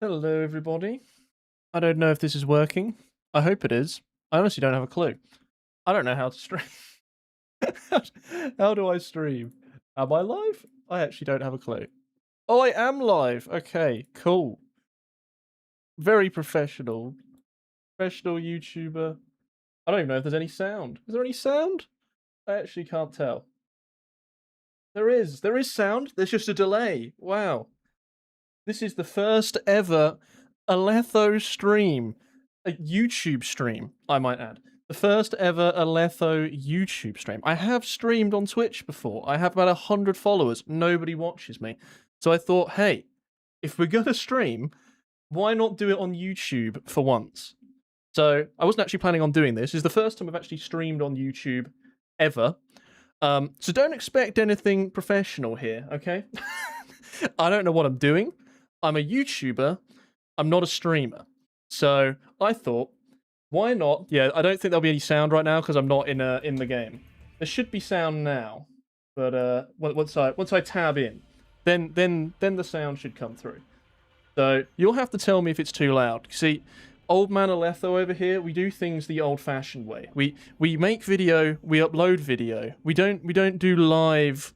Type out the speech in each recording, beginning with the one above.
Hello, everybody. I don't know if this is working. I hope it is. I honestly don't have a clue. I don't know how to stream. How do I stream? Am I live? I actually don't have a clue. Oh, I am live. Okay, cool. Very professional. Professional YouTuber. I don't even know if there's any sound. Is there any sound? I actually can't tell. There is. There is sound. There's just a delay. Wow. This is the first ever Aletho stream. A YouTube stream, I might add. The first ever Aletho YouTube stream. I have streamed on Twitch before. I have about 100 followers. Nobody watches me. So I thought, hey, if we're going to stream, why not do it on YouTube for once? So I wasn't actually planning on doing this. This is the first time I've actually streamed on YouTube ever. So don't expect anything professional here, okay? I don't know what I'm doing. I'm a YouTuber. I'm not a streamer. So I thought, why not? Yeah, I don't think there'll be any sound right now because I'm not in the game. There should be sound now, but once I tab in, then the sound should come through. So you'll have to tell me if it's too loud. See, old man Aletho over here, we do things the old-fashioned way. We make video, we upload video. We don't do live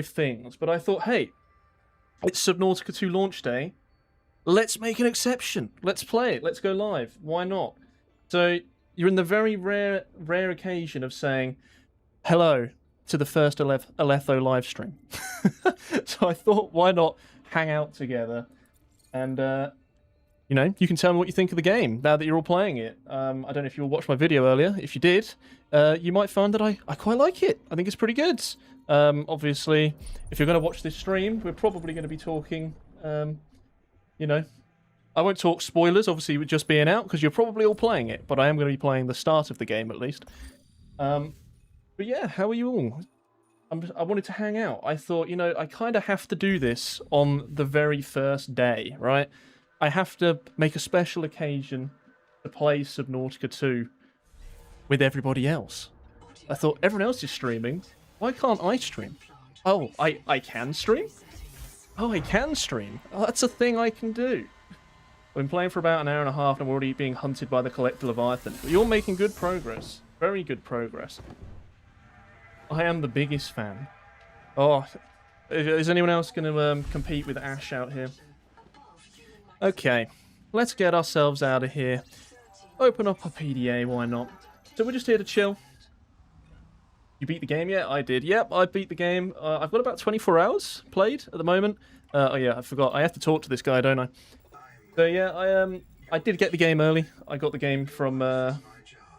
things. But I thought, hey, it's Subnautica 2 launch day. Let's make an exception. Let's play it. Let's go live. Why not? So you're in the very rare occasion of saying hello to the first Aletho live stream. So I thought, why not hang out together and you know, you can tell me what you think of the game now that you're all playing it. I don't know if you all watched my video earlier. If you did, you might find that I quite like it. I think it's pretty good. Obviously, if you're going to watch this stream, we're probably going to be talking, you know, I won't talk spoilers, obviously, with just being out, because you're probably all playing it, but I am going to be playing the start of the game, at least. But yeah, how are you all? I wanted to hang out. I thought, you know, I kind of have to do this on the very first day, right? I have to make a special occasion to play Subnautica 2 with everybody else. I thought, everyone else is streaming. Why can't I stream? Oh, I can stream? Oh, I can stream. Oh, that's a thing I can do. I've been playing for about an hour and a half and I'm already being hunted by the Collector Leviathan. But you're making good progress. Very good progress. I am the biggest fan. Oh, is anyone else going to compete with Ash out here? Okay, let's get ourselves out of here. Open up a PDA, why not? So we're just here to chill. You beat the game yet? I did. Yep, I beat the game. I've got about 24 hours played at the moment. Oh yeah, I forgot. I have to talk to this guy, don't I? So yeah, I did get the game early. I got the game from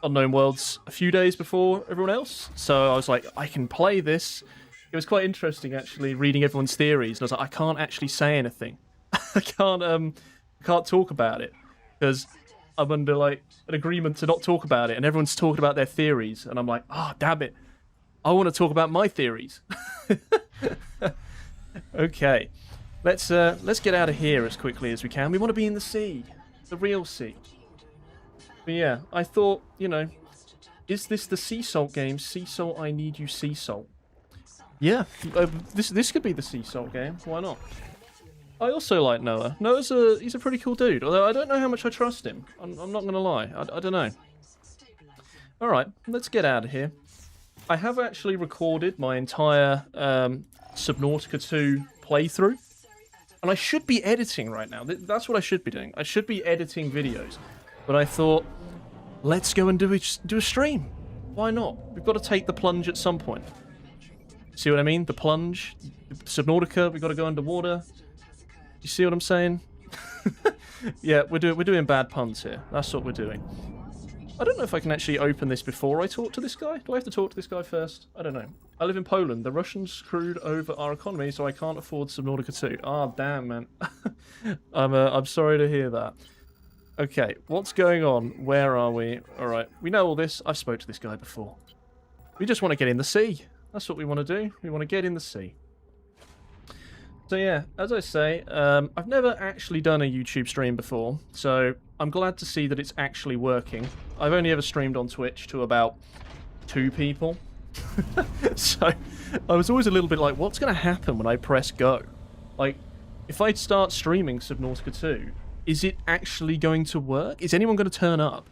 Unknown Worlds a few days before everyone else. So I was like, I can play this. It was quite interesting, actually, reading everyone's theories. And I was like, I can't actually say anything. I can't talk about it because I'm under like an agreement to not talk about it, and everyone's talking about their theories, and I'm like, oh damn it, I want to talk about my theories. Okay, let's get out of here as quickly as we can. We want to be in the sea, the real sea. But yeah, I thought, you know, is this the sea salt game? Sea salt, I need you, sea salt. Yeah, this could be the sea salt game. Why not? I also like Noah. He's a pretty cool dude, although I don't know how much I trust him. I'm not going to lie. I don't know. Alright, let's get out of here. I have actually recorded my entire Subnautica 2 playthrough, and I should be editing right now. That's what I should be doing. I should be editing videos, but I thought, let's go and do a stream. Why not? We've got to take the plunge at some point. See what I mean? The plunge, Subnautica, we've got to go underwater. You see what I'm saying? Yeah, we're doing bad puns here. That's what we're doing. I don't know if I can actually open this before I talk to this guy. Do I have to talk to this guy first? I don't know. I live in Poland. The Russians screwed over our economy, so I can't afford Subnautica 2. Ah, damn, man. I'm sorry to hear that. Okay, what's going on? Where are we? All right, we know all this. I've spoke to this guy before. We just want to get in the sea. That's what we want to do. We want to get in the sea. So yeah, as I say, I've never actually done a YouTube stream before, so I'm glad to see that it's actually working. I've only ever streamed on Twitch to about 2 people. So I was always a little bit like, what's going to happen when I press go? Like, if I start streaming Subnautica 2, is it actually going to work? Is anyone going to turn up?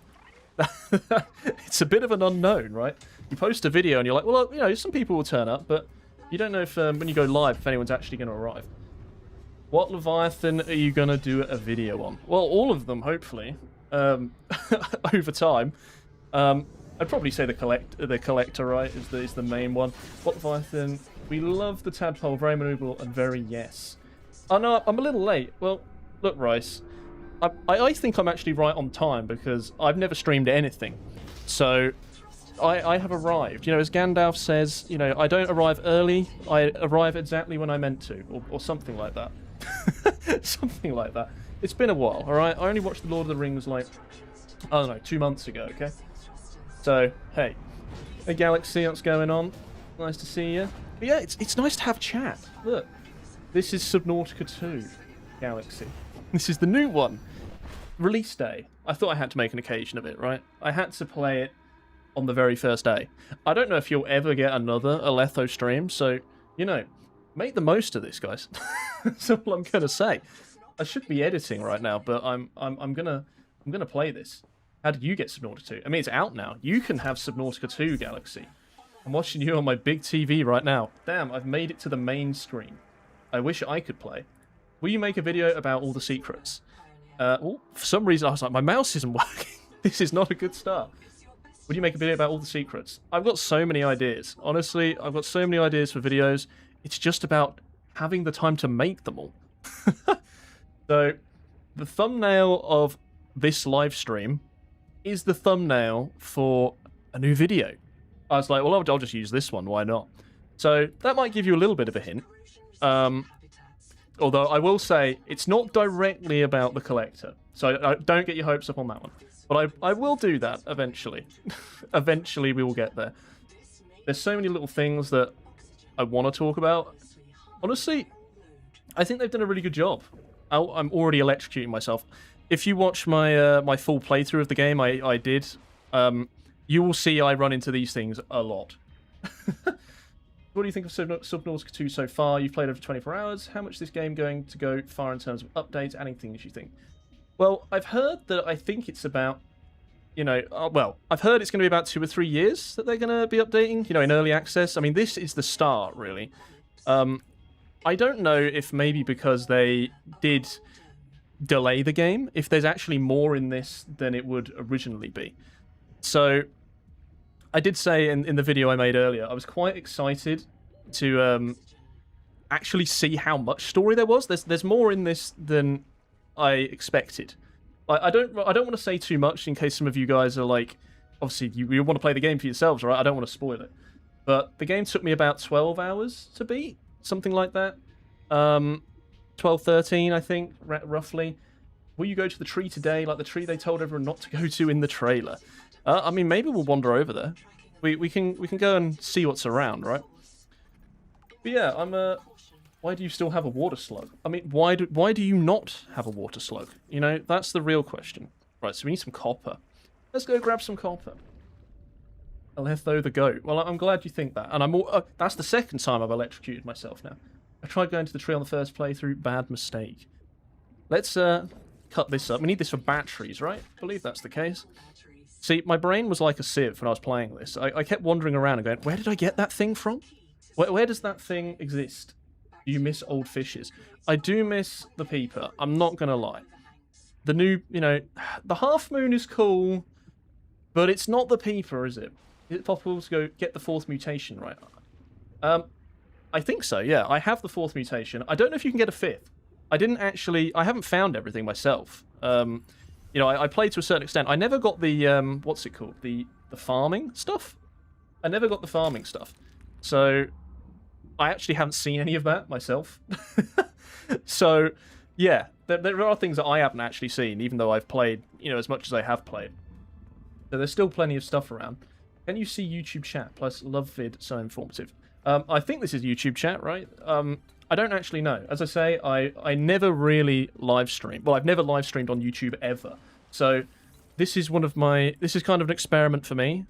It's a bit of an unknown, right? You post a video and you're like, well, you know, some people will turn up, but you don't know if when you go live if anyone's actually going to arrive. What Leviathan are you going to do a video on? Well, all of them, hopefully, over time. I'd probably say the collector, right, is the main one. What Leviathan? We love the tadpole, very maneuverable and very yes. Oh no, I'm a little late. Well, look, Rice, I think I'm actually right on time because I've never streamed anything. So I have arrived. You know, as Gandalf says, you know, I don't arrive early, I arrive exactly when I meant to, or something like that. Something like that. It's been a while, alright? I only watched The Lord of the Rings, like, I don't know, 2 months ago, okay? So, hey. Hey, Galaxy, what's going on? Nice to see you. But yeah, it's nice to have chat. Look. This is Subnautica 2, Galaxy. This is the new one. Release day. I thought I had to make an occasion of it, right? I had to play it on the very first day. I don't know if you'll ever get another Aletho stream, so, you know, make the most of this, guys. That's all I'm gonna say. I should be editing right now, but I'm gonna play this. How did you get Subnautica 2? I mean, it's out now. You can have Subnautica 2, Galaxy. I'm watching you on my big TV right now. Damn, I've made it to the main screen. I wish I could play. Will you make a video about all the secrets? Oh, for some reason I was like, my mouse isn't working. This is not a good start. Would you make a video about all the secrets? I've got so many ideas. Honestly, I've got so many ideas for videos. It's just about having the time to make them all. So, the thumbnail of this live stream is the thumbnail for a new video. I was like, well, I'll just use this one. Why not? So, that might give you a little bit of a hint. Although I will say, it's not directly about the collector. So, don't get your hopes up on that one. But I will do that eventually. Eventually, we will get there. There's so many little things that I want to talk about. Honestly, I think they've done a really good job. I'm already electrocuting myself. If you watch my my full playthrough of the game, I did, you will see I run into these things a lot. What do you think of Subnautica 2 so far? You've played over 24 hours. How much is this game going to go far in terms of updates, adding things you think? Well, I've heard that I think it's about, you know, well, I've heard it's going to be about 2 or 3 years that they're going to be updating, you know, in early access. I mean, this is the start, really. I don't know if maybe because they did delay the game, if there's actually more in this than it would originally be. So, I did say in the video I made earlier, I was quite excited to actually see how much story there was. There's more in this than I expected. I don't want to say too much in case some of you guys are like, obviously you want to play the game for yourselves, right? I don't want to spoil it. But the game took me about 12 hours to beat, something like that. 12, 13, I think, roughly. Will you go to the tree today, like the tree they told everyone not to go to in the trailer? I mean, maybe we'll wander over there. We can go and see what's around, right? But yeah, why do you still have a water slug? I mean, why do you not have a water slug? You know, that's the real question. Right, so we need some copper. Let's go grab some copper. Aletho the goat. Well, I'm glad you think that. And that's the second time I've electrocuted myself now. I tried going to the tree on the first playthrough. Bad mistake. Let's cut this up. We need this for batteries, right? I believe that's the case. See, my brain was like a sieve when I was playing this. I kept wandering around and going, where did I get that thing from? Where does that thing exist? Do you miss old fishes? I do miss the peeper. I'm not going to lie. The new, you know, the half moon is cool, but it's not the peeper, is it? Is it possible to go get the 4th mutation, right? I think so, yeah. I have the 4th mutation. I don't know if you can get a 5th. I haven't found everything myself. You know, I played to a certain extent. I never got the, what's it called? The farming stuff? I never got the farming stuff. So, I actually haven't seen any of that myself. So, yeah, there are things that I haven't actually seen, even though I've played, you know, as much as I have played. So there's still plenty of stuff around. Can you see YouTube chat? Plus, love vid, so informative. I think this is YouTube chat, right? I don't actually know. As I say, I never really live stream. Well, I've never live streamed on YouTube ever. So this is kind of an experiment for me.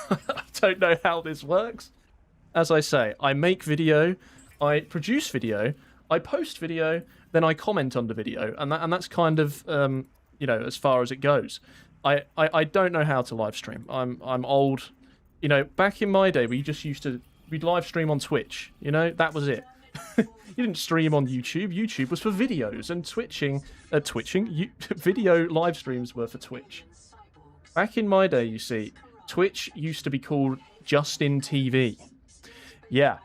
I don't know how this works. As I say, I make video, I produce video, I post video, then I comment under video, and that's kind of you know, as far as it goes. I don't know how to live stream. I'm old. You know, back in my day, we'd live stream on Twitch. You know, that was it. You didn't stream on YouTube. YouTube was for videos, and video live streams were for Twitch. Back in my day, you see, Twitch used to be called Justin TV. Yeah,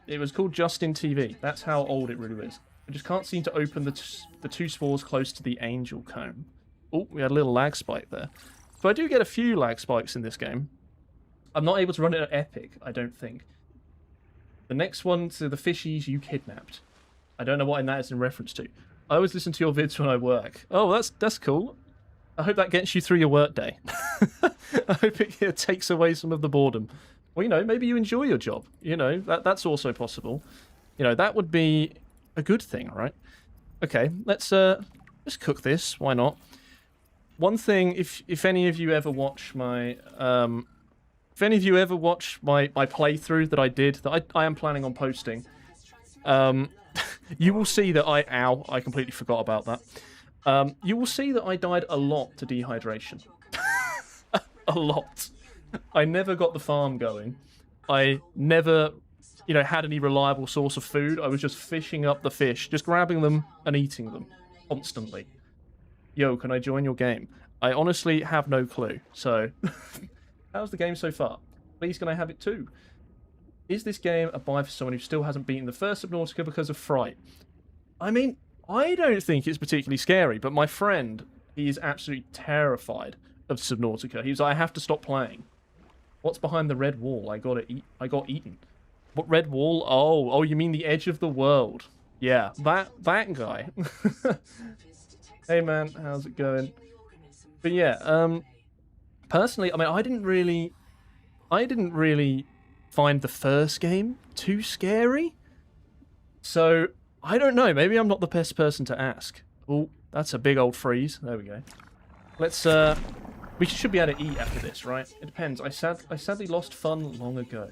it was called Justin TV. That's how old it really is. I just can't seem to open the two spores close to the angel comb. Oh, we had a little lag spike there. So I do get a few lag spikes in this game. I'm not able to run it at Epic, I don't think. The next one to the fishies you kidnapped. I don't know what that is in reference to. I always listen to your vids when I work. Oh, that's cool. I hope that gets you through your work day. I hope it takes away some of the boredom. Well, you know, maybe you enjoy your job. You know, that's also possible. You know, that would be a good thing, right? Okay, let's cook this. Why not? One thing, if any of you ever watch my playthrough that I did, that I am planning on posting, you will see that I completely forgot about that. You will see that I died a lot to dehydration. A lot. I never got the farm going. I never, you know, had any reliable source of food. I was just fishing up the fish, just grabbing them and eating them constantly. Yo, can I join your game? I honestly have no clue. So, how's the game so far? Please, can I have it too? Is this game a buy for someone who still hasn't beaten the first Subnautica because of fright? I mean, I don't think it's particularly scary, but my friend, he is absolutely terrified of Subnautica. He's like, I have to stop playing. What's behind the red wall? I got eaten. What red wall? Oh, you mean the edge of the world? Yeah, that guy. Hey man, how's it going? But yeah, personally, I mean, I didn't really find the first game too scary. So I don't know. Maybe I'm not the best person to ask. Oh, that's a big old freeze. There we go. Let's we should be able to eat after this, right? It depends. I sadly lost fun long ago.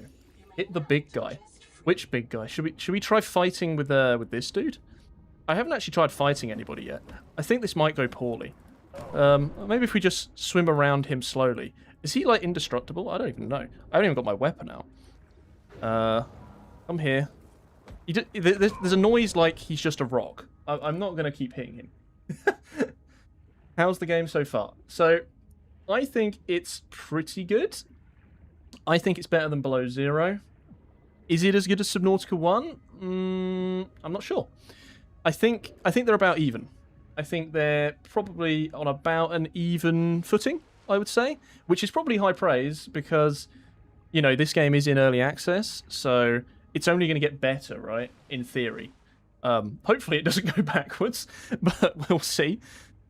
Hit the big guy. Which big guy? Should we try fighting with this dude? I haven't actually tried fighting anybody yet. I think this might go poorly. Maybe if we just swim around him slowly. Is he like indestructible? I don't even know. I haven't even got my weapon out. I'm here. There's a noise like he's just a rock. I'm not gonna keep hitting him. How's the game so far? So, I think it's pretty good. I think it's better than Below Zero. Is it as good as Subnautica 1? I'm not sure. I think they're about even. I think they're probably on about an even footing, I would say, which is probably high praise because, you know, this game is in early access, so it's only going to get better, right? In theory. Hopefully it doesn't go backwards, but we'll see.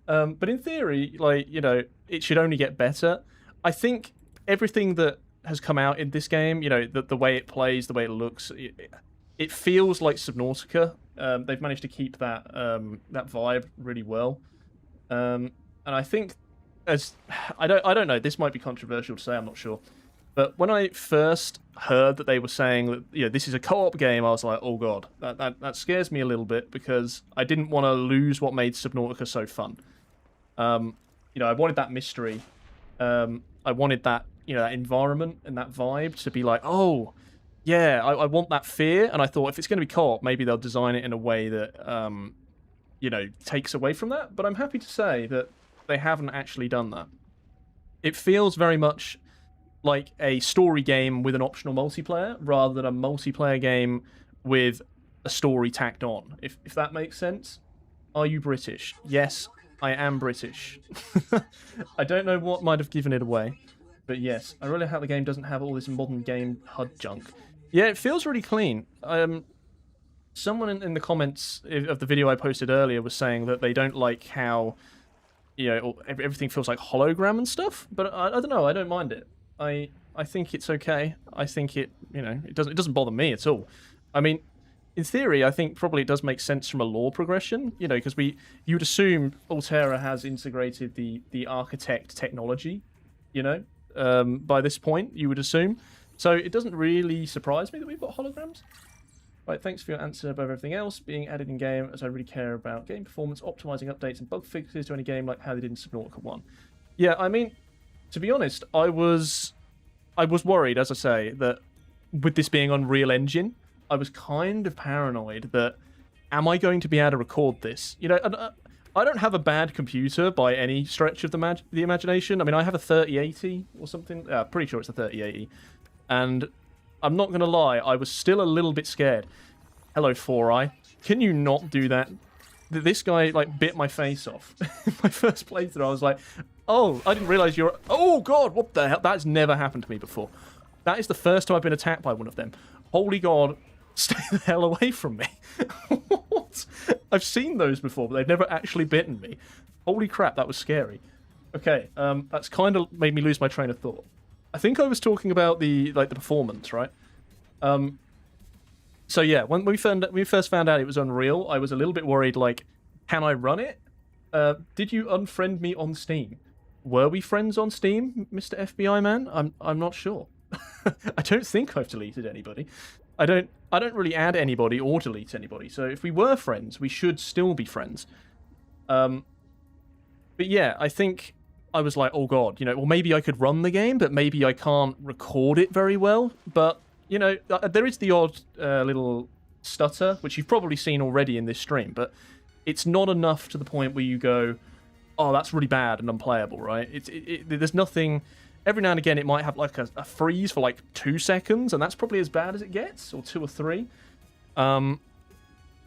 But in theory, like, you know, it should only get better. I think everything that has come out in this game, you know, the way it plays, the way it looks, it feels like Subnautica. They've managed to keep that that vibe really well. And I think, I don't know, this might be controversial to say, I'm not sure. But when I first heard that they were saying that, you know, this is a co-op game, I was like, oh god, that scares me a little bit because I didn't want to lose what made Subnautica so fun. You know, I wanted that mystery. I wanted that, you know, that environment and that vibe to be like, oh, yeah, I want that fear. And I thought if it's going to be co-op, maybe they'll design it in a way that, you know, takes away from that. But I'm happy to say that they haven't actually done that. It feels very much like a story game with an optional multiplayer rather than a multiplayer game with a story tacked on, if that makes sense. Are you British? Yes, I am British. I don't know what might have given it away, but yes, I really hope the game doesn't have all this modern game HUD junk. Yeah, it feels really clean. Someone in the comments of the video I posted earlier was saying that they don't like how, you know, everything feels like hologram and stuff, but I don't know, I don't mind it. I think it's okay. I think it, you know, it doesn't bother me at all. I mean, in theory, I think probably it does make sense from a lore progression, you know, because you'd assume Altera has integrated the architect technology, you know, by this point, you would assume. So it doesn't really surprise me that we've got holograms. Right, thanks for your answer above everything else being added in game, as I really care about game performance, optimizing updates, and bug fixes to any game like how they did in Subnautica 1. Yeah, I mean, to be honest, I was worried, as I say, that with this being Unreal Engine, I was kind of paranoid that, am I going to be able to record this? You know, I don't have a bad computer by any stretch of the imagination. I mean, I have a 3080 or something. Pretty sure it's a 3080. And I'm not going to lie, I was still a little bit scared. Hello, 4i. Can you not do that? This guy, like, bit my face off. My first playthrough, I was like, oh, I didn't realize you're... Oh, God, what the hell? That's never happened to me before. That is the first time I've been attacked by one of them. Holy God, stay the hell away from me. What? I've seen those before, but they've never actually bitten me. Holy crap, that was scary. Okay, that's kind of made me lose my train of thought. I think I was talking about the performance, right? So yeah, when we first found out it was Unreal, I was a little bit worried, like, can I run it? Did you unfriend me on Steam? Were we friends on Steam, Mr. FBI man? I'm not sure. I don't think I've deleted anybody. I don't really add anybody or delete anybody. So if we were friends, we should still be friends. But yeah, I think I was like, oh God, you know, well, maybe I could run the game, but maybe I can't record it very well. But, you know, there is the odd little stutter, which you've probably seen already in this stream, but it's not enough to the point where you go, oh, that's really bad and unplayable, right? There's nothing... Every now and again, it might have like a freeze for like 2 seconds, and that's probably as bad as it gets, or 2 or 3.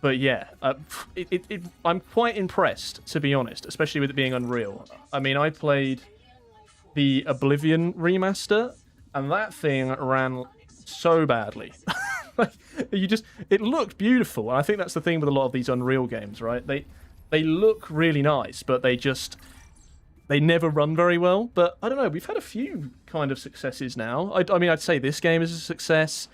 But yeah, I'm quite impressed, to be honest, especially with it being Unreal. I mean, I played the Oblivion remaster, and that thing ran so badly. Like, it looked beautiful, and I think that's the thing with a lot of these Unreal games, right? They look really nice, but they never run very well. But I don't know, we've had a few kind of successes now. I mean, I'd say this game is a success.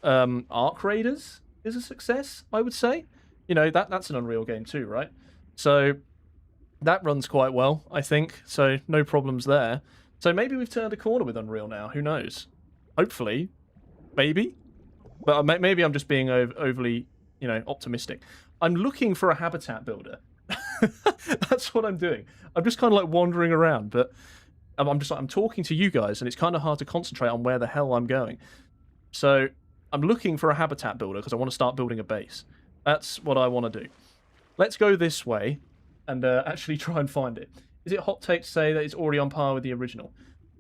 Arc Raiders is a success, I would say. You know, that's an Unreal game too, right? So that runs quite well, I think. So no problems there. So maybe we've turned a corner with Unreal now. Who knows? Hopefully. Maybe. But maybe I'm just being overly, you know, optimistic. I'm looking for a habitat builder. That's what I'm doing. I'm just kind of like wandering around, but I'm talking to you guys, and it's kind of hard to concentrate on where the hell I'm going. So I'm looking for a habitat builder because I want to start building a base. That's what I want to do. Let's go this way and actually try and find it. Is it hot take to say that it's already on par with the original?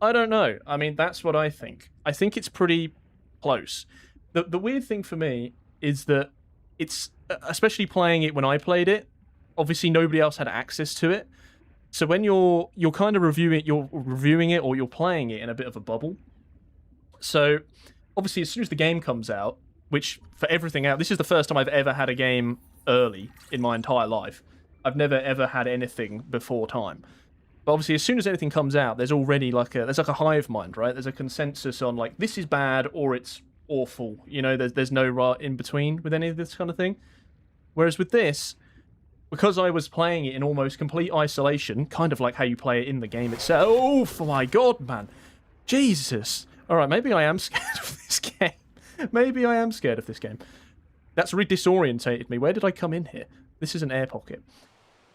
I don't know. I mean, that's what I think. I think it's pretty close. The weird thing for me is that it's, especially playing it when I played it, obviously nobody else had access to it. So when you're kind of reviewing it or you're playing it in a bit of a bubble. So obviously as soon as the game comes out, which for everything out, this is the first time I've ever had a game early in my entire life. I've never ever had anything before time. But obviously as soon as anything comes out, there's already like a hive mind, right? There's a consensus on like this is bad or it's awful. You know, there's no in between with any of this kind of thing. Whereas with this, because I was playing it in almost complete isolation, kind of like how you play it in the game itself. Oh my God, man. Jesus. All right, maybe I am scared of this game. Maybe I am scared of this game. That's really disorientated me. Where did I come in here? This is an air pocket.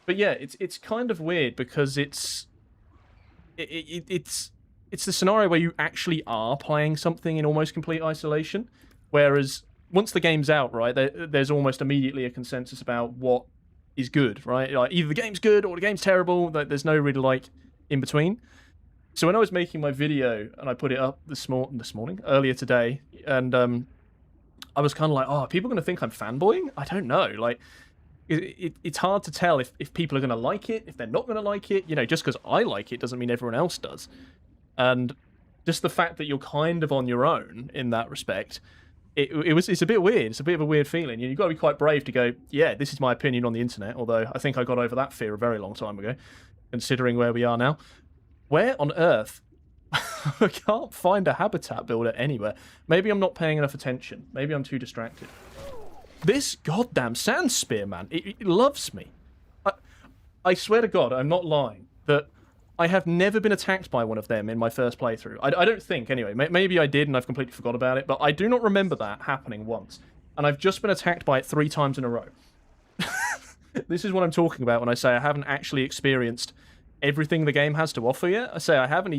But yeah, it's kind of weird because it's the scenario where you actually are playing something in almost complete isolation, whereas once the game's out, right, there's almost immediately a consensus about what is good, right? Like either the game's good or the game's terrible. There's no really like in between. So when I was making my video and I put it up earlier today, and I was kind of like, oh, are people going to think I'm fanboying? I don't know. Like, it's hard to tell if people are going to like it, if they're not going to like it. You know, just because I like it doesn't mean everyone else does. And just the fact that you're kind of on your own in that respect, it's a bit weird. It's a bit of a weird feeling. You've got to be quite brave to go, yeah, this is my opinion on the internet, although I think I got over that fear a very long time ago, considering where we are now. Where on earth? I can't find a habitat builder anywhere. Maybe I'm not paying enough attention. Maybe I'm too distracted. This goddamn sand spear, man, it loves me. I swear to God, I'm not lying, that I have never been attacked by one of them in my first playthrough. I don't think, anyway. Maybe I did and I've completely forgot about it, but I do not remember that happening once. and I've just been attacked by it 3 times in a row. This is what I'm talking about when I say I haven't actually experienced everything the game has to offer yet. I say I haven't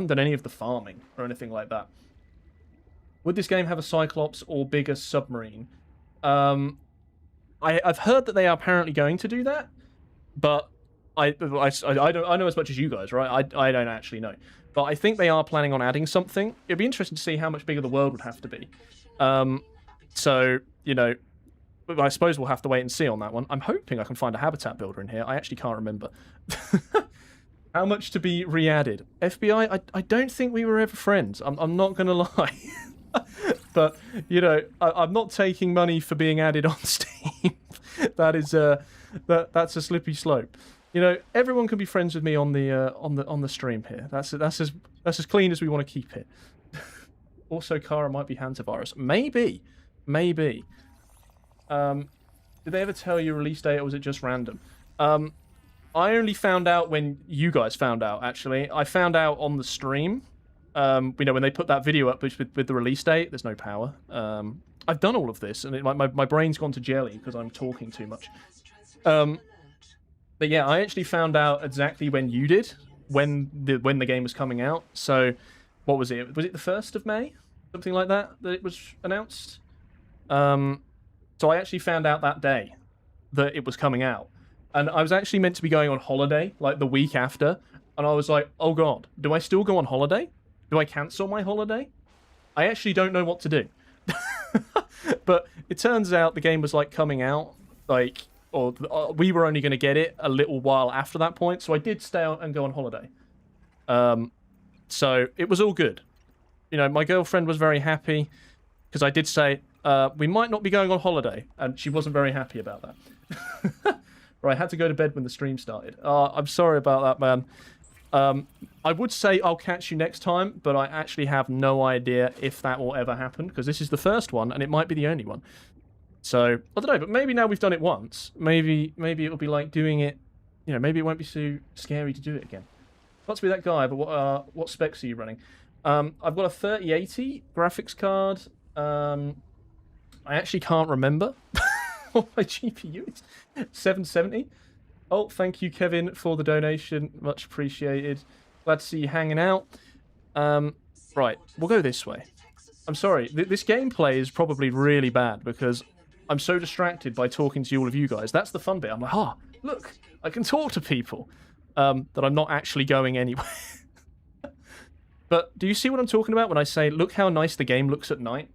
done any of the farming or anything like that. Would this game have a Cyclops or bigger submarine? I've heard that they are apparently going to do that, but I know as much as you guys, right? I don't actually know, but I think they are planning on adding something. It'd be interesting to see how much bigger the world would have to be. So you know, I suppose we'll have to wait and see on that one. I'm hoping I can find a habitat builder in here. I actually can't remember. How much to be re-added? FBI, I don't think we were ever friends. I'm not gonna lie. But, you know, I'm not taking money for being added on Steam. That is that's a slippery slope. You know, everyone can be friends with me on the stream here. That's as clean as we want to keep it. Also, Kara might be hantavirus. Maybe. Did they ever tell you release date, or was it just random? I only found out when you guys found out, actually. I found out on the stream. You know, when they put that video up with the release date, there's no power. I've done all of this, and my brain's gone to jelly because I'm talking too much. But yeah, I actually found out exactly when you did, when the game was coming out. So, what was it? Was it the 1st of May? Something like that it was announced? So I actually found out that day that it was coming out. And I was actually meant to be going on holiday, like, the week after. And I was like, oh god, do I still go on holiday? Do I cancel my holiday? I actually don't know what to do. But it turns out the game was, like, coming out, like, or we were only going to get it a little while after that point. So I did stay out and go on holiday. So it was all good. You know, my girlfriend was very happy because I did say, we might not be going on holiday. And she wasn't very happy about that. Right, I had to go to bed when the stream started. I'm sorry about that, man. I would say I'll catch you next time, but I actually have no idea if that will ever happen, because this is the first one, and it might be the only one. So, I don't know, but maybe now we've done it once, maybe it'll be like doing it, you know, maybe it won't be so scary to do it again. Not to be that guy, but what specs are you running? I've got a 3080 graphics card. I actually can't remember what my GPU is. 770. Oh, thank you, Kevin, for the donation. Much appreciated. Glad to see you hanging out. Right, we'll go this way. I'm sorry, this gameplay is probably really bad because I'm so distracted by talking to all of you guys. That's the fun bit. I'm like, look, I can talk to people. That I'm not actually going anywhere. But do you see what I'm talking about when I say, look how nice the game looks at night?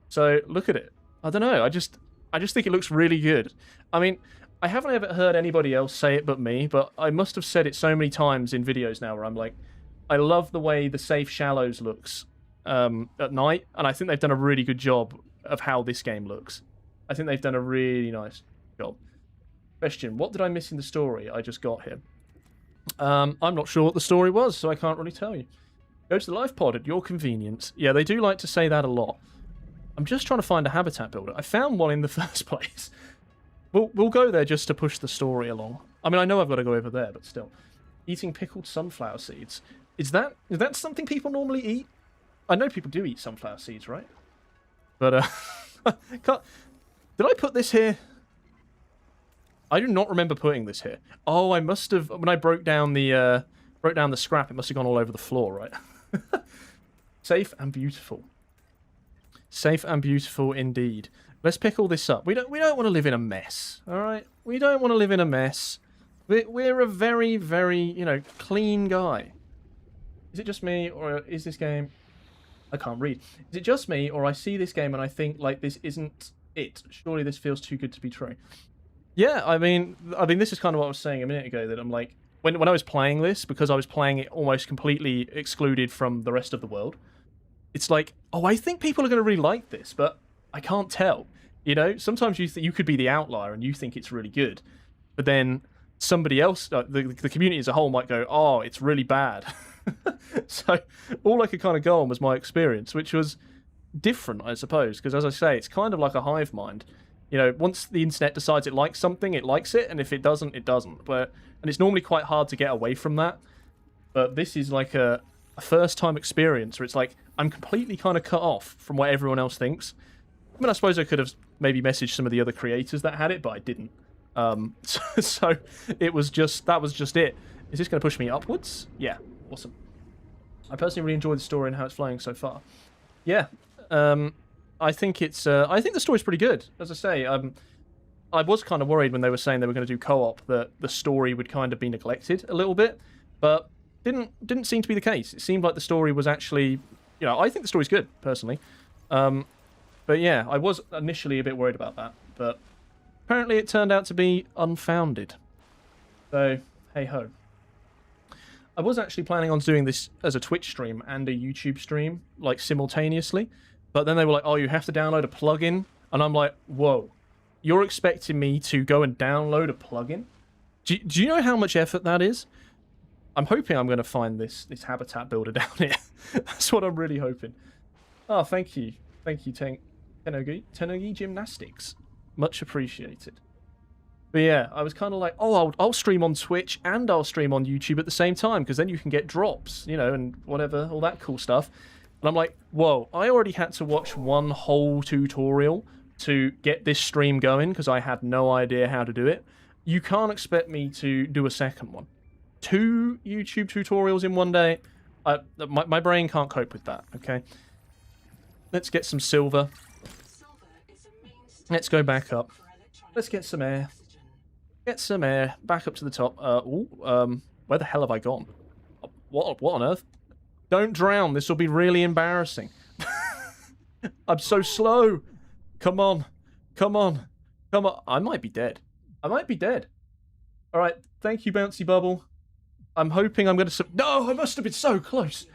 So, look at it. I don't know, I just think it looks really good. I mean, I haven't ever heard anybody else say it but me, but I must have said it so many times in videos now where I'm like, I love the way the Safe Shallows looks at night, and I think they've done a really good job of how this game looks. I think they've done a really nice job. Question, what did I miss in the story I just got here? I'm not sure what the story was, so I can't really tell you. Go to the live pod at your convenience. Yeah, they do like to say that a lot. I'm just trying to find a habitat builder. I found one in the first place. We'll go there just to push the story along. I mean, I know I've got to go over there, but still. Eating pickled sunflower seeds. Is that something people normally eat? I know people do eat sunflower seeds, right? But, did I put this here? I do not remember putting this here. Oh, I must have... When I broke down the scrap, it must have gone all over the floor, right? Safe and beautiful. Safe and beautiful indeed. Let's pick all this up. We don't want to live in a mess, all right? We don't want to live in a mess. We're a very, very, you know, clean guy. Is it just me, or is this game... I can't read. Is it just me, or I see this game and I think, like, this isn't it? Surely this feels too good to be true. Yeah, I mean, this is kind of what I was saying a minute ago, that I'm like, when I was playing this, because I was playing it almost completely excluded from the rest of the world, it's like, oh, I think people are going to really like this, but I can't tell. You know, sometimes you could be the outlier and you think it's really good, but then somebody else, the community as a whole, might go, oh, it's really bad. So all I could kind of go on was my experience, which was different, I suppose, because as I say, it's kind of like a hive mind. You know, once the internet decides it likes something, it likes it, and if it doesn't, it doesn't. And it's normally quite hard to get away from that. But this is like a first-time experience where it's like, I'm completely kind of cut off from what everyone else thinks. mean, I suppose I could have maybe messaged some of the other creators that had it, but I didn't. So it was just, that was just it. Is this going to push me upwards? Yeah, awesome. I personally really enjoyed the story and how it's flowing so far. Yeah, I think it's, I think the story's pretty good. As I say, I was kind of worried when they were saying they were going to do co-op that the story would kind of be neglected a little bit, but didn't seem to be the case. It seemed like the story was actually, you know, I think the story's good, personally. But yeah, I was initially a bit worried about that, but apparently it turned out to be unfounded. So, hey-ho. I was actually planning on doing this as a Twitch stream and a YouTube stream, like, simultaneously, but then they were like, oh, you have to download a plugin, and I'm like, whoa, you're expecting me to go and download a plugin? Do you know how much effort that is? I'm hoping I'm going to find this habitat builder down here. That's what I'm really hoping. Oh, thank you. Thank you, Tenogi Gymnastics. Much appreciated. But yeah, I was kind of like, oh, I'll stream on Twitch and I'll stream on YouTube at the same time, because then you can get drops, you know, and whatever, all that cool stuff. And I'm like, whoa, I already had to watch one whole tutorial to get this stream going, because I had no idea how to do it. You can't expect me to do a second one. 2 YouTube tutorials in one day? My brain can't cope with that, okay? Let's get some silver. Let's go back up. Let's get some air. Get some air. Back up to the top. Where the hell have I gone? What on earth? Don't drown. This will be really embarrassing. I'm so slow. Come on. Come on. Come on. I might be dead. I might be dead. Alright. Thank you, Bouncy Bubble. I'm hoping I'm going to... No! I must have been so close!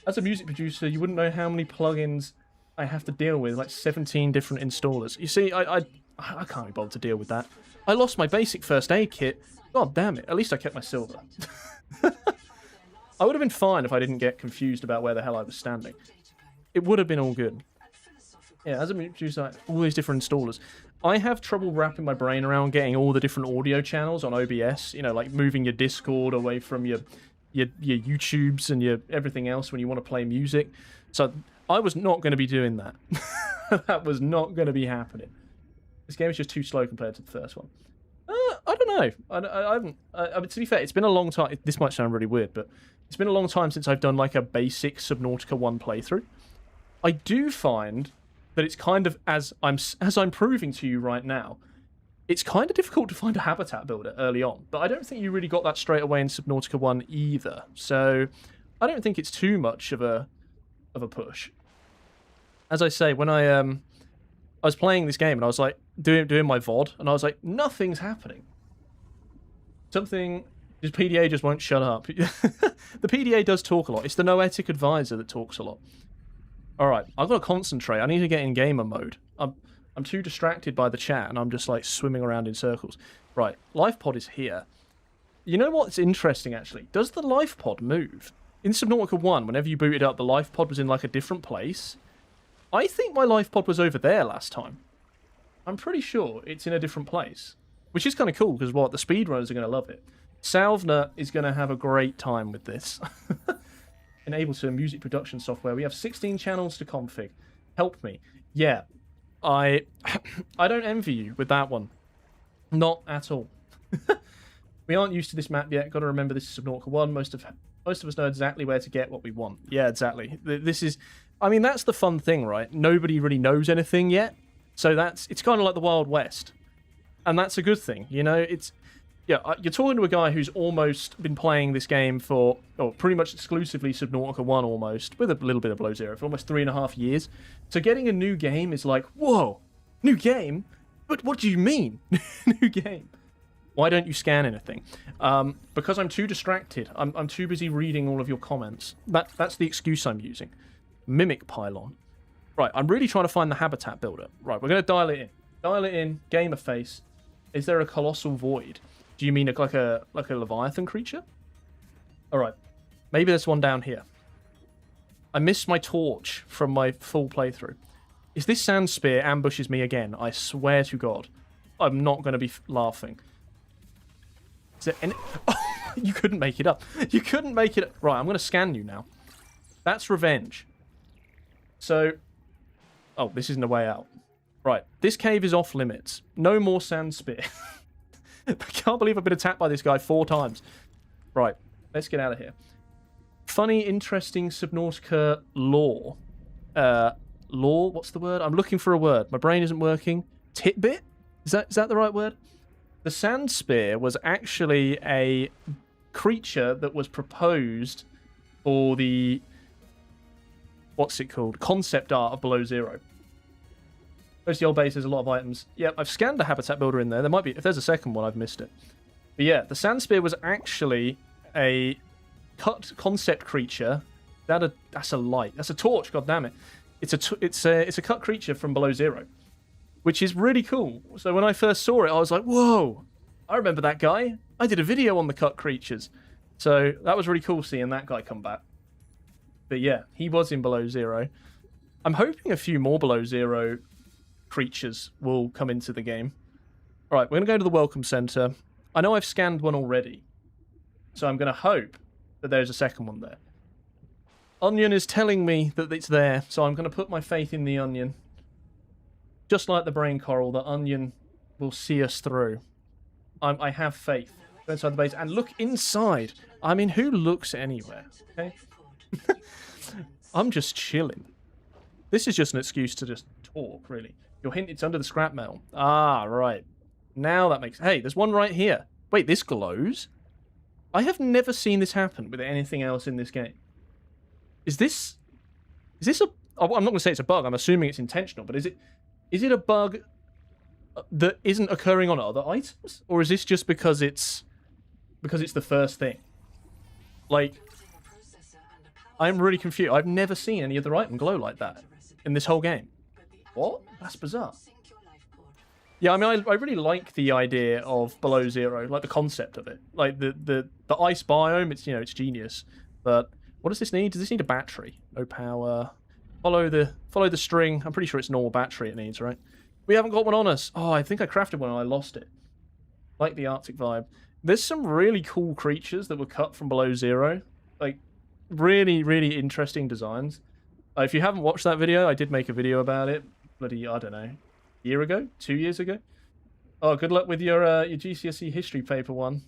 As a music producer, you wouldn't know how many plugins I have to deal with, like 17 different installers. You see, I can't be bothered to deal with that. I lost my basic first aid kit. God damn it, at least I kept my silver. I would have been fine if I didn't get confused about where the hell I was standing. It would have been all good. Yeah, as a music producer, all these different installers. I have trouble wrapping my brain around getting all the different audio channels on OBS. You know, like moving your Discord away from your YouTubes and your everything else when you want to play music. So I was not going to be doing that. That was not going to be happening. This game is just too slow compared to the first one. I don't know. I haven't. To be fair, it's been a long time. This might sound really weird, but it's been a long time since I've done like a basic Subnautica 1 playthrough. I do find that it's kind of, as I'm proving to you right now, it's kind of difficult to find a habitat builder early on, but I don't think you really got that straight away in Subnautica 1 either. So I don't think it's too much of a push. As I say, when I was playing this game and I was like doing my VOD, and I was like, nothing's happening. Something, this PDA just won't shut up. The PDA does talk a lot. It's the Noetic Advisor that talks a lot. All right, I've got to concentrate. I need to get in gamer mode. I'm too distracted by the chat, and I'm just like swimming around in circles. Right, life pod is here. You know what's interesting, actually? Does the life pod move? In Subnautica 1, whenever you booted up, the life pod was in like a different place. I think my life pod was over there last time. I'm pretty sure it's in a different place. Which is kind of cool, because what? The speedrunners are going to love it. Salvner is going to have a great time with this. Enable to music production software. We have 16 channels to config. Help me. Yeah. I don't envy you with that one. Not at all. We aren't used to this map yet. Got to remember this is Subnautica 1. Most of us know exactly where to get what we want. Yeah, exactly. This is... I mean, that's the fun thing, right? Nobody really knows anything yet. So it's kind of like the Wild West. And that's a good thing, you know? Yeah, you're talking to a guy who's almost been playing this game for, pretty much exclusively Subnautica 1 almost, with a little bit of Below Zero, for almost 3.5 years. So getting a new game is like, whoa, new game? But what do you mean, new game? Why don't you scan anything? Because I'm too distracted. I'm too busy reading all of your comments. That's the excuse I'm using. Mimic pylon. Right, I'm really trying to find the habitat builder. Right, we're going to dial it in. Dial it in, gamer face. Is there a colossal void? Do you mean like a Leviathan creature? Alright. Maybe there's one down here. I missed my torch from my full playthrough. If this sand spear ambushes me again, I swear to God, I'm not going to be laughing. Is there any... Oh, you couldn't make it up. You couldn't make it up. Right, I'm going to scan you now. That's revenge. So, Oh, this isn't a way out. Right, this cave is off limits. No more sand spear. I can't believe I've been attacked by this guy 4 times. Right, let's get out of here. Funny, interesting Subnautica lore. Lore? What's the word? I'm looking for a word. My brain isn't working. Titbit? Is that the right word? The sand spear was actually a creature that was proposed for the... What's it called? Concept art of Below Zero. There's the old base, there's a lot of items. Yeah, I've scanned the habitat builder in there. There might be... If there's a second one, I've missed it. But yeah, the sand spear was actually a cut concept creature. That's a light. That's a torch, god damn it. It's a cut creature from Below Zero, which is really cool. So when I first saw it, I was like, whoa, I remember that guy. I did a video on the cut creatures. So that was really cool seeing that guy come back. But yeah, he was in Below Zero. I'm hoping a few more Below Zero creatures will come into the game. All right, we're going to go to the Welcome Center. I know I've scanned one already, so I'm going to hope that there's a second one there. Onion is telling me that it's there, so I'm going to put my faith in the Onion. Just like the brain coral, the Onion will see us through. I have faith. Go inside the base and look inside. I mean, who looks anywhere? Okay. I'm just chilling. This is just an excuse to just talk, really. Your hint, it's under the scrap metal. Ah, right. Now that makes... Hey, there's one right here. Wait, this glows? I have never seen this happen with anything else in this game. Is this a... I'm not going to say it's a bug. I'm assuming it's intentional. But is it a bug that isn't occurring on other items? Or is this just because it's the first thing? Like, I'm really confused. I've never seen any other item glow like that in this whole game. What? That's bizarre. Yeah, I mean, I really like the idea of Below Zero, like the concept of it. Like the ice biome, it's genius. But what does this need? Does this need a battery? No power. Follow the string. I'm pretty sure it's normal battery it needs, right? We haven't got one on us. Oh, I think I crafted one and I lost it. Like the Arctic vibe. There's some really cool creatures that were cut from Below Zero. Like, really, really interesting designs. If you haven't watched that video, I did make a video about it. Bloody, I don't know, year ago? 2 years ago? Oh, good luck with your GCSE history paper one.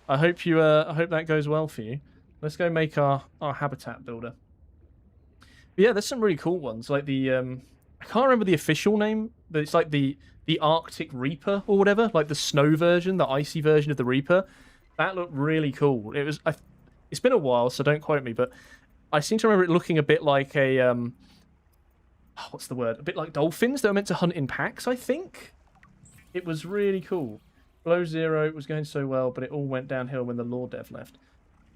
I hope that goes well for you. Let's go make our habitat builder. But yeah, there's some really cool ones. Like the I can't remember the official name, but it's like the Arctic Reaper or whatever, like the snow version, the icy version of the Reaper. That looked really cool. It's been a while, so don't quote me, but I seem to remember it looking a bit like a what's the word? A bit like dolphins that were meant to hunt in packs, I think. It was really cool. Below Zero was going so well, but it all went downhill when the lore dev left.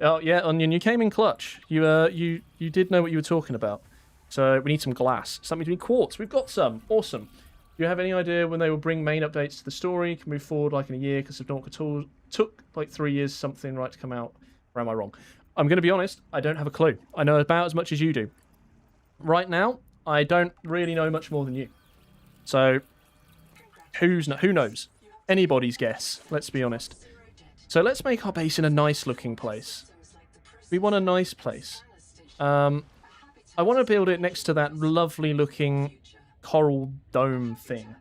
Oh yeah, Onion, you came in clutch. You did know what you were talking about. So we need some glass. Something to be quartz. We've got some. Awesome. Do you have any idea when they will bring main updates to the story? Can move forward like in a year because Subnautica took like 3 years something right to come out. Or am I wrong? I'm going to be honest. I don't have a clue. I know about as much as you do. Right now, I don't really know much more than you. So who knows? Anybody's guess. Let's be honest. So let's make our base in a nice looking place. We want a nice place. I want to build it next to that lovely looking coral dome thing.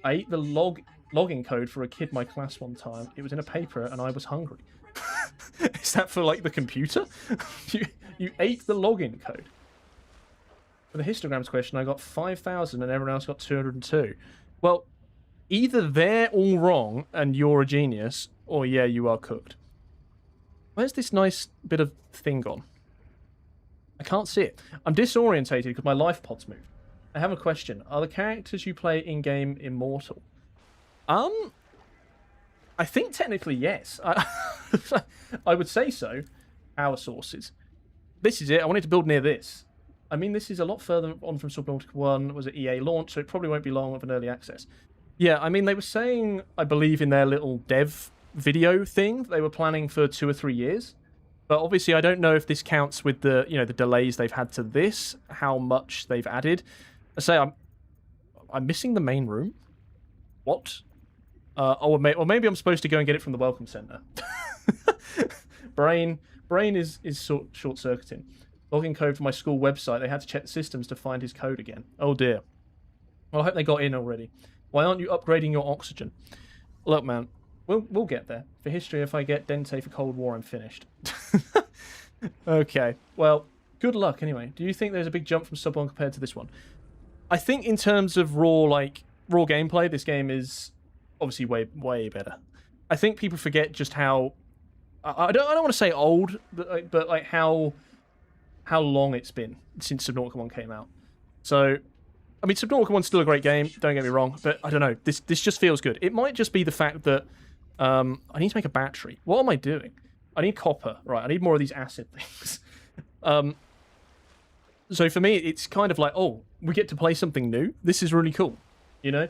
I ate the login code for a kid in my class one time. It was in a paper and I was hungry. Is that for like the computer? you ate the login code. For the histograms question, I got 5,000 and everyone else got 202. Well, either they're all wrong and you're a genius, or yeah, you are cooked. Where's this nice bit of thing gone? I can't see it. I'm disorientated because my life pod's moved. I have a question. Are the characters you play in-game immortal? I think technically yes. I would say so. Power sources. This is it. I wanted to build near this. I mean, this is a lot further on from Subnautica 1. Was it EA launch? So it probably won't be long of an early access. Yeah, I mean, they were saying, I believe in their little dev video thing, they were planning for 2 or 3 years. But obviously, I don't know if this counts with the, the delays they've had to this, how much they've added. I say I'm missing the main room. What? Or maybe I'm supposed to go and get it from the welcome center. Brain is short-circuiting. Login code for my school website. They had to check the systems to find his code again. Oh dear. Well, I hope they got in already. Why aren't you upgrading your oxygen? Look, man, we'll get there. For history, if I get Dente for Cold War, I'm finished. Okay. Well, good luck anyway. Do you think there's a big jump from Sub 1 compared to this one? I think in terms of raw gameplay, this game is obviously way better. I think people forget just how I don't want to say old, but like how long it's been since Subnautica 1 came out. So, I mean, Subnautica 1's still a great game, don't get me wrong, but I don't know, this just feels good. It might just be the fact that I need to make a battery. What am I doing? I need copper, right? I need more of these acid things. So for me, it's kind of like, oh, we get to play something new. This is really cool, you know?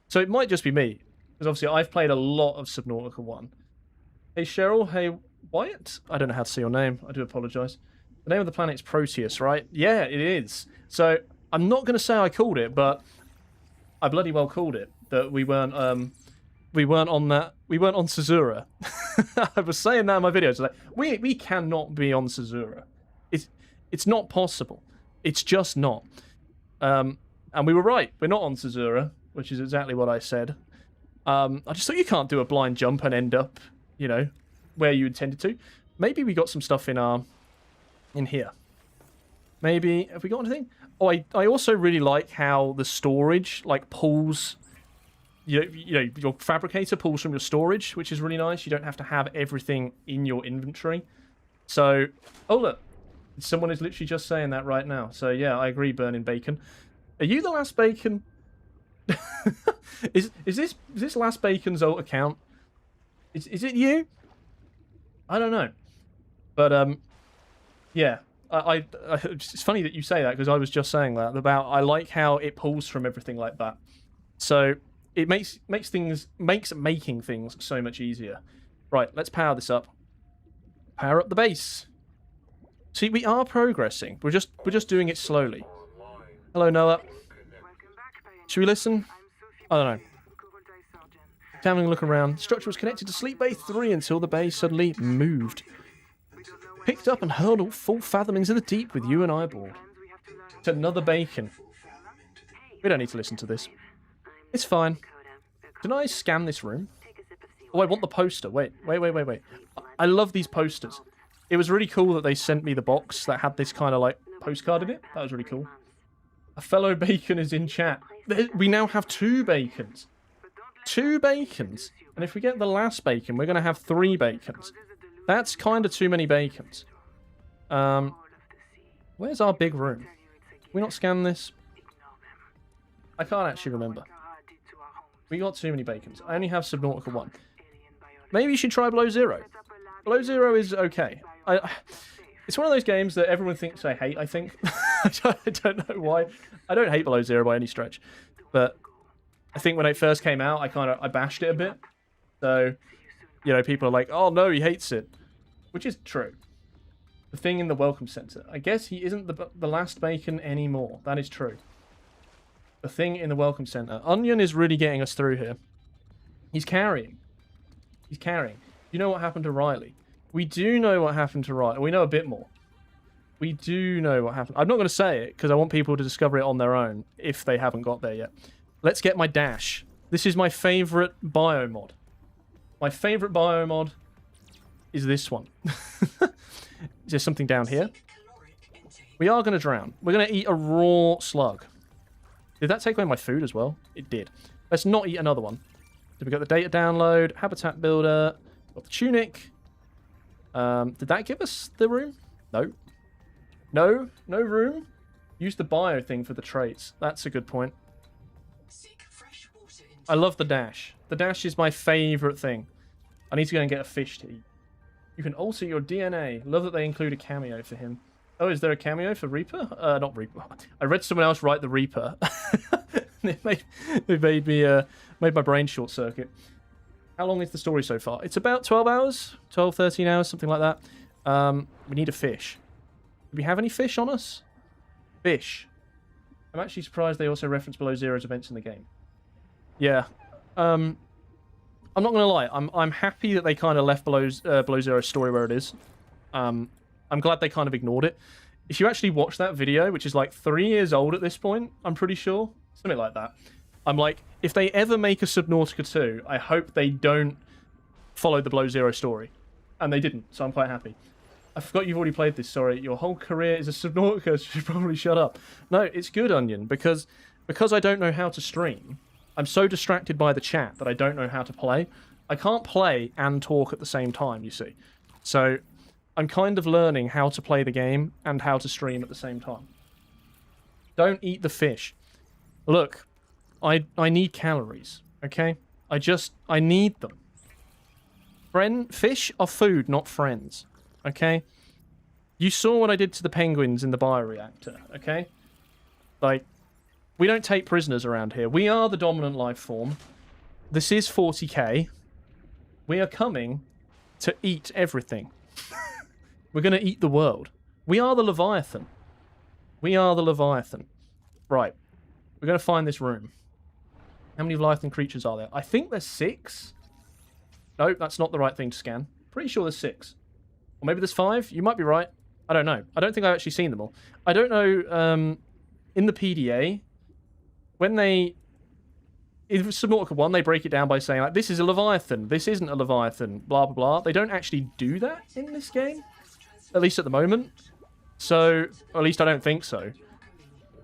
So it might just be me, because obviously I've played a lot of Subnautica 1. Hey, Cheryl. Hey, Wyatt. I don't know how to say your name. I do apologise. The name of the planet is Proteus, right? Yeah, it is. So I'm not going to say I called it, but I bloody well called it. That we weren't on Caesura. I was saying that in my videos. Like, we cannot be on Caesura. It's not possible. It's just not. And we were right. We're not on Caesura, which is exactly what I said. I just thought you can't do a blind jump and end up, you know, where you intended to. Maybe we got some stuff in here. Maybe have we got anything? Oh, I also really like how the storage like pulls. You know, your fabricator pulls from your storage, which is really nice. You don't have to have everything in your inventory. So, oh look, someone is literally just saying that right now. So yeah, I agree, Burning Bacon. Are you the last bacon? is this last bacon's alt account? Is it you? I don't know, but yeah, it's funny that you say that because I was just saying that about I like how it pulls from everything like that. So it makes making things so much easier. Right, let's power this up. Power up the base. See, we are progressing. We're just doing it slowly. Hello, Noah. Should we listen? I don't know. Having a look around. Structure was connected to Sleep Bay 3 until the bay suddenly moved. Picked up and hurled full fathom into the deep with you and I aboard. It's another bacon. We don't need to listen to this. It's fine. Can I scan this room? Oh, I want the poster. Wait. I love these posters. It was really cool that they sent me the box that had this kind of like postcard in it. That was really cool. A fellow bacon is in chat. We now have 2 bacons. 2 bacons. And if we get the last bacon, we're going to have 3 bacons. That's kind of too many bacons. Where's our big room? Can we not scan this? I can't actually remember. We got too many bacons. I only have Subnautica 1. Maybe you should try Below Zero. Below Zero is okay. It's one of those games that everyone thinks I hate, I think. I don't know why. I don't hate Below Zero by any stretch. But I think when it first came out, I bashed it a bit. So, you know, people are like, oh no, he hates it. Which is true. The thing in the Welcome Center. I guess he isn't the last bacon anymore. That is true. The thing in the Welcome Center. Onion is really getting us through here. He's carrying. He's carrying. You know what happened to Riley? We do know what happened to Riley. We know a bit more. We do know what happened. I'm not going to say it because I want people to discover it on their own if they haven't got there yet. Let's get my dash. This is my favorite biomod. My favorite biomod is this one. Is there something down here? We are going to drown. We're going to eat a raw slug. Did that take away my food as well? It did. Let's not eat another one. Did we got the data download, habitat builder, got the tunic. Did that give us the room? No. No room. Use the bio thing for the traits. That's a good point. I love the dash. The dash is my favorite thing. I need to go and get a fish to eat. You can alter your DNA. Love that they include a cameo for him. Oh, is there a cameo for Reaper? Not Reaper. I read someone else write the Reaper. It made my brain short circuit. How long is the story so far? It's about 12 hours? 12, 13 hours, something like that. We need a fish. Do we have any fish on us? Fish. I'm actually surprised they also reference Below Zero's events in the game. Yeah. I'm not going to lie. I'm happy that they kind of left Below Zero's story where it is. I'm glad they kind of ignored it. if you actually watch that video, which is like 3 years old at this point, I'm pretty sure, something like that. I'm like, if they ever make a Subnautica 2, I hope they don't follow the Below Zero story. And they didn't, so I'm quite happy. I forgot you've already played this, sorry. Your whole career is a Subnautica, so you should probably shut up. No, it's good, Onion, because I don't know how to stream, I'm so distracted by the chat that I don't know how to play. I can't play and talk at the same time, you see. So I'm kind of learning how to play the game and how to stream at the same time. Don't eat the fish. Look, I need calories, okay? I need them. Fish are food, not friends, okay? You saw what I did to the penguins in the bioreactor, okay? Like, we don't take prisoners around here. We are the dominant life form. This is 40k. We are coming to eat everything. We're going to eat the world. We are the Leviathan. We are the Leviathan. Right. We're going to find this room. How many Leviathan creatures are there? I think there's 6. No, that's not the right thing to scan. Pretty sure there's 6. Or maybe there's 5? You might be right. I don't know. I don't think I've actually seen them all. I don't know, in the PDA, when they... In Subnautica 1, they break it down by saying, like, this is a Leviathan, this isn't a Leviathan, blah, blah, blah. They don't actually do that in this game. At least at the moment. So, or at least I don't think so.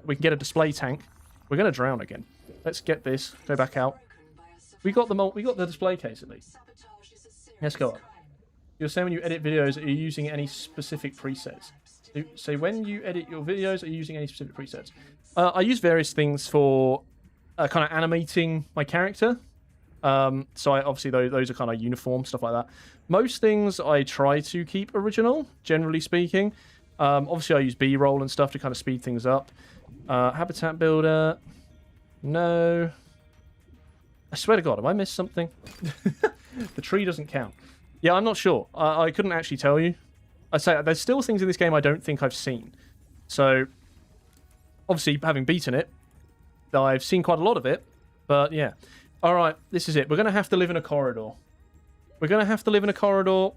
We can get a display tank. We're going to drown again. Let's get this. Go back out. We got the display case at least. Let's go up. You're saying when you edit videos, are you using any specific presets? So when you edit your videos, are you using any specific presets? I use various things for kind of animating my character. So obviously those are kind of uniform, stuff like that. Most things I try to keep original, generally speaking. Obviously I use B-roll and stuff to kind of speed things up. Habitat builder. No. I swear to God, have I missed something? The tree doesn't count. Yeah, I'm not sure. I couldn't actually tell you. I say there's still things in this game I don't think I've seen. So, obviously, having beaten it, I've seen quite a lot of it. But, yeah. Alright, this is it. We're going to have to live in a corridor. We're going to have to live in a corridor.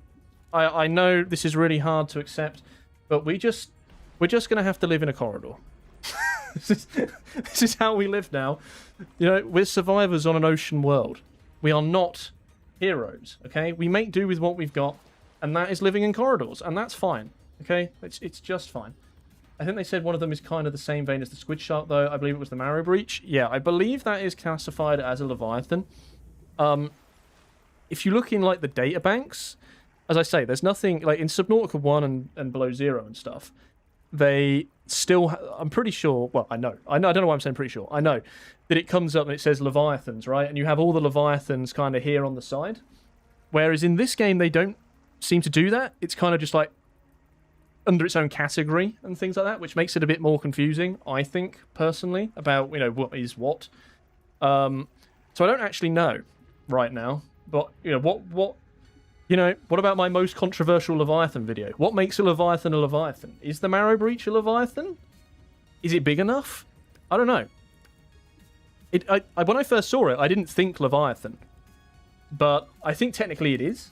I know this is really hard to accept, but we're just going to have to live in a corridor. This is how we live now. You know, we're survivors on an ocean world. We are not heroes, okay? We make do with what we've got, and that is living in corridors, and that's fine, okay? It's just fine. I think they said one of them is kind of the same vein as the squid shark, though. I believe it was the marrow breach. Yeah, I believe that is classified as a Leviathan. If you look in, like, the databanks, as I say, there's nothing, like, in Subnautica 1 and Below Zero and stuff, they still, I'm pretty sure, well, I don't know why I'm saying pretty sure. I know that it comes up and it says Leviathans, right? And you have all the Leviathans kind of here on the side. Whereas in this game, they don't seem to do that. It's kind of just like under its own category and things like that, which makes it a bit more confusing, I think, personally, about, you know, what is what. So I don't actually know right now, but, you know, what about my most controversial Leviathan video? What makes a Leviathan a Leviathan? Is the marrow breach a Leviathan? Is it big enough? I don't know. When I first saw it, I didn't think Leviathan. But I think technically it is.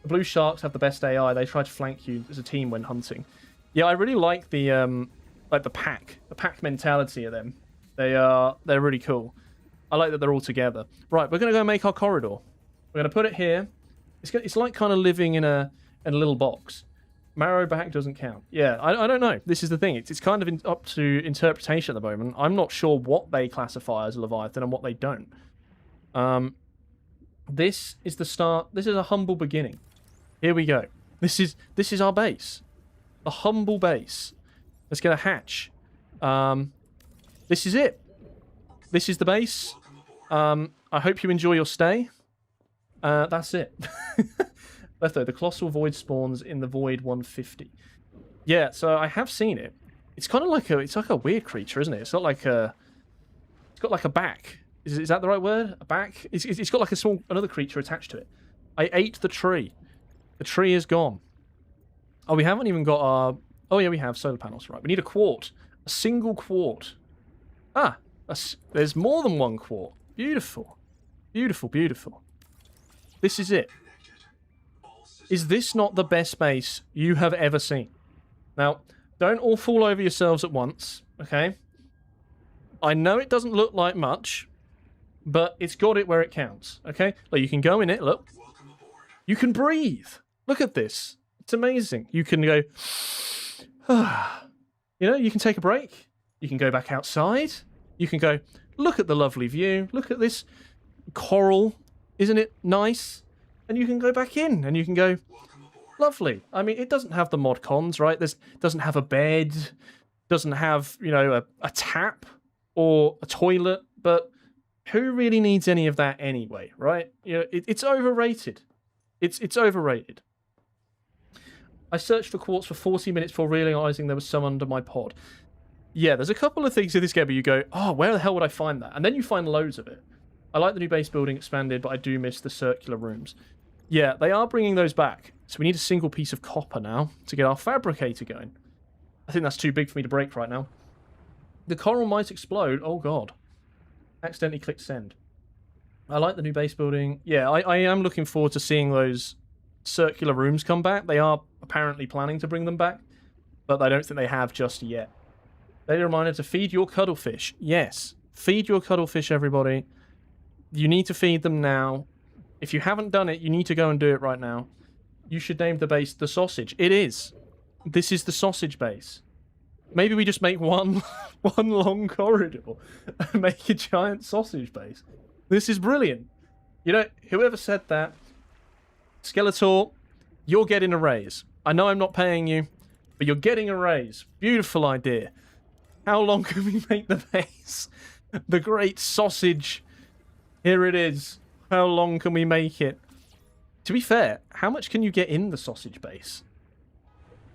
The blue sharks have the best AI. They try to flank you as a team when hunting. Yeah, I really like the pack mentality of them. They're really cool. I like that they're all together. Right, we're gonna go make our corridor. We're gonna put it here. It's like kind of living in a little box. Marrow back doesn't count. Yeah, I don't know. This is the thing. It's kind of up to interpretation at the moment. I'm not sure what they classify as a Leviathan and what they don't. This is the start. This is a humble beginning. Here we go. This is our base. A humble base. Let's get a hatch. This is it. This is the base. I hope you enjoy your stay. That's it. Letho, the Colossal Void spawns in the Void 150. Yeah, so I have seen it. It's kind of like it's like a weird creature, isn't it? It's not like a... It's got like a back. Is that the right word? A back? It's got like another creature attached to it. I ate the tree. The tree is gone. Oh, we haven't even got our... Oh, yeah, we have solar panels. Right, we need a quart. A single quart. Ah, there's more than one quart. Beautiful. Beautiful, beautiful. This is it. Is this not the best base you have ever seen? Now, Don't all fall over yourselves at once, okay? I know it doesn't look like much, but it's got it where it counts, okay? Like, you can go in it, look. You can breathe. Look at this. It's amazing. You can go, you know, you can take a break. You can go back outside. You can go, look at the lovely view. Look at this coral. Isn't it nice? And you can go back in and you can go, lovely. I mean, it doesn't have the mod cons, right? It doesn't have a bed, doesn't have, you know, a tap or a toilet, but who really needs any of that anyway, right? You know, it's overrated. It's overrated. I searched for quartz for 40 minutes before realizing there was some under my pod. Yeah, there's a couple of things in this game where you go, oh, where the hell would I find that? And then you find loads of it. I like the new base building expanded, but I do miss the circular rooms. Yeah, they are bringing those back. So we need a single piece of copper now to get our fabricator going. I think that's too big for me to break right now. The coral might explode. Oh, God. Accidentally clicked send. I like the new base building. Yeah, I am looking forward to seeing those circular rooms come back. They are apparently planning to bring them back, but I don't think they have just yet. Daily reminder to feed your cuttlefish. Yes, feed your cuttlefish, everybody. You need to feed them now. If you haven't done it, you need to go and do it right now. You should name the base the sausage. It is. This is the sausage base. Maybe we just make one long corridor and make a giant sausage base. This is brilliant. You know, whoever said that, Skeletor, you're getting a raise. I know I'm not paying you, but you're getting a raise. Beautiful idea. How long can we make the base? The great sausage. Here it is. How long can we make it? To be fair, how much can you get in the sausage base?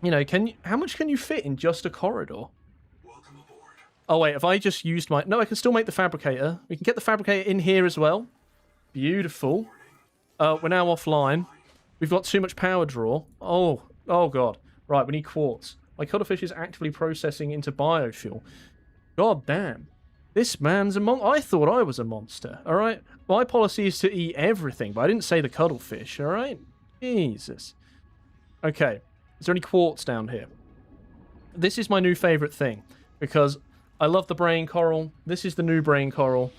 You know, how much can you fit in just a corridor? Oh, wait, if I just used my... No, I can still make the fabricator. We can get the fabricator in here as well. Beautiful. We're now offline. We've got too much power draw. Oh, God. Right, we need quartz. My cuttlefish is actively processing into biofuel. God damn. This man's a monster. I thought I was a monster, all right? My policy is to eat everything, but I didn't say the cuttlefish, all right? Jesus. Okay. Is there any quartz down here? This is my new favorite thing, because I love the brain coral. This is the new brain coral.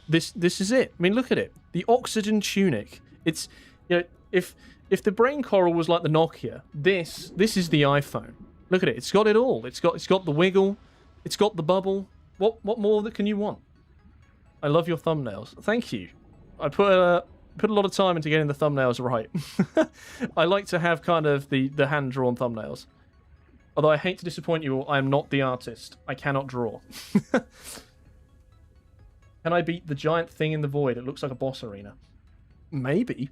This is it. I mean, look at it. The oxygen tunic. It's, you know, if the brain coral was like the Nokia, this is the iPhone. Look at it. It's got it all. It's got the wiggle. It's got the bubble. What more can you want? I love your thumbnails. Thank you. I put a lot of time into getting the thumbnails right. I like to have kind of the hand-drawn thumbnails. Although I hate to disappoint you all, I am not the artist. I cannot draw. Can I beat the giant thing in the void? It looks like a boss arena. Maybe.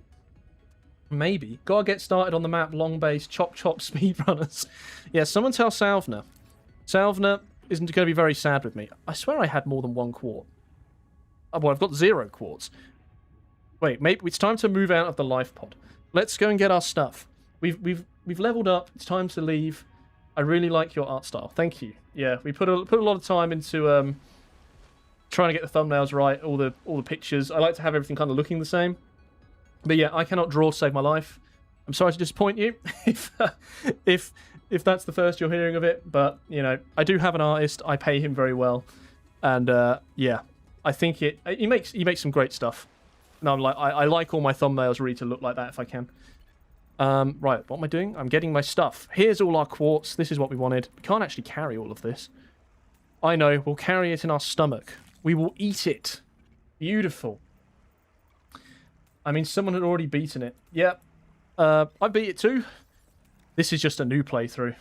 Maybe. Gotta get started on the map, long base, chop speedrunners. Yeah, someone tell Salvna. Salvna isn't going to be very sad with me. I swear I had more than one quartz. Oh, well, I've got 0 quartz. Wait, maybe it's time to move out of the life pod. Let's go and get our stuff. We've leveled up. It's time to leave. I really like your art style. Thank you. Yeah, we put a lot of time into trying to get the thumbnails right, all the pictures. I like to have everything kind of looking the same. But yeah, I cannot draw to save my life. I'm sorry to disappoint you if that's the first you're hearing of it, but you know, I do have an artist. I pay him very well, and yeah, I think he makes some great stuff. And I'm like, I like all my thumbnails really to look like that if I can. Right, what am I doing? I'm getting my stuff. Here's all our quartz. This is what we wanted. We can't actually carry all of this. I know. We'll carry it in our stomach. We will eat it. Beautiful. I mean, someone had already beaten it. Yep. I beat it too. This is just a new playthrough.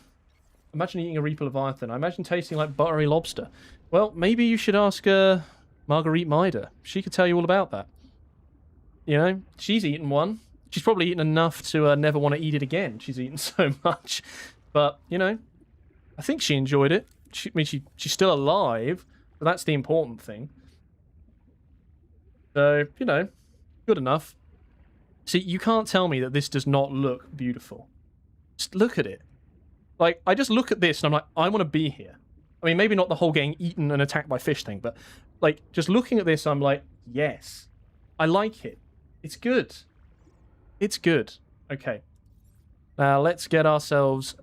Imagine eating a Reaper Leviathan. I imagine tasting like buttery lobster. Well, maybe you should ask Marguerite Mida. She could tell you all about that. You know, she's eaten one. She's probably eaten enough to never want to eat it again. She's eaten so much. But, you know, I think she enjoyed it. I mean, she's still alive, but that's the important thing. So, you know, good enough. See, you can't tell me that this does not look beautiful. Just look at it. Like, I just look at this and I'm like, I want to be here. I mean, maybe not the whole getting eaten and attacked by fish thing, but, like, just looking at this, I'm like, yes. I like it. It's good. It's good. Okay. Now, let's get ourselves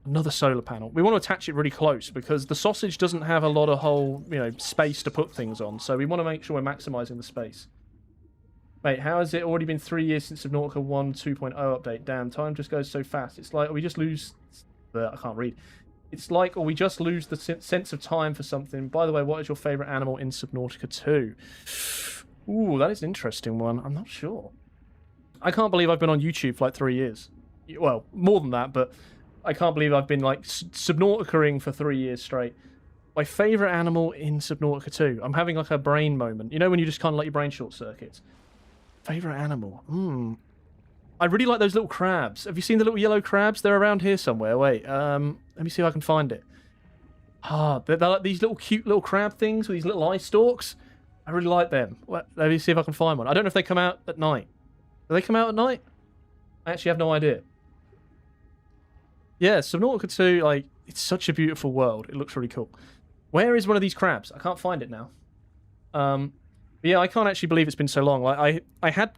Another solar panel. We want to attach it really close because the sausage doesn't have a lot of space to put things on. So we want to make sure we're maximizing the space. Mate, how has it already been 3 years since Subnautica 1 2.0 update? Damn, time just goes so fast. It's like we just lose... I can't read. It's like, or we just lose the sense of time for something. By the way, what is your favourite animal in Subnautica 2? Ooh, that is an interesting one. I'm not sure. I can't believe I've been on YouTube for like 3 years. Well, more than that, but I can't believe I've been like Subnautica-ing for 3 years straight. My favourite animal in Subnautica 2. I'm having like a brain moment. You know when you just kind of let your brain short circuits? Favourite animal? I really like those little crabs. Have you seen the little yellow crabs? They're around here somewhere. Wait, let me see if I can find it. They're like these little cute little crab things with these little eye stalks. I really like them. Let me see if I can find one. I don't know if they come out at night. Do they come out at night? I actually have no idea. Yeah, Subnautica 2, like, it's such a beautiful world. It looks really cool. Where is one of these crabs? I can't find it now. Yeah, I can't actually believe it's been so long. Like,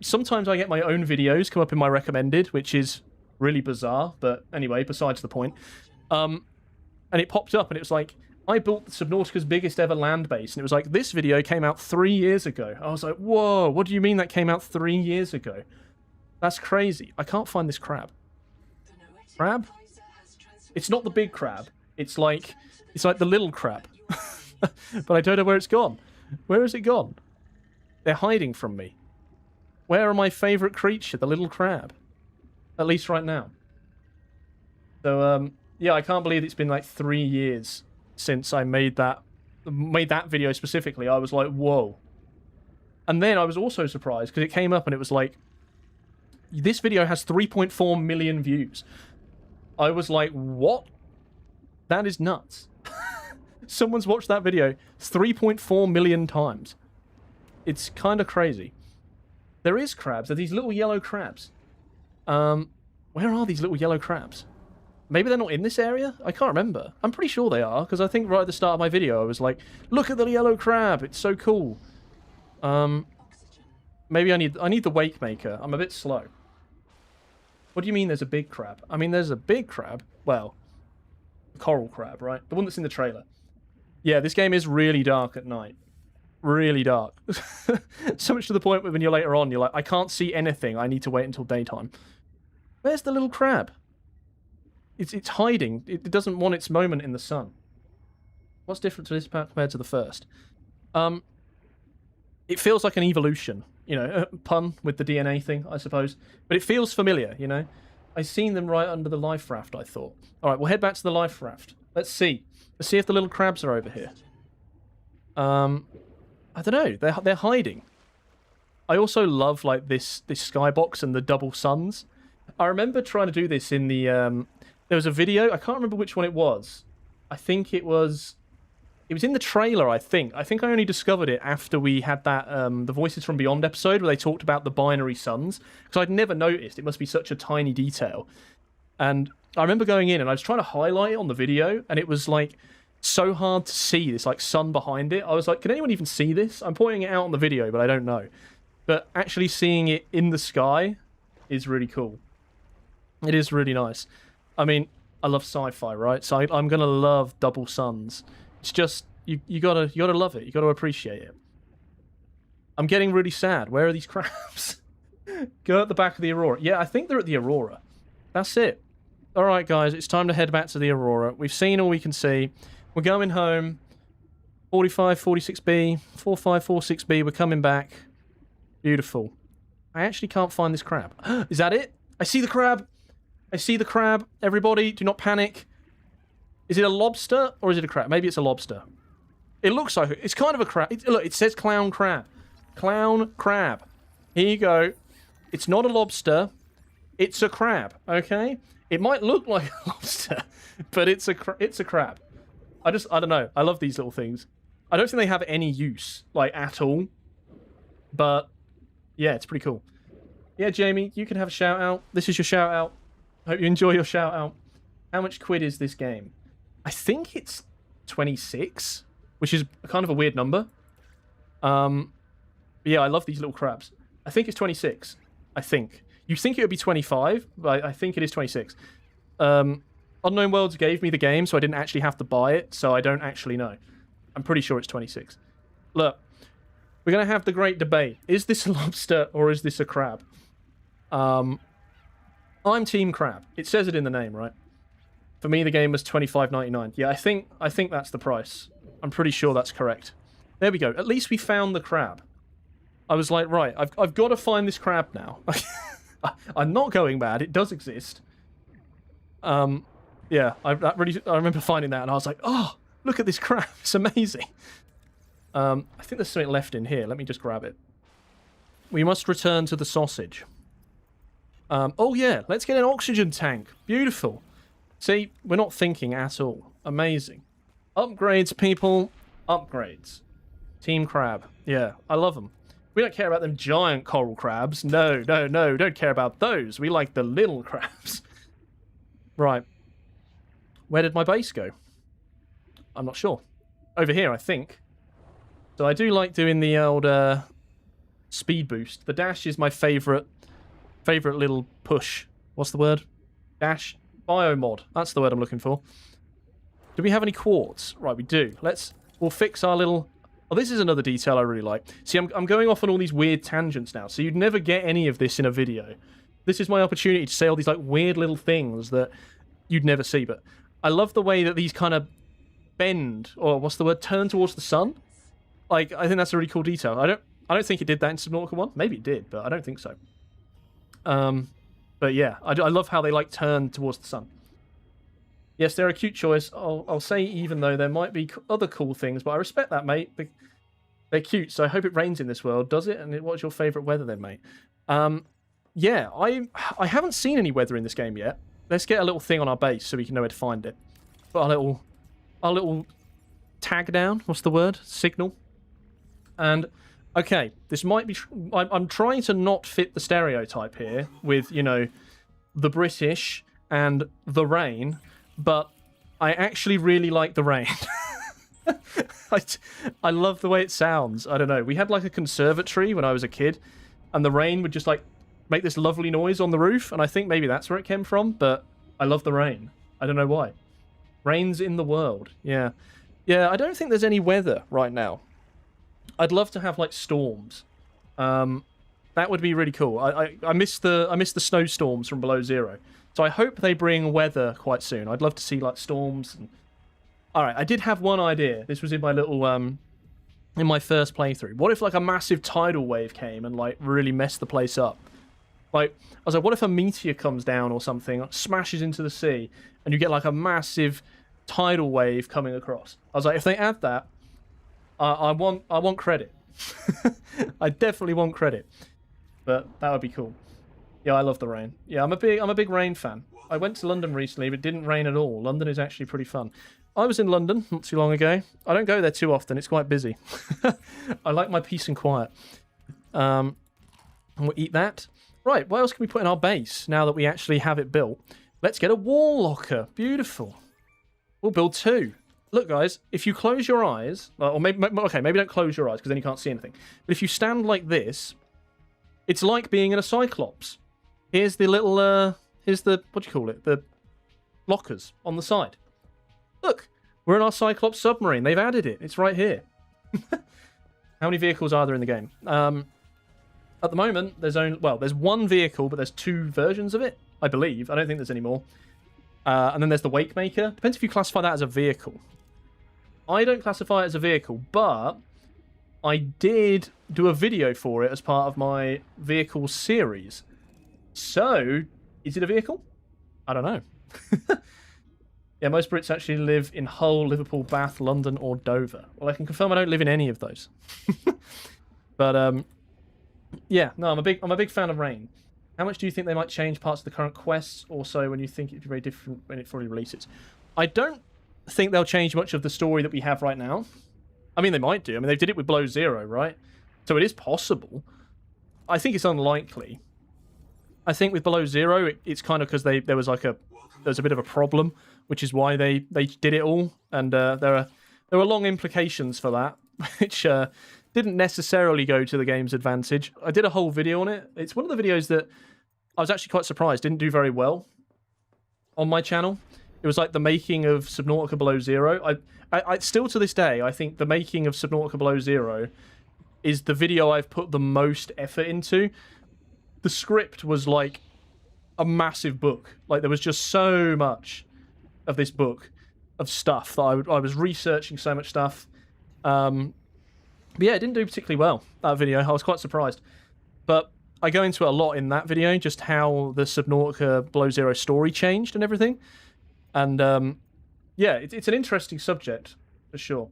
sometimes I get my own videos come up in my recommended, which is really bizarre, but anyway, besides the point. And it popped up, and it was like, I built Subnautica's biggest ever land base, and it was like, this video came out 3 years ago. I was like, whoa, what do you mean that came out 3 years ago? That's crazy. I can't find this crab. Crab? It's not the big crab. It's like the little crab. But I don't know where it's gone. Where has it gone? They're hiding from me. Where are my favourite creature, the little crab? At least right now. So, yeah, I can't believe it's been like 3 years since I made that video specifically. I was like, whoa. And then I was also surprised because it came up and it was like, this video has 3.4 million views. I was like, what? That is nuts. Someone's watched that video 3.4 million times. It's kind of crazy. There is crabs. They're these little yellow crabs. Where are these little yellow crabs? Maybe they're not in this area? I can't remember. I'm pretty sure they are, because I think right at the start of my video I was like, look at the yellow crab, it's so cool. Maybe I need the wake maker. I'm a bit slow. What do you mean there's a big crab? I mean, there's a big crab. Well, coral crab, right? The one that's in the trailer. Yeah, this game is really dark at night. Really dark. So much to the point where when you're later on, you're like, I can't see anything. I need to wait until daytime. Where's the little crab? It's hiding. It doesn't want its moment in the sun. What's different to this compared to the first? It feels like an evolution. You know, a pun with the DNA thing, I suppose. But it feels familiar, you know? I've seen them right under the life raft, I thought. Alright, we'll head back to the life raft. Let's see. Let's see if the little crabs are over here. I don't know. They're hiding. I also love, like, this skybox and the double suns. I remember trying to do this in the... there was a video. I can't remember which one it was. I think it was... It was in the trailer, I think. I think I only discovered it after we had that the Voices from Beyond episode where they talked about the binary suns. Because I'd never noticed. It must be such a tiny detail. And I remember going in and I was trying to highlight it on the video. And it was like so hard to see this like sun behind it. I was like, can anyone even see this? I'm pointing it out on the video, but I don't know. But actually seeing it in the sky is really cool. It is really nice. I mean, I love sci-fi, right? So I'm going to love double suns. It's just, you gotta love it. You gotta appreciate it. I'm getting really sad. Where are these crabs? Go at the back of the Aurora. Yeah, I think they're at the Aurora. That's it. Alright, guys, it's time to head back to the Aurora. We've seen all we can see. We're going home. 45, 46B, 4546B, we're coming back. Beautiful. I actually can't find this crab. Is that it? I see the crab. I see the crab. Everybody, do not panic. Is it a lobster or is it a crab? Maybe it's a lobster. It looks like it. It's kind of a crab. Look, it says clown crab. Clown crab. Here you go. It's not a lobster. It's a crab, okay? It might look like a lobster, but it's a crab. I don't know. I love these little things. I don't think they have any use, like, at all. But, yeah, it's pretty cool. Yeah, Jamie, you can have a shout-out. This is your shout-out. Hope you enjoy your shout-out. How much quid is this game? I think it's 26, which is kind of a weird number. Yeah, I love these little crabs. I think it's 26. I think. You think it would be 25, but I think it is 26. Oh, Unknown Worlds gave me the game, so I didn't actually have to buy it, so I don't actually know. I'm pretty sure it's 26. Look, we're going to have the great debate. Is this a lobster or is this a crab? I'm Team Crab. It says it in the name, right? For me, the game was $25.99. Yeah, I think that's the price. I'm pretty sure that's correct. There we go. At least we found the crab. I was like, right, I've got to find this crab now. I'm not going mad. It does exist. Yeah, I remember finding that and I was like, oh, look at this crab. It's amazing. I think there's something left in here. Let me just grab it. We must return to the sausage. Oh yeah, let's get an oxygen tank. Beautiful. See, we're not thinking at all. Amazing. Upgrades, people. Upgrades. Team Crab. Yeah, I love them. We don't care about them giant coral crabs. No, no, no. Don't care about those. We like the little crabs. Right. Where did my base go? I'm not sure. Over here, I think. So I do like doing the old speed boost. The dash is my favorite little push. What's the word? Dash? Biomod. That's the word I'm looking for. Do we have any quartz? Right, we do. We'll fix our little... Oh, this is another detail I really like. See, I'm going off on all these weird tangents now, so you'd never get any of this in a video. This is my opportunity to say all these like weird little things that you'd never see, but I love the way that these kind of bend, or what's the word, turn towards the sun. Like, I think that's a really cool detail. I don't think it did that in Subnautica 1. Maybe it did, but I don't think so. But yeah, I love how they like turn towards the sun. Yes, they're a cute choice. I'll say even though there might be other cool things, but I respect that, mate. They're cute, so I hope it rains in this world. Does it? And what's your favourite weather then, mate? Yeah, I haven't seen any weather in this game yet. Let's get a little thing on our base so we can know where to find it. Put our little tag down. What's the word? Signal. And okay, this might be... I'm trying to not fit the stereotype here with, you know, the British and the rain, but I actually really like the rain. I love the way it sounds. I don't know. We had like a conservatory when I was a kid, and the rain would just like make this lovely noise on the roof, and I think maybe that's where it came from, but I love the rain. I don't know why. Rain's in the world. Yeah. Yeah, I don't think there's any weather right now. I'd love to have like storms. That would be really cool. I miss the snowstorms from Below Zero. So I hope they bring weather quite soon. I'd love to see like storms. All right, I did have one idea. This was in my little in my first playthrough. What if like a massive tidal wave came and like really messed the place up? Like, I was like, what if a meteor comes down or something, smashes into the sea, and you get like a massive tidal wave coming across? I was like, if they add that, I want credit. I definitely want credit. But that would be cool. Yeah, I love the rain. Yeah, I'm a big rain fan. I went to London recently, but it didn't rain at all. London is actually pretty fun. I was in London not too long ago. I don't go there too often. It's quite busy. I like my peace and quiet. And we'll eat that. Right, what else can we put in our base now that we actually have it built? Let's get a wall locker. Beautiful. We'll build 2. Look, guys, if you close your eyes... Or maybe don't close your eyes, because then you can't see anything. But if you stand like this, it's like being in a Cyclops. Here's the little... here's the... What do you call it? The lockers on the side. Look, we're in our Cyclops submarine. They've added it. It's right here. How many vehicles are there in the game? At the moment, there's only... Well, there's one vehicle, but there's 2 versions of it, I believe. I don't think there's any more. And then there's the Wake Maker. Depends if you classify that as a vehicle. I don't classify it as a vehicle, but I did do a video for it as part of my vehicle series. So, is it a vehicle? I don't know. Yeah, most Brits actually live in Hull, Liverpool, Bath, London, or Dover. Well, I can confirm I don't live in any of those. But, yeah, no, I'm a big fan of rain. How much do you think they might change parts of the current quests? Also, when you think it'd be very different when it fully releases? I don't think they'll change much of the story that we have right now. I mean, they might do. I mean, they did it with Below Zero, right? So it is possible. I think it's unlikely. I think with Below Zero, it's kind of because there was a bit of a problem, which is why they did it all, and there were long implications for that, which didn't necessarily go to the game's advantage. I did a whole video on it. It's one of the videos that I was actually quite surprised didn't do very well on my channel. It was like the making of Subnautica Below Zero. I still to this day, I think the making of Subnautica Below Zero is the video I've put the most effort into. The script was like a massive book. Like, there was just so much of this book of stuff that I was researching so much stuff. But yeah, it didn't do particularly well, that video. I was quite surprised. But I go into it a lot in that video, just how the Subnautica Below Zero story changed and everything. And yeah, it's an interesting subject, for sure.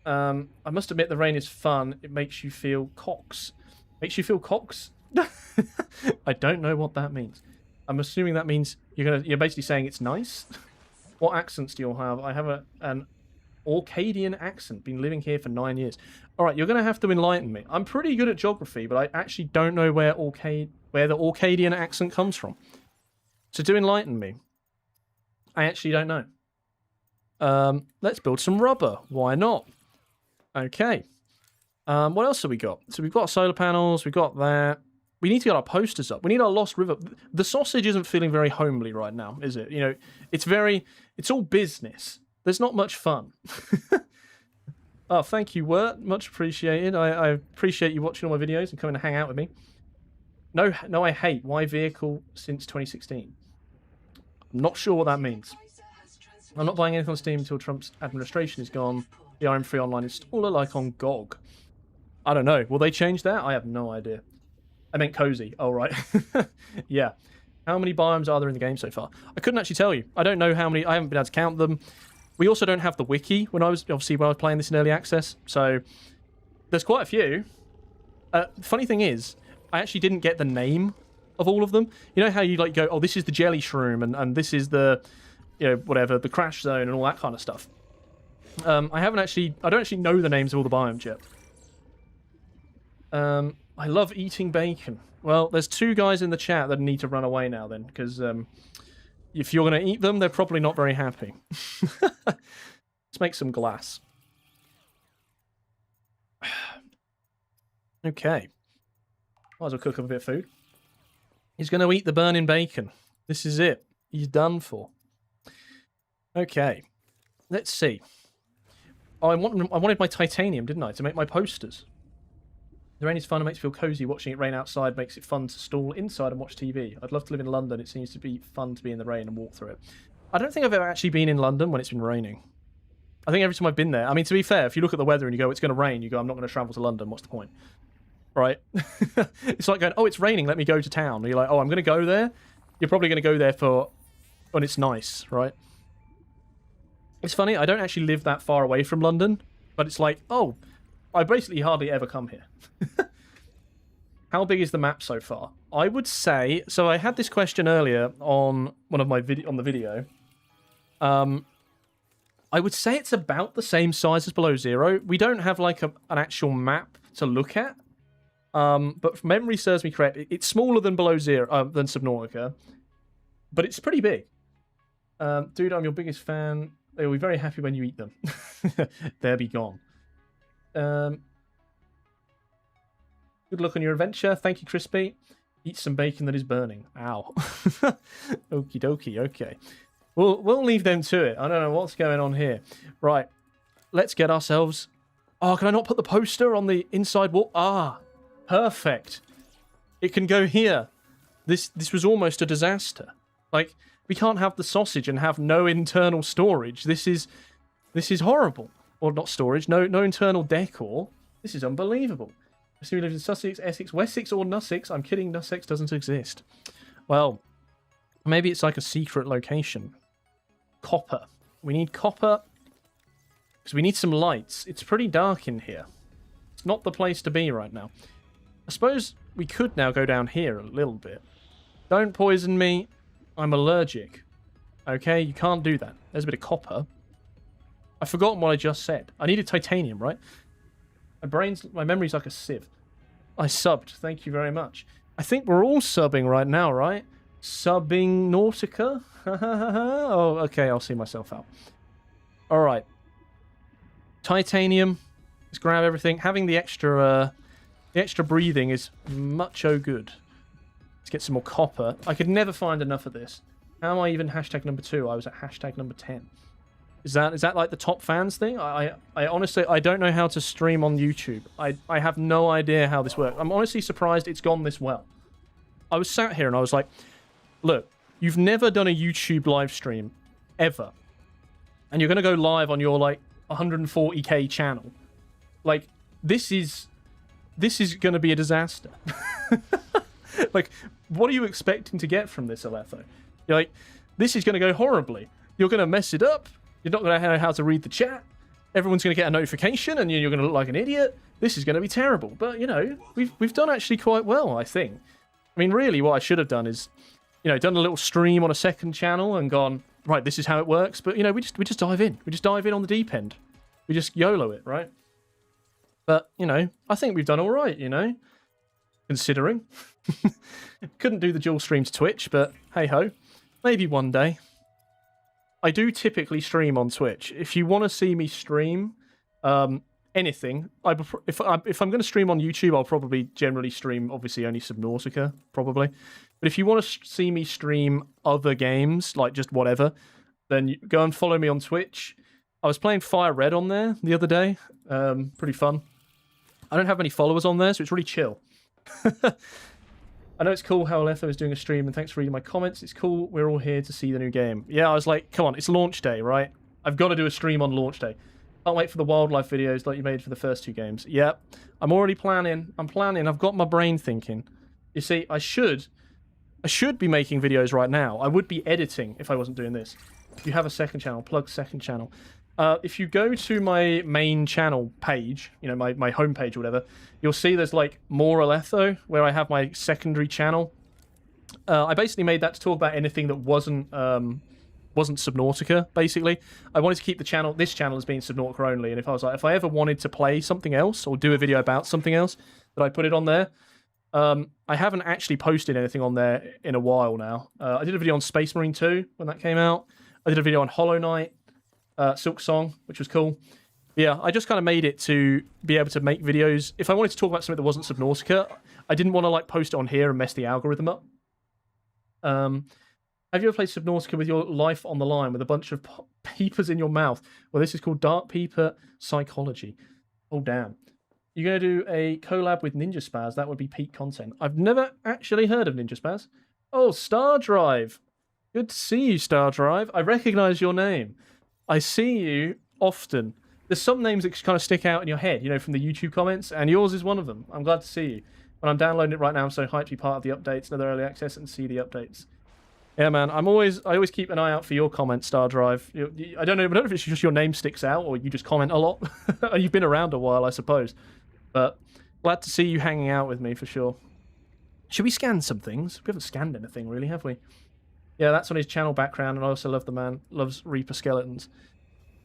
I must admit the rain is fun. It makes you feel cocks. Makes you feel cocks? I don't know what that means. I'm assuming that means you're basically saying it's nice. What accents do you all have? I have an Orcadian accent. Been living here for 9 years. All right, you're going to have to enlighten me. I'm pretty good at geography, but I actually don't know where the Orcadian accent comes from. So do enlighten me. I actually don't know. Let's build some rubber. Why not? Okay. What else have we got? So we've got solar panels. We've got that. We need to get our posters up. We need our Lost River. The sausage isn't feeling very homely right now, is it? You know, it's all business. There's not much fun. Oh, thank you, Wirt. Much appreciated. I appreciate you watching all my videos and coming to hang out with me. No, I hate. Why vehicle since 2016? I'm not sure what that means. I'm not buying anything on Steam until Trump's administration is gone. The RM3 online installer like on GOG. I don't know. Will they change that? I have no idea. I meant cozy. Oh, right. Yeah. How many biomes are there in the game so far? I couldn't actually tell you. I don't know how many. I haven't been able to count them. We also don't have the wiki when I was playing this in early access. So there's quite a few. Funny thing is, I actually didn't get the name of all of them. You know how you like go, oh, this is the jelly shroom and this is the, you know, whatever, the crash zone and all that kind of stuff. I don't actually know the names of all the biomes yet. I love eating bacon. Well, there's 2 guys in the chat that need to run away now then, because if you're going to eat them, they're probably not very happy. Let's make some glass. Okay. Might as well cook up a bit of food. He's going to eat the burning bacon. This is it. He's done for. Okay. Let's see. Oh, I wanted my titanium, didn't I, to make my posters. The rain is fun and makes you feel cozy. Watching it rain outside makes it fun to stall inside and watch TV. I'd love to live in London. It seems to be fun to be in the rain and walk through it. I don't think I've ever actually been in London when it's been raining. I think every time I've been there... I mean, to be fair, if you look at the weather and you go, it's going to rain, you go, I'm not going to travel to London. What's the point? Right? It's like going, oh, it's raining. Let me go to town. And you're like, oh, I'm going to go there? You're probably going to go there for when it's nice, right? It's funny. I don't actually live that far away from London. But it's like, oh... I basically hardly ever come here. How big is the map so far? I would say... So I had this question earlier on one of my on the video. I would say it's about the same size as Below Zero. We don't have like an actual map to look at. But if memory serves me correct, it's smaller than Below Zero, than Subnautica. But it's pretty big. Dude, I'm your biggest fan. They'll be very happy when you eat them. They'll be gone. Good luck on your adventure. Thank you, Crispy. Eat some bacon that is burning. Ow. Okie dokie, okay. We'll leave them to it. I don't know what's going on here. Right. Let's get ourselves... Oh, can I not put the poster on the inside wall? Ah, perfect. It can go here. This was almost a disaster. Like, we can't have the sausage and have no internal storage. This is horrible. Or not storage, no internal decor. This is unbelievable. I assume he lives in Sussex, Essex, Wessex, or Nussex. I'm kidding, Nussex doesn't exist. Well, maybe it's like a secret location. Copper. We need copper. Because we need some lights. It's pretty dark in here. It's not the place to be right now. I suppose we could now go down here a little bit. Don't poison me. I'm allergic. Okay, you can't do that. There's a bit of copper. I've forgotten what I just said. I needed titanium, right? My memory's like a sieve. I subbed. Thank you very much. I think we're all subbing right now, right? Subbing Nautica? Oh, okay. I'll see myself out. All right. Titanium. Let's grab everything. Having the extra breathing is much good. Let's get some more copper. I could never find enough of this. How am I even hashtag number 2? I was at hashtag number 10. Is that like the top fans thing? I honestly, I don't know how to stream on YouTube. I have no idea how this works. I'm honestly surprised it's gone this well. I was sat here and I was like, look, you've never done a YouTube live stream, ever. And you're going to go live on your, like, 140k channel. Like, this is going to be a disaster. Like, what are you expecting to get from this, Aletho? You're like, this is going to go horribly. You're going to mess it up. You're not going to know how to read the chat. Everyone's going to get a notification, and you're going to look like an idiot. This is going to be terrible. But, you know, we've done actually quite well, I think. I mean, really, what I should have done is, you know, done a little stream on a second channel and gone, right, this is how it works. But, you know, we just dive in. We just dive in on the deep end. We just YOLO it, right? But, you know, I think we've done all right, you know, considering. Couldn't do the dual stream to Twitch, but hey-ho. Maybe one day. I do typically stream on Twitch. If you want to see me stream anything, if I'm going to stream on YouTube, I'll probably generally stream, obviously, only Subnautica, probably. But if you want to see me stream other games, like just whatever, then go and follow me on Twitch. I was playing Fire Red on there the other day. Pretty fun. I don't have any followers on there, so it's really chill. I know it's cool how Aletho is doing a stream, and thanks for reading my comments. It's cool. We're all here to see the new game. Yeah, I was like, come on, it's launch day, right? I've got to do a stream on launch day. Can't wait for the wildlife videos like you made for the first 2 games. Yep. I'm already planning. I'm planning. I've got my brain thinking. You see, I should be making videos right now. I would be editing if I wasn't doing this. If you have a second channel, plug second channel. If you go to my main channel page, you know, my homepage or whatever, you'll see there's like more Aletho, where I have my secondary channel. I basically made that to talk about anything that wasn't Subnautica, basically. I wanted to keep this channel as being Subnautica only, and if I ever wanted to play something else or do a video about something else, that I put it on there. I haven't actually posted anything on there in a while now. I did a video on Space Marine 2 when that came out. I did a video on Hollow Knight, Silk Song, which was cool. Yeah, I just kind of made it to be able to make videos. If I wanted to talk about something that wasn't Subnautica, I didn't want to like post it on here and mess the algorithm up. Have you ever played Subnautica with your life on the line with a bunch of peepers in your mouth? Well, this is called Dark Peeper Psychology. Oh, damn. You're going to do a collab with Ninja Spaz. That would be peak content. I've never actually heard of Ninja Spaz. Oh, Star Drive. Good to see you, Star Drive. I recognize your name. I see you often. There's some names that kind of stick out in your head, you know, from the YouTube comments, and yours is one of them. I'm glad to see you. When I'm downloading it right now, I'm so hyped to be part of the updates, another early access, and see the updates. Yeah, man, I always keep an eye out for your comments, Star Drive. I don't know if it's just your name sticks out or you just comment a lot. You've been around a while, I suppose. But glad to see you hanging out with me for sure. Should we scan some things? We haven't scanned anything really, have we? Yeah, that's on his channel background, and I also love the man. Loves Reaper skeletons.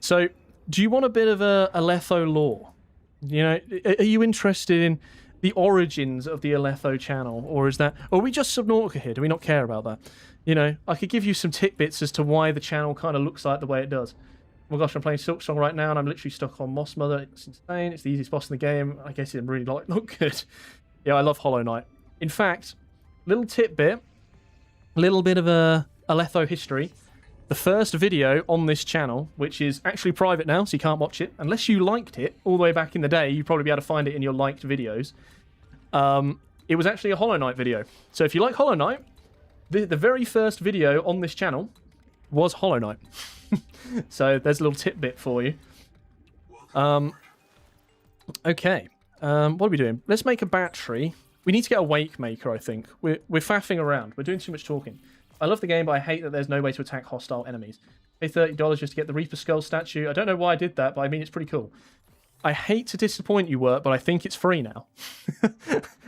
So, do you want a bit of a Aletho lore? You know, are you interested in the origins of the Aletho channel, or are we just Subnautica here? Do we not care about that? You know, I could give you some tidbits as to why the channel kind of looks like the way it does. Oh my gosh, I'm playing Silksong right now, and I'm literally stuck on Moss Mother. It's insane. It's the easiest boss in the game. I guess it really not good. Yeah, I love Hollow Knight. In fact, little tidbit, little bit of a Aletho history. The first video on this channel, which is actually private now, so you can't watch it. Unless you liked it all the way back in the day, you'd probably be able to find it in your liked videos. It was actually a Hollow Knight video. So if you like Hollow Knight, the very first video on this channel was Hollow Knight. So there's a little tidbit for you. Okay. What are we doing? Let's make a battery. We need to get a wake maker, I think. We're faffing around. We're doing too much talking. I love the game, but I hate that there's no way to attack hostile enemies. Pay $30 just to get the Reaper Skull statue. I don't know why I did that, but I mean, it's pretty cool. I hate to disappoint you, Wirt, but I think it's free now.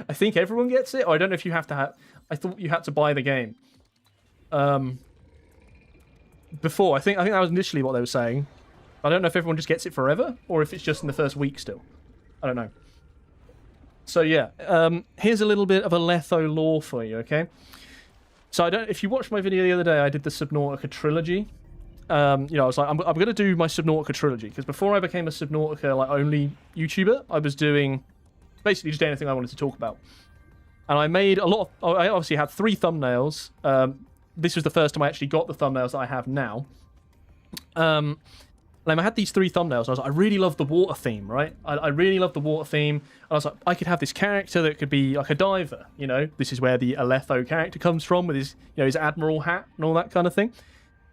I think everyone gets it, or I don't know if you have to have... I thought you had to buy the game. Before, I think that was initially what they were saying. I don't know if everyone just gets it forever, or if it's just in the first week still. I don't know. So yeah, here's a little bit of Aletho lore for you, okay? So if you watched my video the other day, I did the Subnautica trilogy. You know, I was like, I'm going to do my Subnautica trilogy, because before I became a Subnautica like only YouTuber, I was doing basically just anything I wanted to talk about. And I made a lot of... I obviously had 3 thumbnails. this was the first time I actually got the thumbnails that I have now. I had these 3 thumbnails, and I was like, I really love the water theme, right? I really love the water theme. And I was like, I could have this character that could be like a diver, you know? This is where the Aletho character comes from, with his, you know, his admiral hat and all that kind of thing.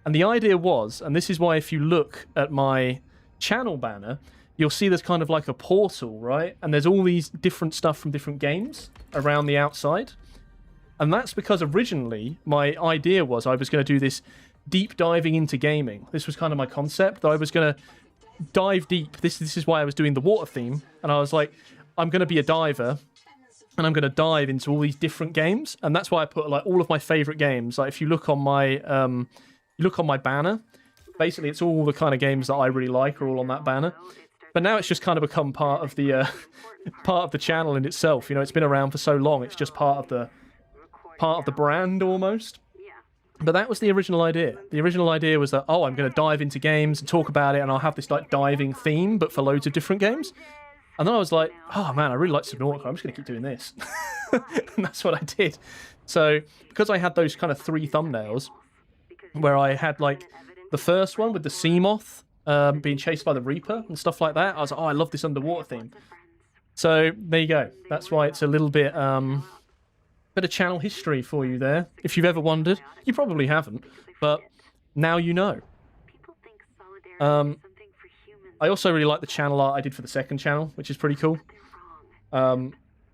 And the idea was, and this is why if you look at my channel banner, you'll see there's kind of like a portal, right? And there's all these different stuff from different games around the outside. And that's because originally my idea was I was going to do this deep diving into gaming. This was kind of my concept, that I was going to dive deep. This is why I was doing the water theme. And I was like, I'm going to be a diver, and I'm going to dive into all these different games. And that's why I put like all of my favorite games. Like if you look on my banner, basically it's all the kind of games that I really like are all on that banner. But now it's just kind of become part of the channel in itself. You know, it's been around for so long. It's just part of the brand almost. But that was the original idea. The original idea was that, I'm going to dive into games and talk about it, and I'll have this like diving theme, but for loads of different games. And then I was like, oh man, I really like Subnautica. I'm just going to keep doing this. And that's what I did. So because I had those kind of 3 thumbnails, where I had like the first one with the sea moth being chased by the Reaper and stuff like that, I was like, I love this underwater theme. So there you go. That's why it's a little bit of channel history for you there. If you've ever wondered, you probably haven't, but now you know. I also really like the channel art I did for the second channel, which is pretty cool.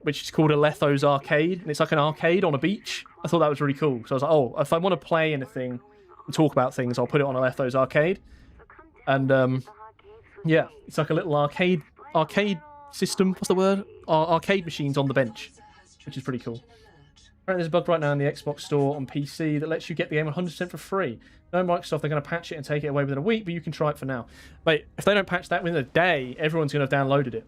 Which is called Aletho's Arcade, and it's like an arcade on a beach. I thought that was really cool. So I was like, if I want to play anything and talk about things, I'll put it on Aletho's Arcade. And yeah, it's like a little arcade system. What's the word? Arcade machines on the bench, which is pretty cool. Apparently there's a bug right now in the Xbox store on PC that lets you get the game 100% for free. No, Microsoft, they're going to patch it and take it away within a week, but you can try it for now. Mate, if they don't patch that within a day, everyone's going to have downloaded it.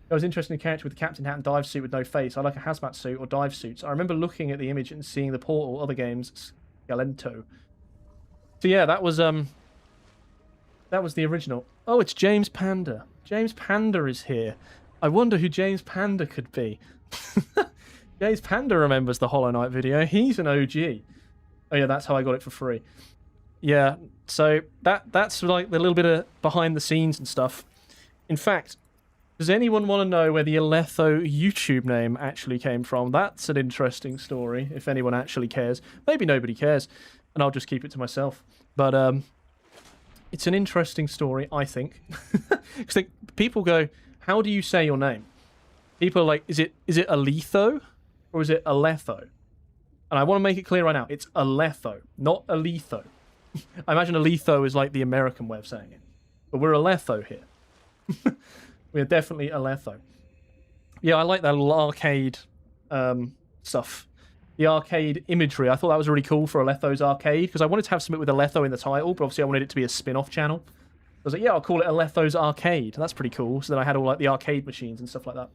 I was interested in a character with the captain hat and dive suit with no face. I like a hazmat suit or dive suits. I remember looking at the image and seeing the Portal, other games, Galento. So yeah, that was the original. Oh, it's James Panda. James Panda is here. I wonder who James Panda could be. James Panda remembers the Hollow Knight video. He's an OG. Oh yeah, that's how I got it for free. Yeah, so that's like the little bit of behind the scenes and stuff. In fact, does anyone want to know where the Aletho YouTube name actually came from? That's an interesting story, if anyone actually cares. Maybe nobody cares, and I'll just keep it to myself. But it's an interesting story, I think. Because people go, how do you say your name? People are like, is it Aletho or is it Aletho? And I want to make it clear right now, it's Aletho, not Aletho. I imagine Aletho is like the American way of saying it. But we're Aletho here. We're definitely Aletho. Yeah, I like that little arcade stuff. The arcade imagery, I thought that was really cool for Aletho's Arcade, because I wanted to have something with Aletho in the title, but obviously I wanted it to be a spin-off channel. I was like, yeah, I'll call it Aletho's Arcade. That's pretty cool. So then I had all like the arcade machines and stuff like that.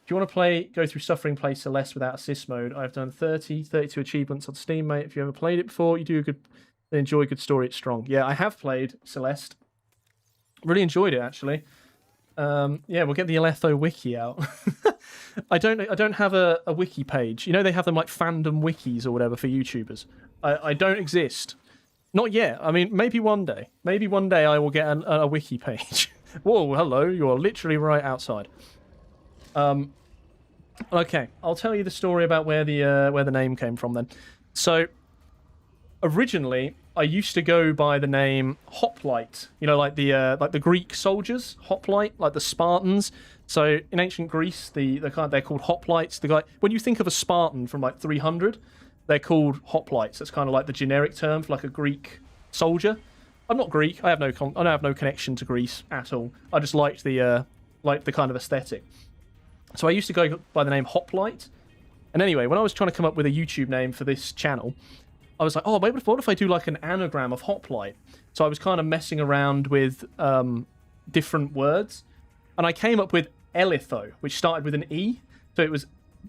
If you want to go through Suffering Play Celeste without assist mode, I've done 32 achievements on Steam, mate. If you ever played it before, you enjoy a good story, it's strong. Yeah, I have played Celeste. Really enjoyed it, actually. Yeah, we'll get the Aletho wiki out. I don't have a wiki page. You know, they have them like fandom wikis or whatever for YouTubers. I don't exist. Not yet. I mean, maybe one day. Maybe one day I will get a wiki page. Whoa, hello. You're literally right outside. Okay, I'll tell you the story about where the name came from then. So, originally, I used to go by the name Hoplite. You know, like the Greek soldiers, Hoplite, like the Spartans. So in ancient Greece, they're called Hoplites. When you think of a Spartan from like 300, they're called Hoplites. That's kind of like the generic term for like a Greek soldier. I'm not Greek. I don't have no connection to Greece at all. I just liked the kind of aesthetic. So I used to go by the name Hoplite. And anyway, when I was trying to come up with a YouTube name for this channel, I was like, what if I do like an anagram of Hoplite? So I was kind of messing around with different words, and I came up with Elitho, which started with an E.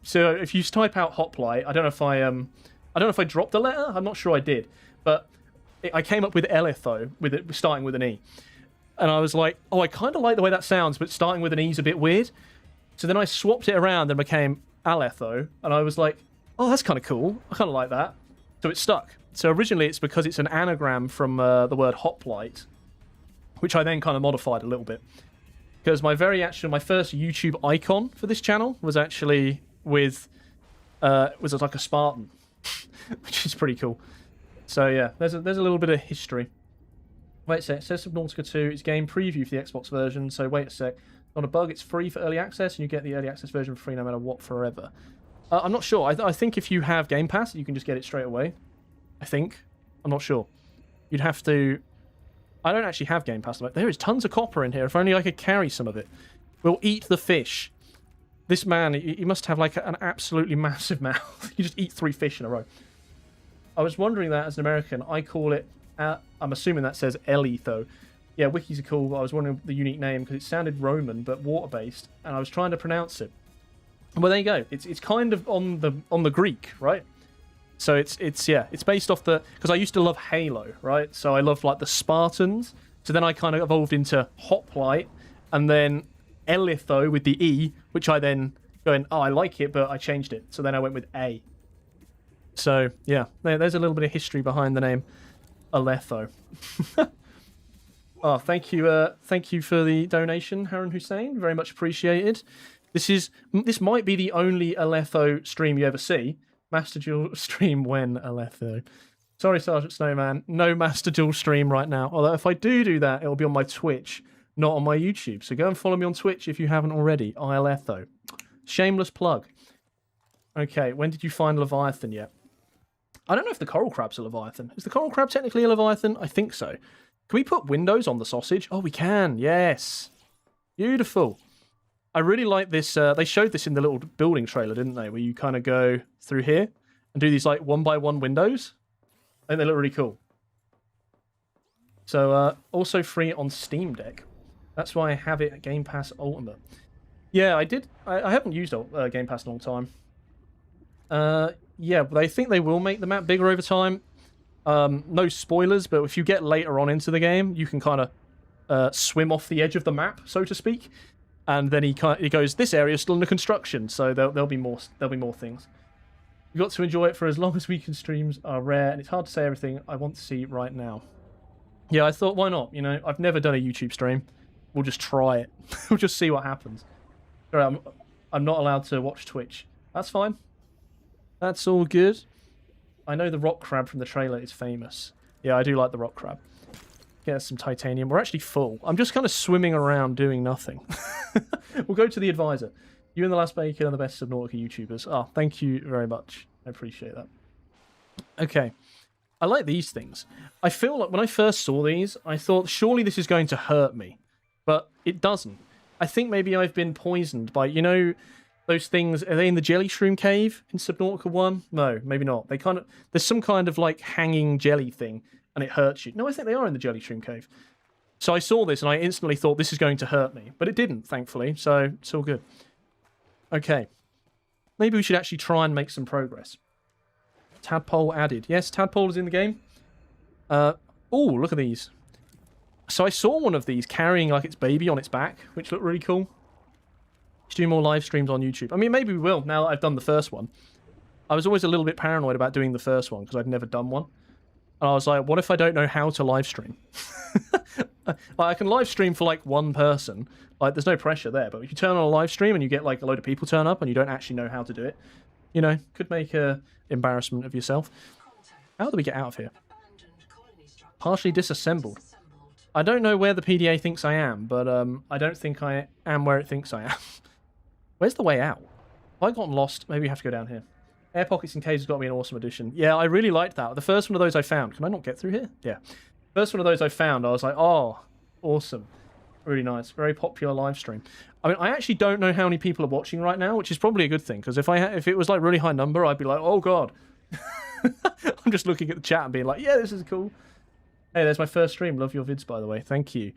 So if you type out Hoplite, I don't know if I dropped a letter. I'm not sure I did, but I came up with Elitho with it starting with an E, and I was like, I kind of like the way that sounds, but starting with an E is a bit weird. So then I swapped it around and became Aletho, and I was like, that's kind of cool. I kind of like that. So it's stuck. So originally it's because it's an anagram from the word hoplite, which I then kind of modified a little bit. Because my first YouTube icon for this channel was actually with, was like a Spartan, which is pretty cool. So yeah, there's a little bit of history. Wait a sec, it says Subnautica 2, it's game preview for the Xbox version, so wait a sec. Not a bug, it's free for early access, and you get the early access version for free no matter what forever. I'm not sure. I think if you have Game Pass, you can just get it straight away. I think. I'm not sure. You'd have to... I don't actually have Game Pass. There is tons of copper in here. If only I could carry some of it. We'll eat the fish. This man, he must have like an absolutely massive mouth. You just eat 3 fish in a row. I was wondering that as an American. I call it... I'm assuming that says Elitho. Yeah, wikis are cool. I was wondering the unique name because it sounded Roman but water-based, and I was trying to pronounce it. Well, there you go. It's kind of on the Greek, right? So it's based off because I used to love Halo, right? So I loved like the Spartans. So then I kind of evolved into Hoplite, and then Elitho with the E, which I then going, oh, I like it, but I changed it. So then I went with A. So yeah, there's a little bit of history behind the name Aletho. Oh, thank you for the donation, Harun Hussein. Very much appreciated. This might be the only Aletho stream you ever see. Master Duel stream when Aletho. Sorry, Sergeant Snowman. No Master Duel stream right now. Although if I do that, it'll be on my Twitch, not on my YouTube. So go and follow me on Twitch if you haven't already. Aletho. Shameless plug. Okay, when did you find Leviathan yet? I don't know if the coral crab's a Leviathan. Is the coral crab technically a Leviathan? I think so. Can we put windows on the sausage? Oh, we can. Yes. Beautiful. I really like this. They showed this in the little building trailer, didn't they? Where you kind of go through here and do these like 1x1 windows. I think they look really cool. So also free on Steam Deck. That's why I have it at Game Pass Ultimate. Yeah, I did. I haven't used Game Pass in a long time. Yeah, but I think they will make the map bigger over time. No spoilers, but if you get later on into the game, you can kind of swim off the edge of the map, so to speak. And then he goes, this area is still under construction, so there'll be more things. You've got to enjoy it for as long as weekend streams are rare, and it's hard to say everything I want to see right now. Yeah, I thought, why not? You know, I've never done a YouTube stream. We'll just try it. We'll just see what happens. Sorry, I'm not allowed to watch Twitch. That's fine. That's all good. I know the rock crab from the trailer is famous. Yeah, I do like the rock crab. Get some titanium. We're actually full. I'm just kind of swimming around doing nothing. We'll go to the advisor. You and the Last Bacon are the best Subnautica YouTubers. Oh, thank you very much. I appreciate that. Okay. I like these things. I feel like when I first saw these, I thought, surely this is going to hurt me. But it doesn't. I think maybe I've been poisoned by, you know, those things. Are they in the jelly shroom cave in Subnautica 1? No, maybe not. They kind of, there's some kind of like hanging jelly thing and it hurts you. No, I think they are in the jelly shroom cave. So I saw this and I instantly thought this is going to hurt me, but it didn't, thankfully. So it's all good. Okay. Maybe we should actually try and make some progress. Tadpole added. Yes, Tadpole is in the game. Oh, look at these. So I saw one of these carrying like its baby on its back, which looked really cool. Should do more live streams on YouTube. I mean, maybe we will now that I've done the first one. I was always a little bit paranoid about doing the first one because I'd never done one. And I was like, what if I don't know how to live stream? Like, I can live stream for like one person. Like, there's no pressure there. But if you turn on a live stream and you get like a load of people turn up and you don't actually know how to do it, you know, could make a embarrassment of yourself. How do we get out of here? Partially disassembled. I don't know where the PDA thinks I am, but I don't think I am where it thinks I am. Where's the way out? Have I gotten lost? Maybe we have to go down here. Air pockets and caves has got to be an awesome addition. Yeah, I really liked that. The first one of those I found. Can I not get through here? Yeah. First one of those I found, I was like, oh, awesome. Really nice. Very popular live stream. I mean, I actually don't know how many people are watching right now, which is probably a good thing, because if it was like really high number, I'd be like, oh god. I'm just looking at the chat and being like, yeah, this is cool. Hey, there's my first stream. Love your vids, by the way. Thank you.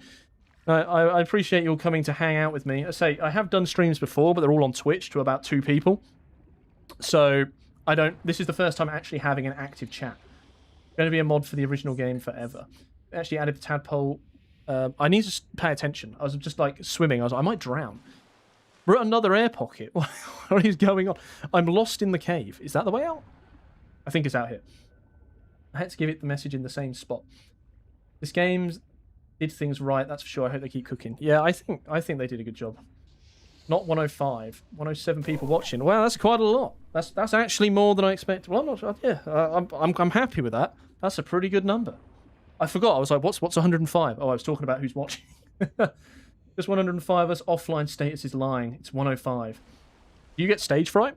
I appreciate you all coming to hang out with me. I say, I have done streams before, but they're all on Twitch to about 2 people. So, this is the first time actually having an active chat. Going to be a mod for the original game forever. Actually added the tadpole. I need to pay attention. I was just like swimming. I was like, I might drown. We're at another air pocket. What is going on? I'm lost in the cave. Is that the way out? I think it's out here. I had to give it the message in the same spot. This game did things right, that's for sure. I hope they keep cooking. Yeah, I think they did a good job. Not 105, 107 people watching. Wow, that's quite a lot. That's actually more than I expected. Well, I'm not sure. Yeah, I'm happy with that. That's a pretty good number. I forgot. I was like, what's 105? Oh, I was talking about who's watching. Just 105. Us offline status is lying. It's 105. Do you get stage fright?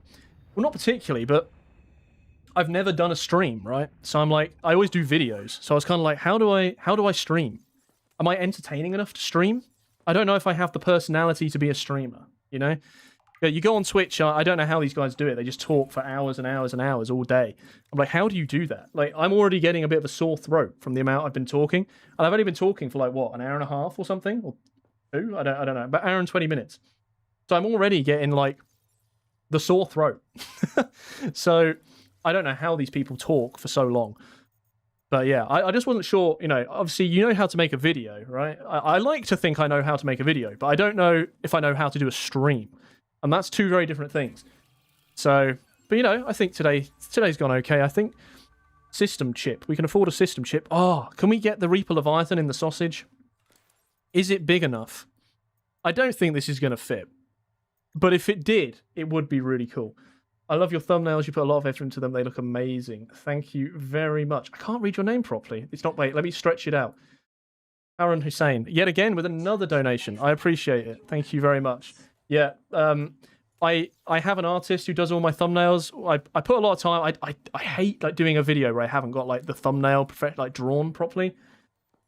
Well, not particularly, but I've never done a stream, right? So I'm like, I always do videos. So I was kind of like, how do I stream? Am I entertaining enough to stream? I don't know if I have the personality to be a streamer, you know? Yeah, you go on Twitch, I don't know how these guys do it. They just talk for hours and hours and hours all day. I'm like, how do you do that? Like, I'm already getting a bit of a sore throat from the amount I've been talking. And I've only been talking for like, what, an hour and a half or something? Or 2? I don't know. About an hour and 20 minutes. So I'm already getting like the sore throat. So I don't know how these people talk for so long. But yeah, I just wasn't sure, you know, obviously you know how to make a video, right? I like to think I know how to make a video, but I don't know if I know how to do a stream. And that's two very different things. So, but you know, I think today's gone okay. I think system chip. We can afford a system chip. Oh, can we get the Reaper Leviathan in the sausage? Is it big enough? I don't think this is going to fit. But if it did, it would be really cool. I love your thumbnails. You put a lot of effort into them. They look amazing. Thank you very much. I can't read your name properly. It's not, wait, let me stretch it out. Aaron Hussein, yet again with another donation. I appreciate it. Thank you very much. Yeah, I have an artist who does all my thumbnails. I put a lot of time. I hate like doing a video where I haven't got like the thumbnail like drawn properly.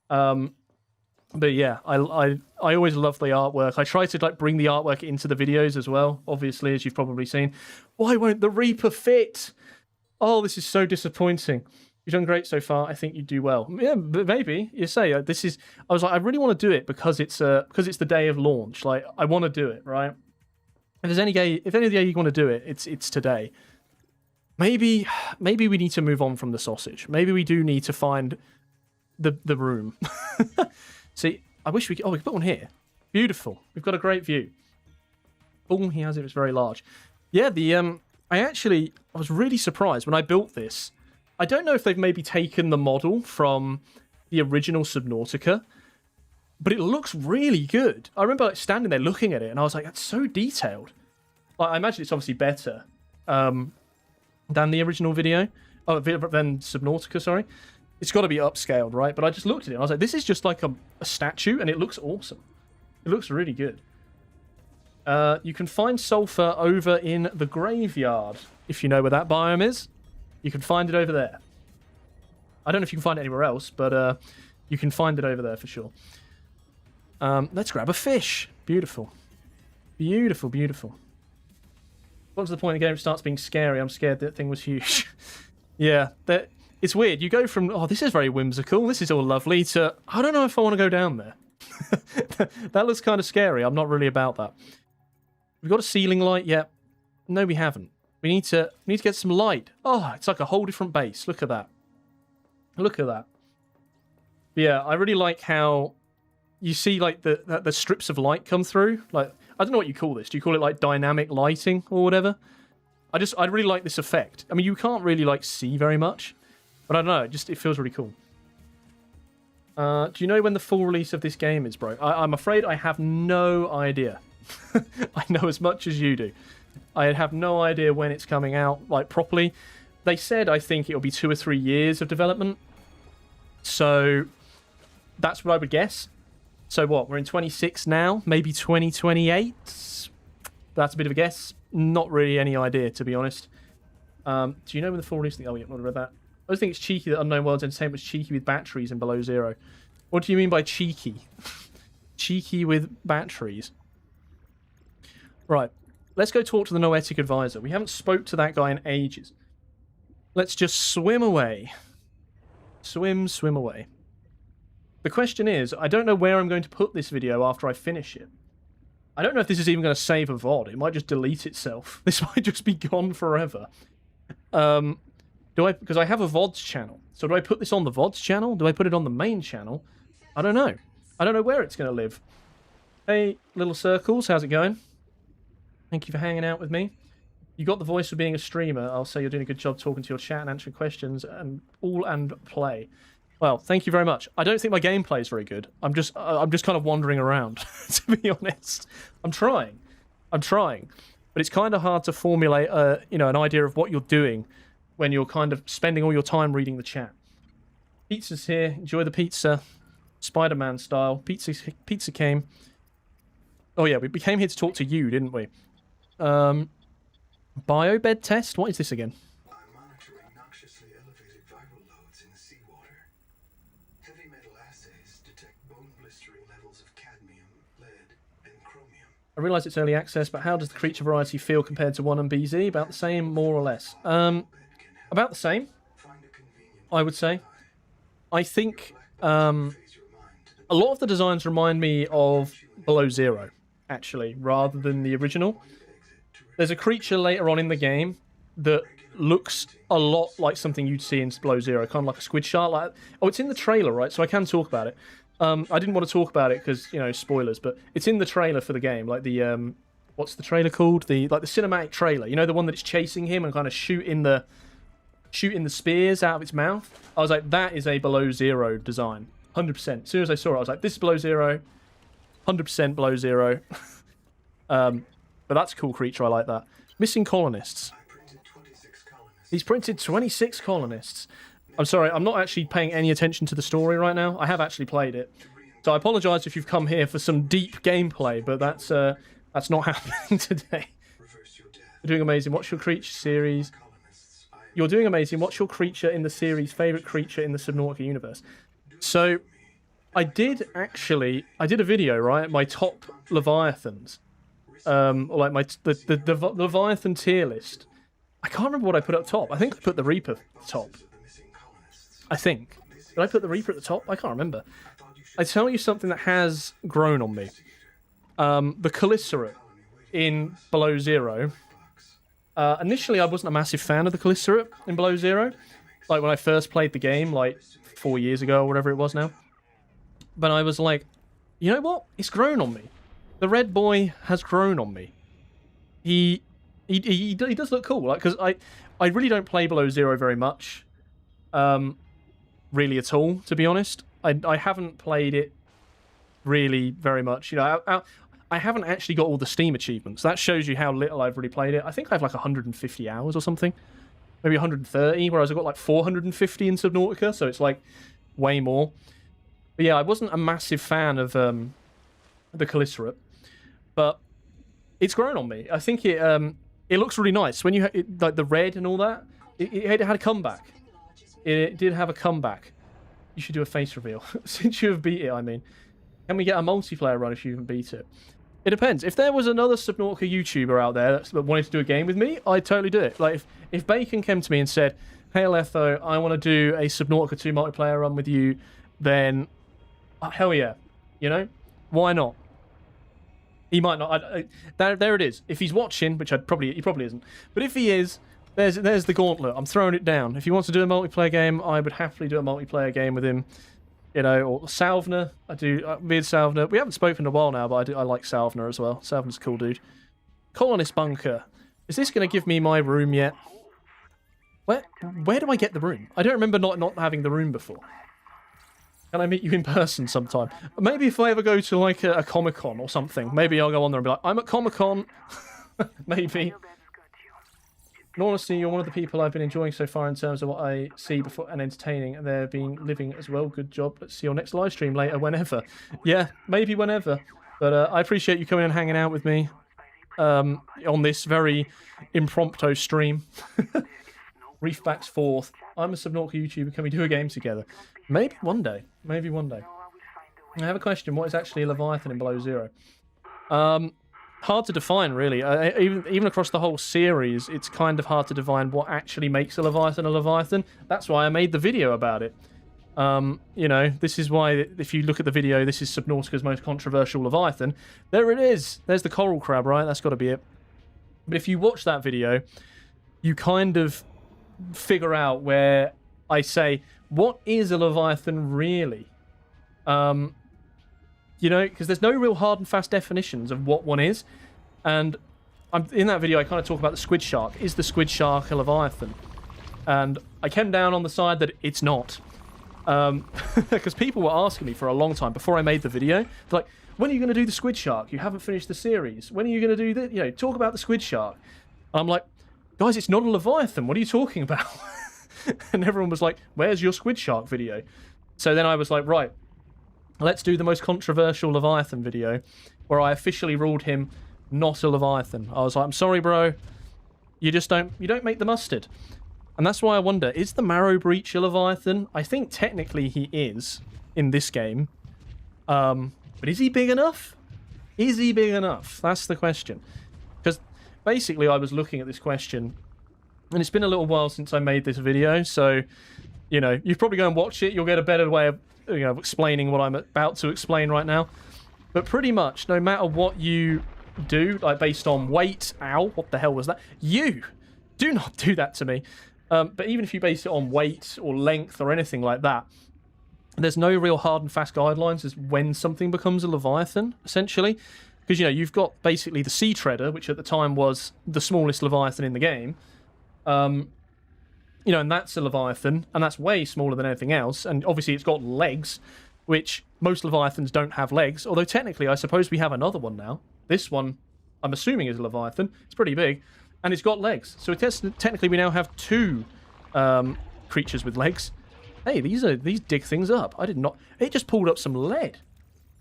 But yeah, I always love the artwork. I try to like bring the artwork into the videos as well. Obviously, as you've probably seen. Why won't the Reaper fit? Oh, this is so disappointing. You've done great so far. I think you do well. Yeah, but maybe you say this is. I was like, I really want to do it because it's the day of launch. Like, I want to do it, right? If there's any day you want to do it, it's today. Maybe we need to move on from the sausage. Maybe we do need to find the room. See, I wish we could. Oh, we could put one here. Beautiful. We've got a great view. Oh, he has it. It's very large. Yeah, I was really surprised when I built this. I don't know if they've maybe taken the model from the original Subnautica, but it looks really good. I remember like standing there looking at it, and I was like, "That's so detailed." Like, I imagine it's obviously better than the original video, than Subnautica. Sorry, it's got to be upscaled, right? But I just looked at it, and I was like, "This is just like a statue, and it looks awesome. It looks really good." You can find sulfur over in the graveyard, if you know where that biome is. You can find it over there. I don't know if you can find it anywhere else, but you can find it over there for sure. Let's grab a fish. Beautiful. Beautiful, beautiful. What's the point of the game? It starts being scary. I'm scared that thing was huge. Yeah, it's weird. You go from, oh, this is very whimsical, this is all lovely, to, I don't know if I want to go down there. That looks kind of scary. I'm not really about that. We've got a ceiling light yet? No, we haven't. We need to get some light. Oh, it's like a whole different base. Look at that. Look at that. Yeah, I really like how you see like the strips of light come through. Like, I don't know what you call this. Do you call it like dynamic lighting or whatever? I really like this effect. I mean, you can't really like see very much, but I don't know. It feels really cool. Do you know when the full release of this game is, bro? I'm afraid I have no idea. I know as much as you do. I have no idea when it's coming out, like, properly. They said, I think, it'll be 2 or 3 years of development. So, that's what I would guess. So what, we're in 26 now? Maybe 2028? That's a bit of a guess. Not really any idea, to be honest. Do you know when the full release... Oh, yeah, I've not read that. I just think it's cheeky that Unknown Worlds Entertainment was cheeky with batteries in Below Zero. What do you mean by cheeky? Cheeky with batteries. Right. Let's go talk to the Noetic Advisor. We haven't spoke to that guy in ages. Let's just swim away. Swim away. The question is, I don't know where I'm going to put this video after I finish it. I don't know if this is even going to save a VOD. It might just delete itself. This might just be gone forever. Because I have a VODs channel. So do I put this on the VODs channel? Do I put it on the main channel? I don't know. I don't know where it's going to live. Hey, Little Circles, how's it going? Thank you for hanging out with me. You got the voice for being a streamer. I'll say you're doing a good job talking to your chat and answering questions and play. Well, thank you very much. I don't think my gameplay is very good. I'm just kind of wandering around, to be honest. I'm trying, but it's kind of hard to formulate, an idea of what you're doing when you're kind of spending all your time reading the chat. Pizza's here. Enjoy the pizza, Spider-Man style. Pizza came. Oh yeah, we came here to talk to you, didn't we? Biobed test. What is this again? I'm monitoring noxiously elevated viral loads in the seawater. Heavy metal assays detect bone blistering levels of cadmium, lead, and chromium. I realise it's early access, but how does the creature variety feel compared to 1 and BZ? About the same, more or less? About the same, I would say. I think a lot of the designs remind me of Below Zero, actually, rather than the original. There's a creature later on in the game that looks a lot like something you'd see in Below Zero, kind of like a squid shark. It's in the trailer, right? So I can talk about it. I didn't want to talk about it because, spoilers, but it's in the trailer for the game, like the what's the trailer called? The cinematic trailer. You know, the one that it's chasing him and kind of shooting the spears out of its mouth. I was like, that is a Below Zero design, 100%. As soon as I saw it, I was like, this is Below Zero, 100% Below Zero. But that's a cool creature. I like that. Missing colonists. He's printed 26 colonists. I'm sorry, I'm not actually paying any attention to the story right now. I have actually played it, so I apologise if you've come here for some deep gameplay, but that's not happening today. You're doing amazing. What's your creature series? You're doing amazing. What's your creature in the series? Favorite creature in the Subnautica universe? So, I did a video, right? My top Leviathans, or like the Leviathan tier list. I can't remember what I put up top. I think I put the Reaper top. I think. Did I put the Reaper at the top? I can't remember. I tell you something that has grown on me. The Caliceret in Below Zero. Initially, I wasn't a massive fan of the Caliceret in Below Zero. Like, when I first played the game, like, 4 years ago, or whatever it was now. But I was like, you know what? It's grown on me. The red boy has grown on me. He does look cool. Like, because I really don't play Below Zero very much. Really at all, to be honest. I haven't played it really very much. I haven't actually got all the Steam achievements. That shows you how little I've really played it. I think I have like 150 hours or something. Maybe 130, whereas I've got like 450 in Subnautica, so it's like way more. But yeah, I wasn't a massive fan of the Caliceret, but it's grown on me. I think it looks really nice. When you like the red and all that, it had a comeback. It did have a comeback. You should do a face reveal. Since you have beat it, I mean. Can we get a multiplayer run if you haven't beat it? It depends. If there was another Subnautica YouTuber out there that wanted to do a game with me, I'd totally do it. Like, if Bacon came to me and said, hey, Letho, I want to do a Subnautica 2 multiplayer run with you, then, hell yeah. You know? Why not? He might not. There it is. If he's watching, which he probably isn't. But if he is, there's the gauntlet. I'm throwing it down. If he wants to do a multiplayer game, I would happily do a multiplayer game with him. You know, or Salvner. I do. Me and Salvner. We haven't spoken in a while now, but I like Salvner as well. Salvner's a cool dude. Colonist bunker. Is this going to give me my room yet? Where do I get the room? I don't remember not having the room before. Can I meet you in person sometime? Maybe if I ever go to like a Comic-Con or something, maybe I'll go on there and be like, I'm at Comic-Con. Maybe. In honesty, you're one of the people I've been enjoying so far in terms of what I see before and entertaining, and they're being living as well. Good job. Let's see your next live stream later, whenever. Yeah, maybe whenever. But I appreciate you coming and hanging out with me on this very impromptu stream. Reefback's fourth. I'm a Subnautica YouTuber. Can we do a game together? Maybe one day. Maybe one day. I have a question. What is actually a Leviathan in Below Zero? Hard to define, really. Even across the whole series, it's kind of hard to define what actually makes a Leviathan a Leviathan. That's why I made the video about it. You know, this is why, if you look at the video, this is Subnautica's most controversial Leviathan. There it is. There's the coral crab, right? That's got to be it. But if you watch that video, you kind of figure out where I say, what is a Leviathan really? You know, because there's no real hard and fast definitions of what one is. And in that video, I kind of talk about the squid shark. Is the squid shark a leviathan? And I came down on the side that it's not. Because people were asking me for a long time before I made the video. They're like, when are you going to do the squid shark? You haven't finished the series. When are you going to do this? You know, talk about the squid shark. And I'm like, guys, it's not a leviathan. What are you talking about? And everyone was like, where's your squid shark video? So then I was like, right, let's do the most controversial leviathan video where I officially ruled him not a leviathan. I was like, I'm sorry, bro. You don't make the mustard. And that's why I wonder, is the Marrow Breach a leviathan? I think technically he is in this game. But is he big enough? Is he big enough? That's the question. Because basically I was looking at this question, and it's been a little while since I made this video, so, you know, you probably go and watch it, you'll get a better way of, you know, explaining what I'm about to explain right now. But pretty much, no matter what you do, like based on weight, ow, what the hell was that? You! Do not do that to me. But even if you base it on weight or length or anything like that, there's no real hard and fast guidelines as when something becomes a leviathan, essentially. Because, you know, you've got basically the Sea Treader, which at the time was the smallest leviathan in the game. You know, and that's a leviathan, and that's way smaller than anything else. And obviously it's got legs, which most leviathans don't have legs. Although technically, I suppose we have another one now. This one, I'm assuming, is a leviathan. It's pretty big. And it's got legs. So technically we now have two creatures with legs. Hey, these dig things up. I did not... It just pulled up some lead.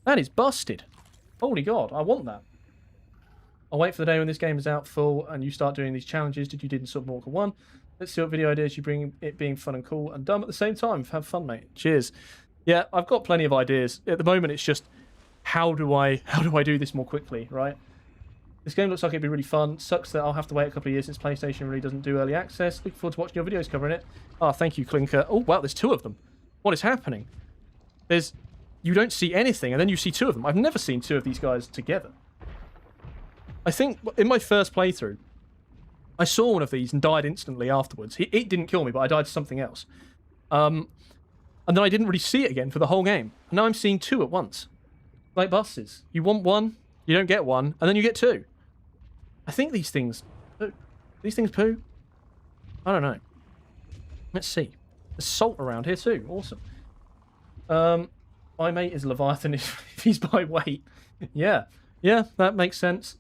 That is busted. Holy God, I want that. I'll wait for the day when this game is out full and you start doing these challenges that you did in Subnautica 1. Let's see what video ideas you bring, it being fun and cool and dumb at the same time. Have fun, mate. Cheers. Yeah, I've got plenty of ideas. At the moment, it's just how do I do this more quickly, right? This game looks like it'd be really fun. Sucks that I'll have to wait a couple of years since PlayStation really doesn't do early access. Looking forward to watching your videos covering it. Oh, thank you, Clinker. Oh, wow, there's two of them. What is happening? You don't see anything, and then you see two of them. I've never seen two of these guys together. I think in my first playthrough, I saw one of these and died instantly afterwards. It didn't kill me, but I died to something else. And then I didn't really see it again for the whole game. And now I'm seeing two at once. Like buses. You want one, you don't get one, and then you get two. I think these things... These things poo? I don't know. Let's see. There's salt around here too. Awesome. My mate is Leviathan if he's by weight. Yeah. Yeah, that makes sense.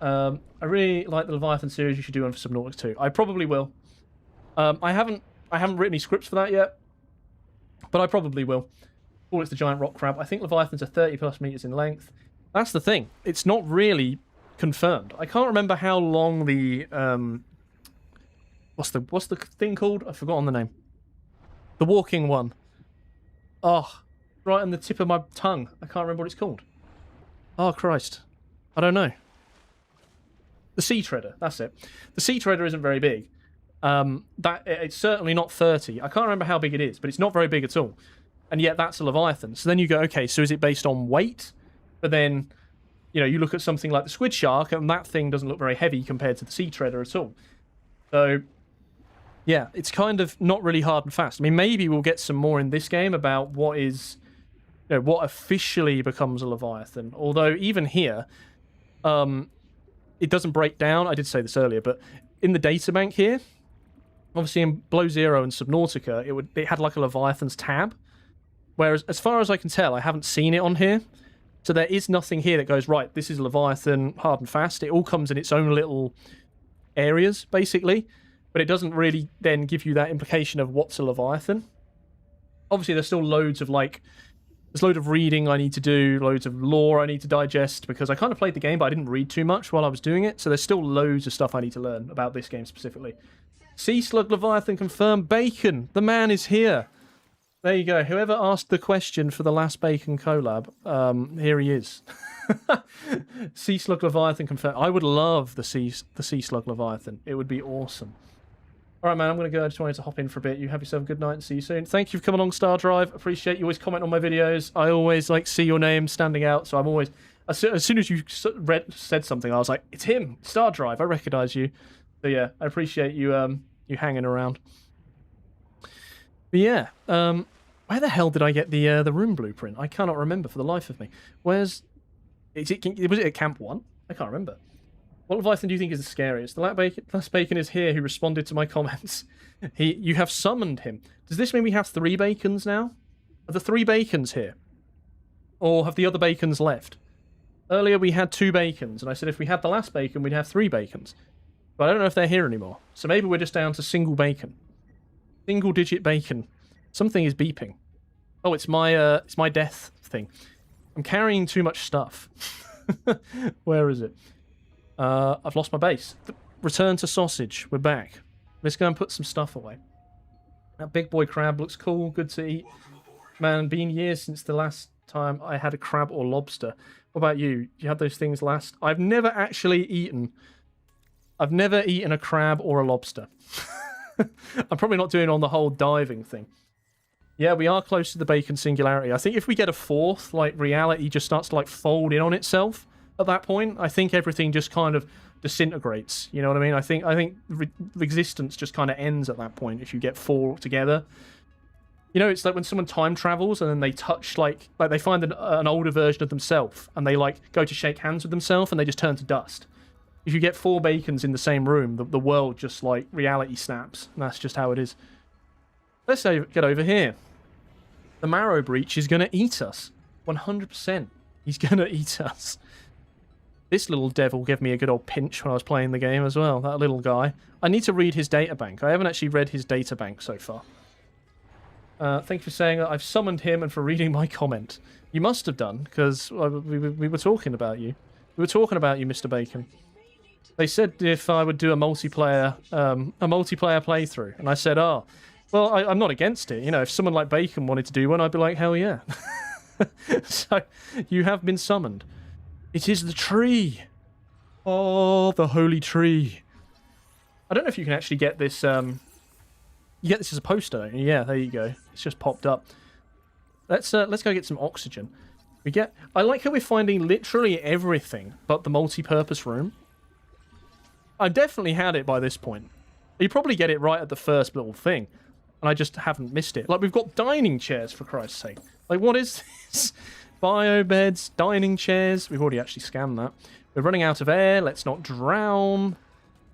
I really like the Leviathan series. You should do one for Subnautica 2. I probably will. I haven't written any scripts for that yet, but I probably will. Oh, it's the giant rock crab. I think Leviathans are 30+ meters in length. That's the thing. It's not really confirmed. I can't remember how long the what's the thing called? I've forgotten the name. The walking one. Oh, right on the tip of my tongue. I can't remember what it's called. Oh, Christ. I don't know. The Sea Treader. That's it. The Sea Treader isn't very big. It's certainly not 30. I can't remember how big it is, but it's not very big at all. And yet that's a Leviathan. So then you go, okay, so is it based on weight? But then, you know, you look at something like the squid shark, and that thing doesn't look very heavy compared to the Sea Treader at all. So, yeah, it's kind of not really hard and fast. I mean, maybe we'll get some more in this game about what is, you know, what officially becomes a Leviathan. Although even here, it doesn't break down. I did say this earlier, but in the databank here, obviously in Below Zero and Subnautica, it had like a Leviathan's tab. Whereas, as far as I can tell, I haven't seen it on here. So there is nothing here that goes, right, this is Leviathan, hard and fast. It all comes in its own little areas, basically. But it doesn't really then give you that implication of what's a Leviathan. Obviously, there's still loads of, like... There's loads of reading I need to do, loads of lore I need to digest, because I kind of played the game, but I didn't read too much while I was doing it. So there's still loads of stuff I need to learn about this game specifically. Sea Slug Leviathan confirmed. Bacon! The man is here! There you go. Whoever asked the question for the last Bacon collab, here he is. Sea Slug Leviathan confirmed. I would love the Sea Slug Leviathan. It would be awesome. All right, man, I'm going to go. I just wanted to hop in for a bit. You have yourself a good night and see you soon. Thank you for coming along, Star Drive. Appreciate you always comment on my videos. I always like see your name standing out, so I'm always... As soon as you said something, I was like, it's him, Star Drive. I recognize you. So yeah, I appreciate you you hanging around. But yeah, where the hell did I get the room blueprint? I cannot remember for the life of me. Where's Was it at Camp 1? I can't remember. What Leviathan do you think is the scariest? The last bacon is here who responded to my comments. You have summoned him. Does this mean we have 3 bacons now? Are the 3 bacons here? Or have the other bacons left? Earlier we had 2 bacons, and I said if we had the last bacon, we'd have 3 bacons. But I don't know if they're here anymore. So maybe we're just down to single bacon. Single digit bacon. Something is beeping. Oh, it's my death thing. I'm carrying too much stuff. Where is it? I've lost my base. Return to sausage. We're back. Let's go and put some stuff away. That big boy crab looks cool. Good to eat. Man, been years since the last time I had a crab or lobster. What about you? You had those things last? I've never actually eaten. I've never eaten a crab or a lobster. I'm probably not doing on the whole diving thing. Yeah, we are close to the bacon singularity. I think if we get a 4th, like, reality just starts to, like, fold in on itself at that point. I think everything just kind of disintegrates. You know what I mean? I think existence just kind of ends at that point if you get 4 together. You know, it's like when someone time travels and then they touch, like they find an older version of themselves and they, like, go to shake hands with themselves and they just turn to dust. If you get 4 bacons in the same room, the world just, like, reality snaps. And that's just how it is. Let's get over here. The marrow breach is going to eat us. 100%. He's going to eat us. This little devil gave me a good old pinch when I was playing the game as well. That little guy. I need to read his databank. I haven't actually read his databank so far. Thank you for saying that. I've summoned him and for reading my comment. You must have done, because we were talking about you. We were talking about you, Mr. Bacon. They said if I would do a multiplayer playthrough, and I said, oh, well, I'm not against it. You know, if someone like Bacon wanted to do one, I'd be like, hell yeah. So, you have been summoned. It is the tree. Oh, the holy tree. I don't know if you can actually get this, you get this as a poster, don't you? Yeah, there you go. It's just popped up. Let's go get some oxygen. I like how we're finding literally everything but the multi-purpose room. I definitely had it by this point. You probably get it right at the first little thing. And I just haven't missed it. Like, we've got dining chairs, for Christ's sake. Like, what is this? Bio beds, dining chairs. We've already actually scanned that. We're running out of air. Let's not drown.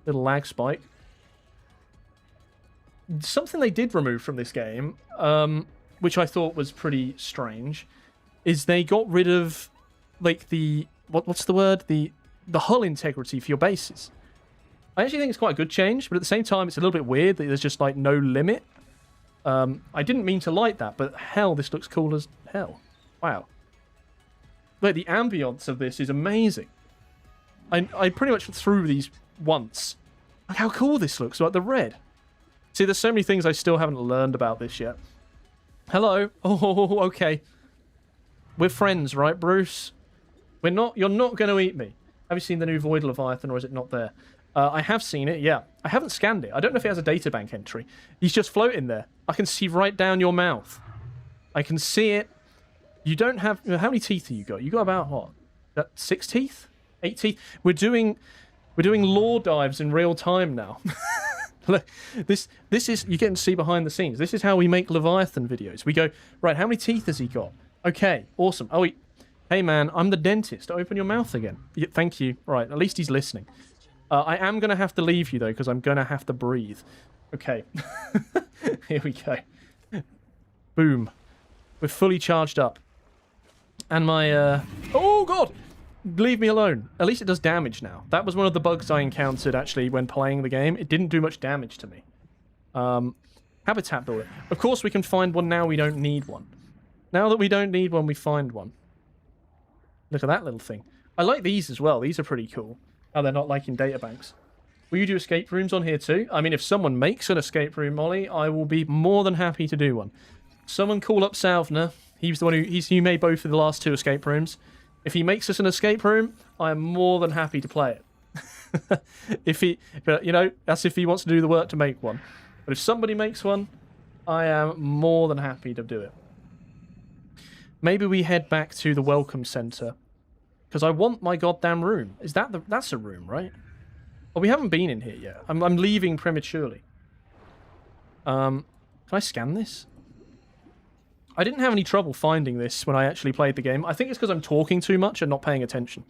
Little lag spike. Something they did remove from this game, which I thought was pretty strange, is they got rid of, like, the... What's the word? The hull integrity for your bases. I actually think it's quite a good change, but at the same time, it's a little bit weird that there's just, like, no limit. I didn't mean to like that, but hell, this looks cool as hell. Wow. Like, the ambience of this is amazing. I pretty much threw these once. Like, how cool this looks, like the red. See, there's so many things I still haven't learned about this yet. Hello. Oh, okay. We're friends, right, Bruce? You're not going to eat me. Have you seen the new Void Leviathan, or is it not there? I have seen it, yeah. I haven't scanned it. I don't know if it has a databank entry. He's just floating there. I can see right down your mouth. I can see it. You don't have... How many teeth have you got? You got about, what? 6 teeth? 8 teeth? We're doing lore dives in real time now. Look, this is... You get to see behind the scenes. This is how we make Leviathan videos. We go, right, how many teeth has he got? Okay, awesome. Oh, hey, man, I'm the dentist. Open your mouth again. Yeah, thank you. Right, at least he's listening. I am going to have to leave you, though, because I'm going to have to breathe. Okay. Here we go. Boom. We're fully charged up. And my, Oh, God! Leave me alone. At least it does damage now. That was one of the bugs I encountered, actually, when playing the game. It didn't do much damage to me. Habitat builder. Of course, we can find one now we don't need one. Now that we don't need one, we find one. Look at that little thing. I like these as well. These are pretty cool. Oh, they're not like in databanks. Will you do escape rooms on here too? I mean, if someone makes an escape room, Molly, I will be more than happy to do one. Someone call up Salvner. He's the one who made both of the last 2 escape rooms. If he makes us an escape room, I am more than happy to play it. But you know, that's if he wants to do the work to make one. But if somebody makes one, I am more than happy to do it. Maybe we head back to the welcome center. Because I want my goddamn room. That's a room, right? Oh, we haven't been in here yet. I'm leaving prematurely. Can I scan this? I didn't have any trouble finding this when I actually played the game. I think it's because I'm talking too much and not paying attention.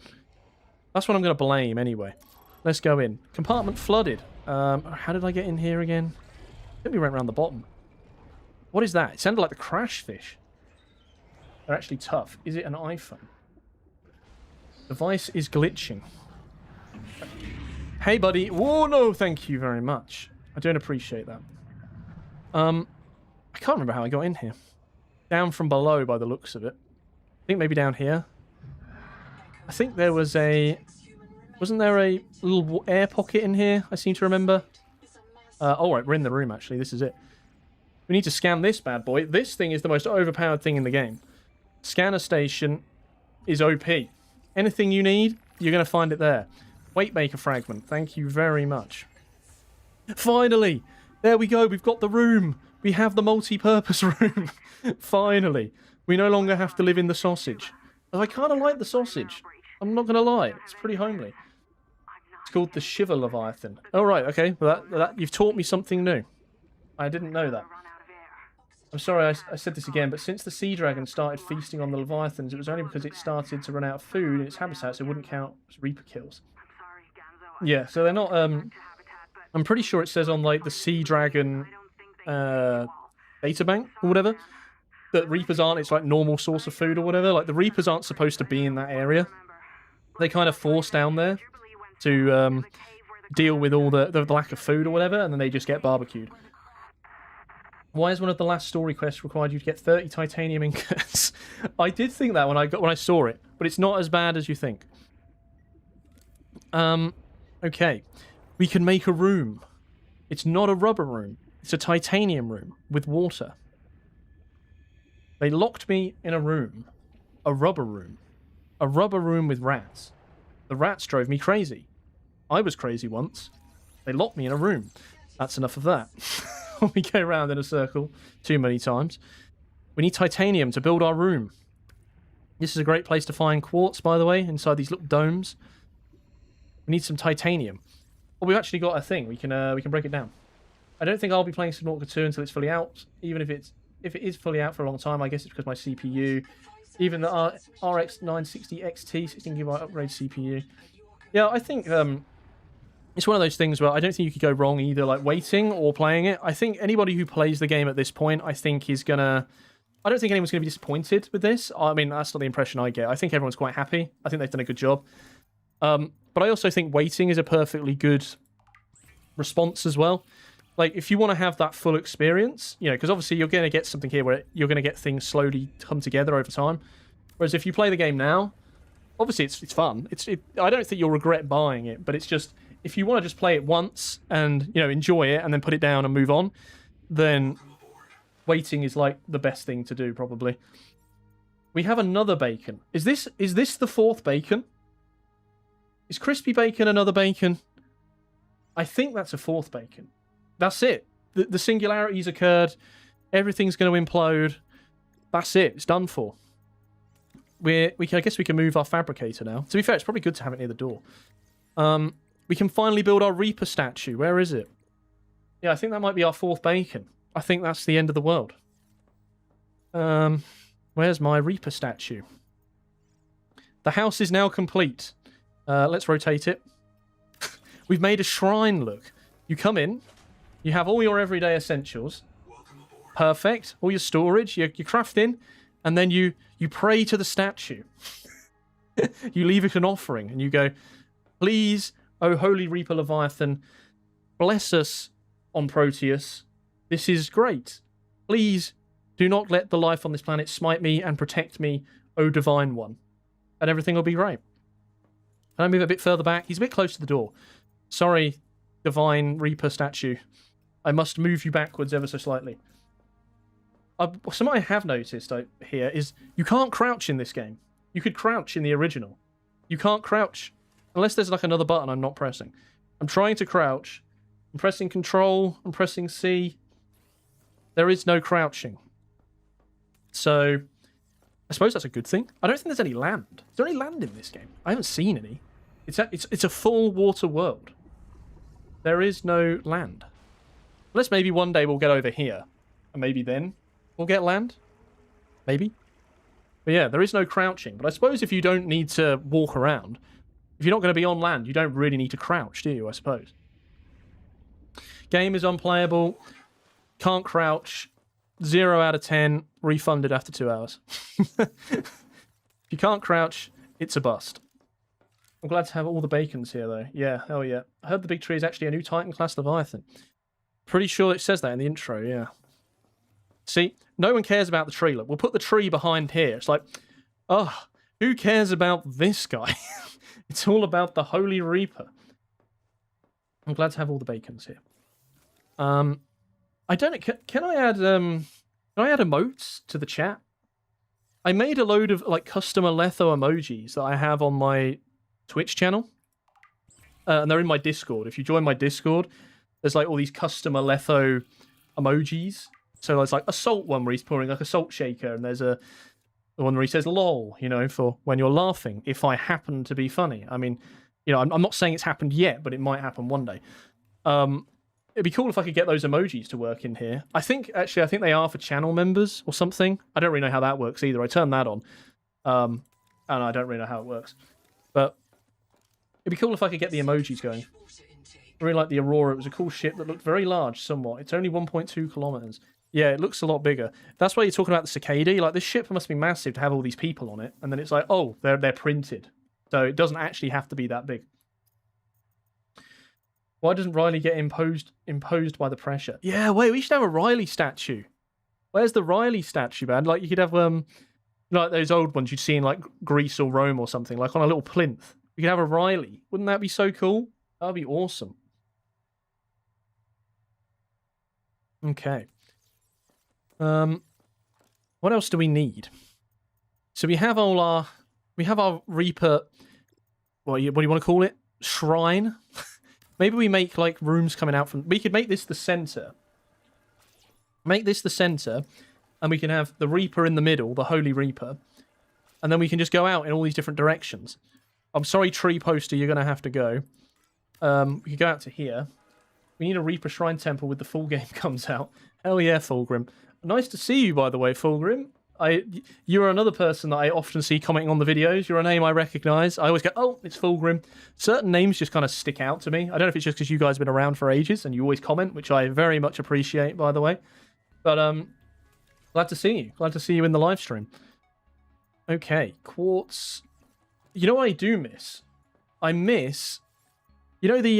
That's what I'm going to blame anyway. Let's go in. Compartment flooded. How did I get in here again? I think we went around the bottom. What is that? It sounded like the crash fish. They're actually tough. Is it an iPhone? Device is glitching. Hey, buddy. Whoa, no, thank you very much. I don't appreciate that. I can't remember how I got in here. Down from below by the looks of it. I think maybe down here. I think there was a... Wasn't there a little air pocket in here? I seem to remember. Alright, we're in the room, actually. This is it. We need to scan this bad boy. This thing is the most overpowered thing in the game. Scanner station is OP. Anything you need, you're going to find it there. Weight maker fragment. Thank you very much. Finally! There we go. We've got the room. We have the multi-purpose room. Finally. We no longer have to live in the sausage. I kind of like the sausage. I'm not going to lie. It's pretty homely. It's called the Shiver Leviathan. Oh, right. Okay. Well, you've taught me something new. I didn't know that. I'm sorry I said this again, but since the sea dragon started feasting on the Leviathans, it was only because it started to run out of food in its habitat, so it wouldn't count as Reaper kills. Yeah, so they're not... I'm pretty sure it says on, like, the sea dragon databank or whatever, that Reapers aren't its, like, normal source of food or whatever. Like, the Reapers aren't supposed to be in that area. They kind of force down there to deal with all the lack of food or whatever, and then they just get barbecued. Why is one of the last story quests required you to get 30 titanium ingots? I did think that when I saw it, but it's not as bad as you think. Okay. We can make a room. It's not a rubber room. It's a titanium room with water. They locked me in a room. A rubber room. A rubber room with rats. The rats drove me crazy. I was crazy once. They locked me in a room. That's enough of that. We go around in a circle too many times. We need titanium to build our room. This is a great place to find quartz, by the way, inside these little domes. We need some titanium. Well, we've actually got a thing. We can break it down. I don't think I'll be playing Subnautica 2 until it's fully out. Even if it is fully out for a long time, I guess it's because my CPU, even the RX 960 XT 16GB upgrade CPU. Yeah, I think it's one of those things where I don't think you could go wrong either, like waiting or playing it. I think anybody who plays the game at this point, I think is gonna... I don't think anyone's going to be disappointed with this. I mean, that's not the impression I get. I think everyone's quite happy. I think they've done a good job. But I also think waiting is a perfectly good response as well. Like, if you want to have that full experience, you know, because obviously you're going to get something here where you're going to get things slowly come together over time. Whereas if you play the game now, obviously it's fun. I don't think you'll regret buying it, but it's just, if you want to just play it once and, you know, enjoy it and then put it down and move on, then waiting is like the best thing to do, probably. We have another bacon. Is this the fourth bacon? Is crispy bacon another bacon? I think that's a fourth bacon. That's it. The singularity's occurred. Everything's going to implode. That's it. It's done for. I guess we can move our fabricator now. To be fair, it's probably good to have it near the door. We can finally build our Reaper statue. Where is it? Yeah, I think that might be our fourth bacon. I think that's the end of the world. Where's my Reaper statue? The house is now complete. Let's rotate it. We've made a shrine, look. You come in, you have all your everyday essentials. Perfect. All your storage, your crafting, and then you pray to the statue. You leave it an offering, and you go, please, O Holy Reaper Leviathan, bless us on Proteus. This is great. Please, do not let the life on this planet smite me and protect me, O Divine One. And everything will be great. Can I move a bit further back? He's a bit close to the door. Sorry, Divine Reaper statue. I must move you backwards ever so slightly. Something I have noticed here is you can't crouch in this game. You could crouch in the original. You can't crouch unless there's like another button I'm not pressing. I'm trying to crouch. I'm pressing Control. I'm pressing C. There is no crouching. So I suppose that's a good thing. I don't think there's any land. Is there any land in this game? I haven't seen any. It's a full water world. There is no land. Unless maybe one day we'll get over here. And maybe then we'll get land. Maybe. But yeah, there is no crouching. But I suppose if you don't need to walk around, if you're not going to be on land, you don't really need to crouch, do you, I suppose? Game is unplayable. Can't crouch. 0 out of 10. Refunded after 2 hours. If you can't crouch, it's a bust. I'm glad to have all the bacons here, though. Yeah, hell yeah. I heard the big tree is actually a new Titan class Leviathan. Pretty sure it says that in the intro, yeah. See, no one cares about the tree. Look, we'll put the tree behind here. It's like, oh, who cares about this guy? It's all about the Holy Reaper. I'm glad to have all the bacons here. I don't. Can I add emotes to the chat? I made a load of like custom Aletho emojis that I have on my Twitch channel, and they're in my Discord. If you join my Discord, there's like all these custom Aletho emojis. So there's like a salt one where he's pouring like a salt shaker, and there's the one where he says "lol," you know, for when you're laughing. If I happen to be funny, I mean, you know, I'm not saying it's happened yet, but it might happen one day. It'd be cool if I could get those emojis to work in here. I think they are for channel members or something. I don't really know how that works either. I turned that on, and I don't really know how it works. But it'd be cool if I could get the emojis going. I really like the Aurora. It was a cool ship that looked very large, somewhat. It's only 1.2 kilometers. Yeah, it looks a lot bigger. That's why you're talking about the cicada. You're like, this ship must be massive to have all these people on it. And then it's like, oh, they're printed. So it doesn't actually have to be that big. Why doesn't Riley get imposed by the pressure? Yeah, wait, we should have a Riley statue. Where's the Riley statue, man? Like, you could have, like those old ones you'd see in, like, Greece or Rome or something, like on a little plinth. You could have a Riley. Wouldn't that be so cool? That would be awesome. Okay. What else do we need? So we have our Reaper. What do you want to call it? Shrine. Maybe we make like rooms coming out from. We could make this the center. Make this the center, and we can have the Reaper in the middle, the Holy Reaper, and then we can just go out in all these different directions. I'm sorry, tree poster, you're gonna have to go. We could go out to here. We need a Reaper Shrine Temple with the full game comes out. Hell yeah, Fulgrim. Nice to see you, by the way, Fulgrim. You're another person that I often see commenting on the videos. You're a name I recognise. I always go, oh, it's Fulgrim. Certain names just kind of stick out to me. I don't know if it's just because you guys have been around for ages and you always comment, which I very much appreciate, by the way. But glad to see you. Glad to see you in the live stream. Okay, quartz. You know what I do miss? I miss... You know the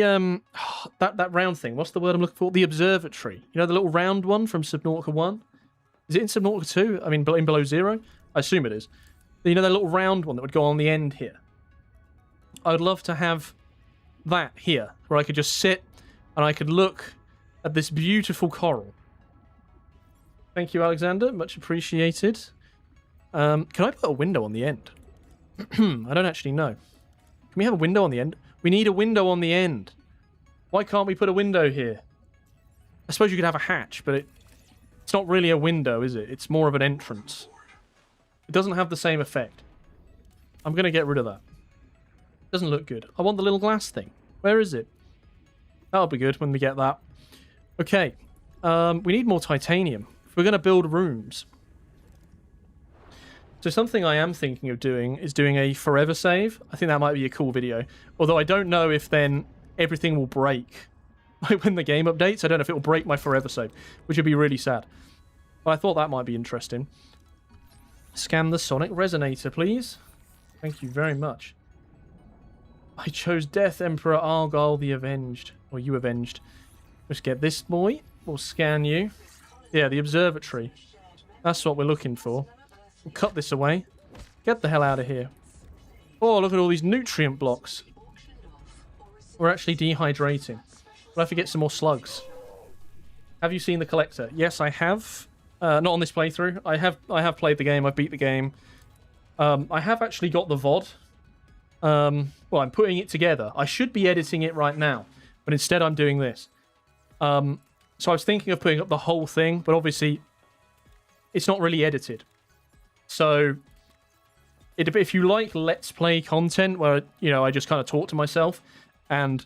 that round thing. What's the word I'm looking for? The observatory. You know the little round one from Subnautica 1? Is it in Subnautica 2? I mean, in Below Zero? I assume it is. You know that little round one that would go on the end here? I would love to have that here, where I could just sit and I could look at this beautiful coral. Thank you, Alexander. Much appreciated. Can I put a window on the end? I don't actually know. Can we have a window on the end? We need a window on the end. Why can't we put a window here? I suppose you could have a hatch, but it's not really a window, is it? It's more of an entrance. It doesn't have the same effect. I'm going to get rid of that. Doesn't look good. I want the little glass thing. Where is it? That'll be good when we get that. Okay. We need more titanium. If we're going to build rooms. So something I am thinking of doing is doing a forever save. I think that might be a cool video. Although I don't know if then everything will break. Like when the game updates, I don't know if it will break my forever save, which would be really sad. But I thought that might be interesting. Scan the sonic resonator, please. Thank you very much. I chose Death Emperor Argyle the Avenged. Or you Avenged. Let's get this boy. We'll scan you. Yeah, the observatory. That's what we're looking for. We'll cut this away. Get the hell out of here. Oh, look at all these nutrient blocks. We're actually dehydrating. We'll have to get some more slugs. Have you seen the collector? Yes, I have. Not on this playthrough. I have played the game. I've beat the game. I have actually got the VOD. Well, I'm putting it together. I should be editing it right now, but instead I'm doing this. So I was thinking of putting up the whole thing, but obviously it's not really edited. So if you like Let's Play content where, you know, I just kind of talk to myself and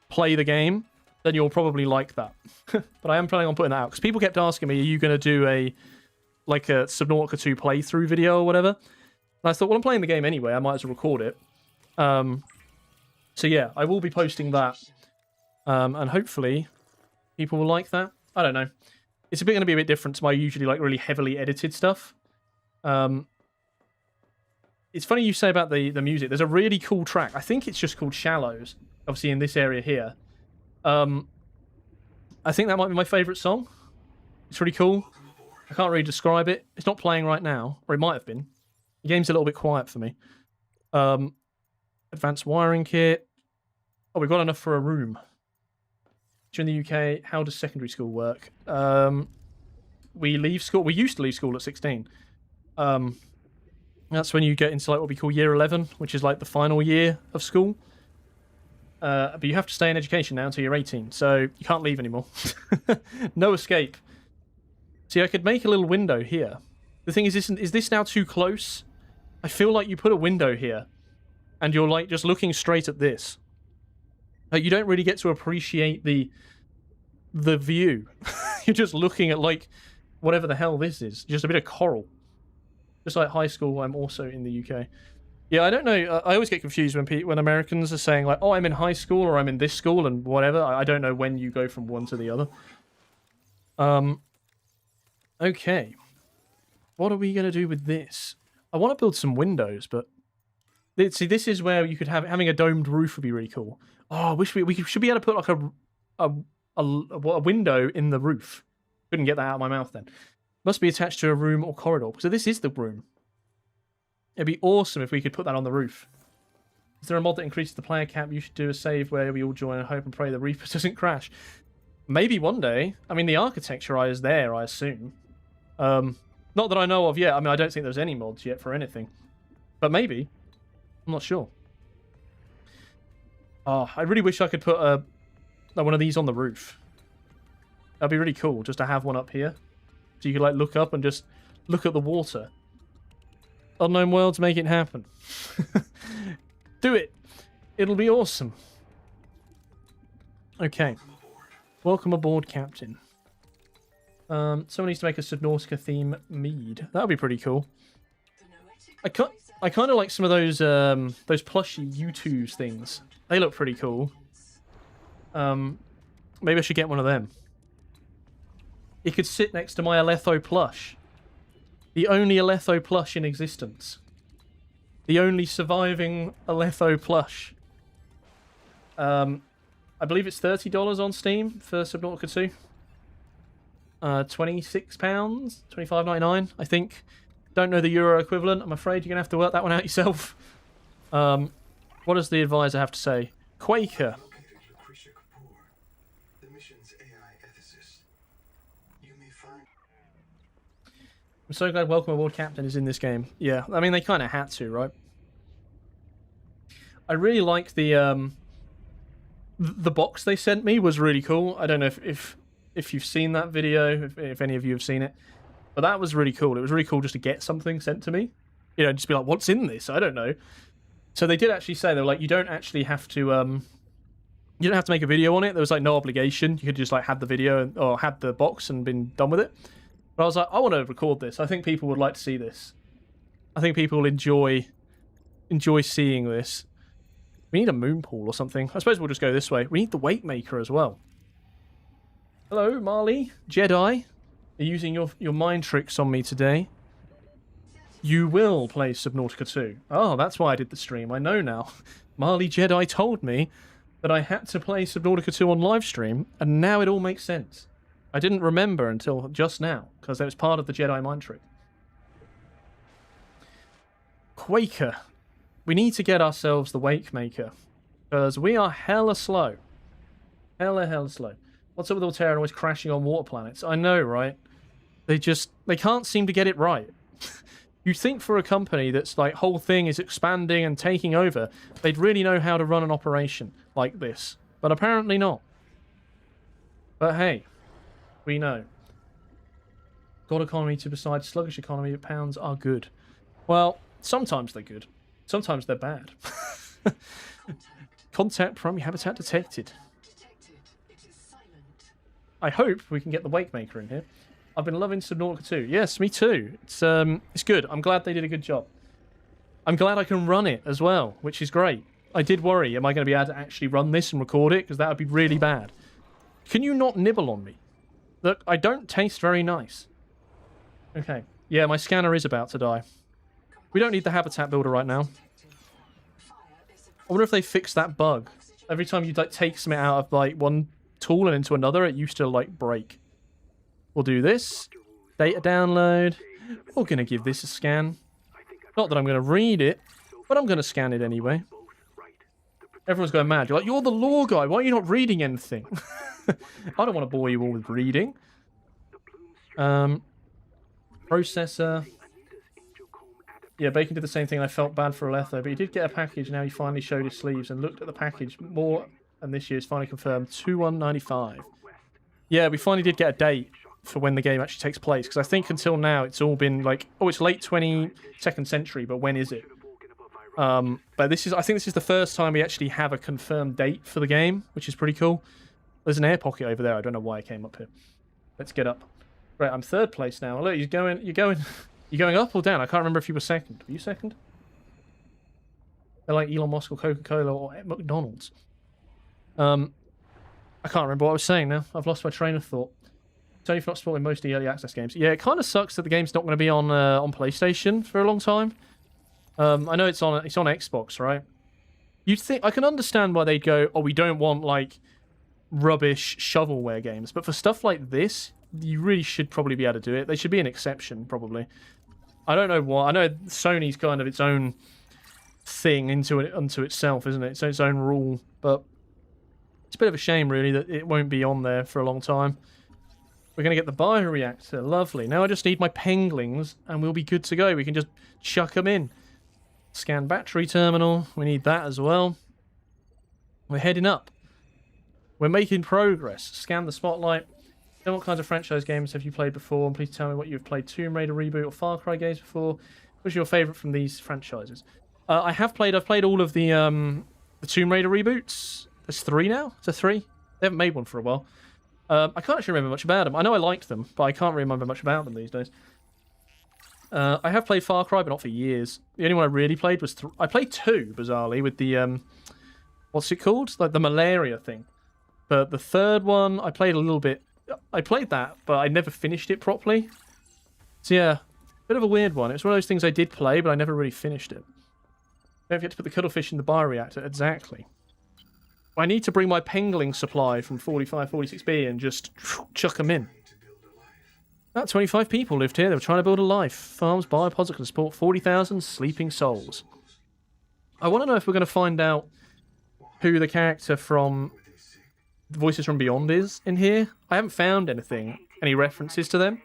play the game, then you'll probably like that. But I am planning on putting that out because people kept asking me, are you going to do like a Subnautica 2 playthrough video or whatever. And I thought, well, I'm playing the game anyway, I might as well record it. So yeah, I will be posting that. And hopefully people will like that. I don't know. It's going to be a bit different to my usually like really heavily edited stuff. It's funny you say about the music. There's a really cool track. I think it's just called Shallows. Obviously in this area here. I think that might be my favourite song. It's really cool. I can't really describe it. It's not playing right now. Or it might have been. The game's a little bit quiet for me. Advanced wiring kit. Oh, we've got enough for a room. In the UK, how does secondary school work? We leave school. We used to leave school at 16. That's when you get into like what we call year 11, which is like the final year of school. But you have to stay in education now until you're 18, so you can't leave anymore. No escape. See, I could make a little window here. The thing is this now too close? I feel like you put a window here, and you're like just looking straight at this. Like, you don't really get to appreciate the view. You're just looking at like whatever the hell this is. Just a bit of coral. Just like high school, I'm also in the UK. Yeah, I don't know. I always get confused when Americans are saying like, "Oh, I'm in high school" or "I'm in this school" and whatever. I don't know when you go from one to the other. Okay. What are we gonna do with this? I want to build some windows, but see, this is where you could having a domed roof would be really cool. Oh, I wish we should be able to put like a window in the roof. Couldn't get that out of my mouth then. Must be attached to a room or corridor. So this is the room. It'd be awesome if we could put that on the roof. Is there a mod that increases the player cap? You should do a save where we all join and hope and pray the Reaper doesn't crash. Maybe one day. I mean, the architecture is there, I assume. Not that I know of yet. I mean, I don't think there's any mods yet for anything. But maybe. I'm not sure. Oh, I really wish I could put one of these on the roof. That'd be really cool, just to have one up here. So you could like look up and just look at the water. Unknown worlds, make it happen. Do it. It'll be awesome. Okay. Welcome aboard, Captain. Someone needs to make a Subnautica theme mead. That would be pretty cool. I kind of like some of those plushy U2s things. They look pretty cool. Maybe I should get one of them. It could sit next to my Aletho plush. The only Aletho plush in existence. The only surviving Aletho plush. I believe it's $30 on Steam for Subnautica 2. £26, $25.99, I think. Don't know the euro equivalent. I'm afraid you're going to have to work that one out yourself. What does the advisor have to say? Quaker. I'm so glad Welcome Aboard Captain is in this game. Yeah, I mean, they kind of had to, right? I really like the box they sent me was really cool. I don't know if you've seen that video, if any of you have seen it. But that was really cool. It was really cool just to get something sent to me. You know, just be like, what's in this? I don't know. So they did actually say, they were like, you don't actually have to, you don't have to make a video on it. There was like no obligation. You could just like have the video or had the box and been done with it. But I was like, I want to record this. I think people would like to see this. I think people will enjoy seeing this. We need a moon pool or something. I suppose we'll just go this way. We need the weight maker as well. Hello, Marley. Jedi. Are using your mind tricks on me today. You will play Subnautica 2. Oh, that's why I did the stream. I know now. Marley Jedi told me that I had to play Subnautica 2 on live stream, and now it all makes sense. I didn't remember until just now, because it was part of the Jedi mind trick. Quaker. We need to get ourselves the Wake Maker, because we are hella slow. Hella slow. What's up with Alterra always crashing on water planets? I know, right? They can't seem to get it right. You'd think for a company that's like whole thing is expanding and taking over, they'd really know how to run an operation like this. But apparently not. But hey, we know. God economy to beside sluggish economy, but pounds are good. Well, sometimes they're good. Sometimes they're bad. Contact primary habitat detected. I hope we can get the Wake Maker in here. I've been loving Subnautica too. Yes, me too. It's good. I'm glad they did a good job. I'm glad I can run it as well, which is great. I did worry, am I going to be able to actually run this and record it? Because that would be really bad. Can you not nibble on me? Look, I don't taste very nice. Okay. Yeah, my scanner is about to die. We don't need the habitat builder right now. I wonder if they fixed that bug. Every time you like take something out of like one tool and into another, it used to like break. We'll do this. Data download. We're going to give this a scan. Not that I'm going to read it, but I'm going to scan it anyway. Everyone's going mad. You're like, you're the lore guy. Why are you not reading anything? I don't want to bore you all with reading. Processor. Yeah, Bacon did the same thing. I felt bad for Aletho, but he did get a package. Now he finally showed his sleeves and looked at the package more. And this year is finally confirmed. 2195. Yeah, we finally did get a date for when the game actually takes place. Because I think until now it's all been like, oh, it's late 22nd century, but when is it? But this is, I think this is the first time we actually have a confirmed date for the game, which is pretty cool. There's an air pocket over there. I don't know why I came up here. Let's get up. Right, I'm third place now. Look, you're going up or down? I can't remember if you were second. Were you second? They're like Elon Musk or Coca-Cola or McDonald's. I can't remember what I was saying now. I've lost my train of thought. It's only for not supporting most of the early access games. Yeah, it kind of sucks that the game's not going to be on PlayStation for a long time. I know it's on Xbox, right? You'd think I can understand why they'd go, oh, we don't want like rubbish shovelware games, but for stuff like this, you really should probably be able to do it. They should be an exception, probably. I don't know why. I know Sony's kind of its own thing unto itself, isn't it? It's its own rule, but it's a bit of a shame, really, that it won't be on there for a long time. We're going to get the bioreactor. Lovely. Now I just need my penglings, and we'll be good to go. We can just chuck them in. Scan battery terminal. We need that as well. We're heading up. We're making progress. Scan the spotlight. Then what kinds of franchise games have you played before? And please tell me what you've played Tomb Raider reboot or Far Cry games before. What's your favourite from these franchises? I've played all of the Tomb Raider reboots. There's 3 now? Is there 3? They haven't made one for a while. I can't actually remember much about them. I know I liked them, but I can't remember much about them these days. I have played Far Cry, but not for years. The only one I really played was... I played 2, bizarrely, with the... what's it called? Like the malaria thing. But the third one, I played a little bit... I played that, but I never finished it properly. So yeah, bit of a weird one. It's one of those things I did play, but I never really finished it. Don't forget to put the cuttlefish in the bioreactor. Exactly. I need to bring my pengling supply from 45, 46B and just chuck them in. About 25 people lived here. They were trying to build a life. Farms, biopods that can support 40,000 sleeping souls. I want to know if we're going to find out who the character from Voices from Beyond is in here. I haven't found anything, any references to them.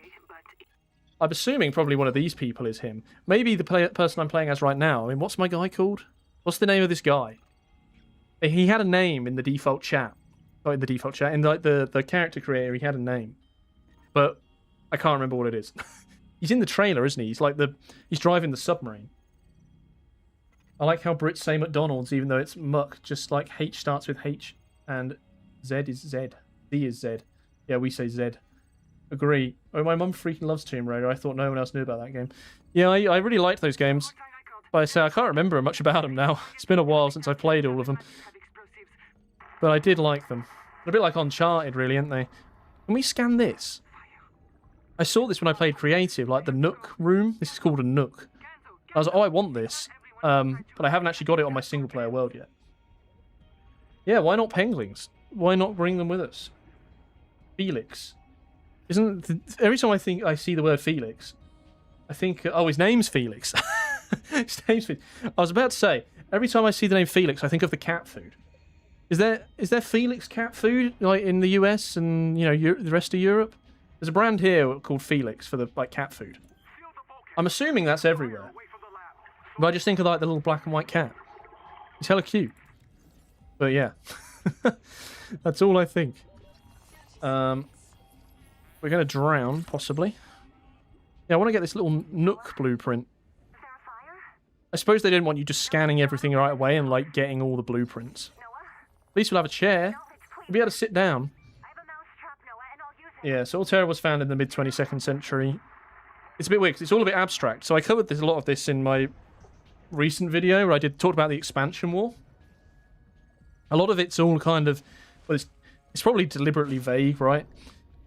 I'm assuming probably one of these people is him. Maybe the person I'm playing as right now. I mean, what's my guy called? What's the name of this guy? He had a name in the default chat. Not in the default chat. In the character creator, he had a name. But I can't remember what it is. He's in the trailer, isn't he? He's driving the submarine. I like how Brits say McDonald's, even though it's muck. Just like H starts with H and Z is Z. Z is Z. Yeah, we say Z. Agree. Oh, my mum freaking loves Tomb Raider. I thought no one else knew about that game. Yeah, I really liked those games. But I say I can't remember much about them now. It's been a while since I played all of them. But I did like them. They're a bit like Uncharted, really, aren't they? Can we scan this? I saw this when I played Creative, like the Nook room. This is called a Nook. I was like, oh, I want this. But I haven't actually got it on my single-player world yet. Yeah, why not penglings? Why not bring them with us? Felix. Every time I see the word Felix, I think, oh, his name's Felix. His name's Felix. I was about to say, every time I see the name Felix, I think of the cat food. Is there Felix cat food like in the US and the rest of Europe? There's a brand here called Felix for the cat food. I'm assuming that's everywhere. But I just think of the little black and white cat. He's hella cute. But yeah, that's all I think. We're gonna drown possibly. Yeah, I want to get this little Nook blueprint. I suppose they didn't want you just scanning everything right away and getting all the blueprints. At least we'll have a chair. We'll be able to sit down. Yeah, so Altera was founded in the mid-22nd century. It's a bit weird because it's all a bit abstract. So I covered a lot of this in my recent video where I talked about the expansion war. A lot of it's all kind of... Well, it's probably deliberately vague, right?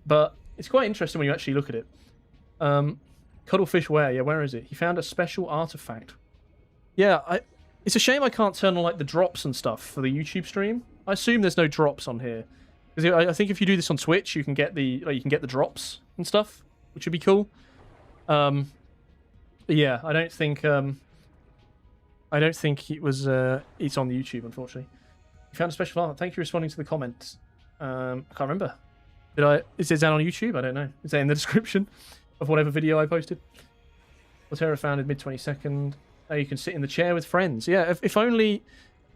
But it's quite interesting when you actually look at it. Cuddlefish where? Yeah, where is it? He found a special artifact. Yeah, it's a shame I can't turn on like the drops and stuff for the YouTube stream. I assume there's no drops on here. Because I think if you do this on Twitch, you can get the drops and stuff, which would be cool. Yeah, I don't think it was it's on the YouTube, unfortunately. You found a special art. Thank you for responding to the comments. I can't remember. Is it down on YouTube? I don't know. Is that in the description of whatever video I posted? Altera founded mid-22nd. Oh, you can sit in the chair with friends. Yeah, if only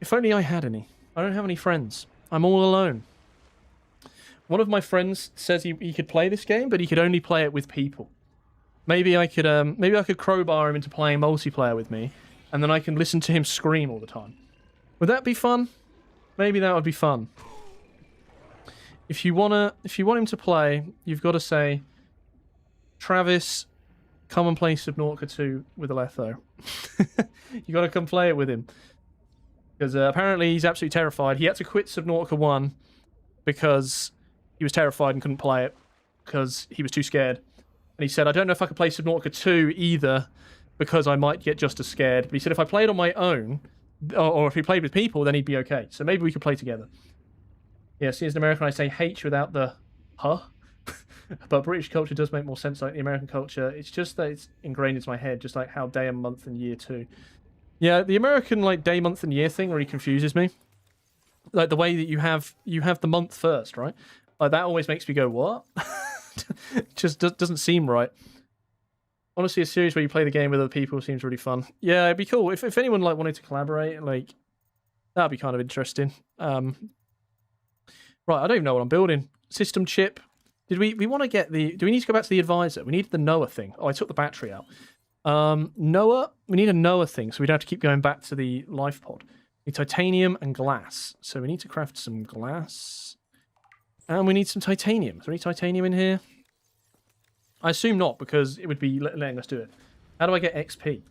I had any. I don't have any friends. I'm all alone. One of my friends says he could play this game, but he could only play it with people. Maybe I could crowbar him into playing multiplayer with me, and then I can listen to him scream all the time. Would that be fun? Maybe that would be fun. If you want him to play, you've got to say, Travis, come and play Subnautica 2 with Aletho. You got to come play it with him. Because apparently he's absolutely terrified. He had to quit Subnautica 1 because he was terrified and couldn't play it because he was too scared. And he said, I don't know if I could play Subnautica 2 either because I might get just as scared. But he said if I played on my own, or if he played with people, then he'd be okay. So maybe we could play together. Yeah, see, as an American, I say H without the huh. But British culture does make more sense like the American culture. It's just that it's ingrained into my head, just like how day and month and year too. Yeah, the American like day, month, and year thing really confuses me. Like the way that you have the month first, right? Like that always makes me go, what? Just doesn't seem right. Honestly, a series where you play the game with other people seems really fun. Yeah, it'd be cool if anyone like wanted to collaborate. Like that'd be kind of interesting. Right, I don't even know what I'm building. System chip. Did we want to get the... Do we need to go back to the advisor? We need the Noah thing. Oh, I took the battery out. Noah. We need a Noah thing, so we don't have to keep going back to the life pod. We need titanium and glass. So we need to craft some glass. And we need some titanium. Is there any titanium in here? I assume not, because it would be letting us do it. How do I get XP?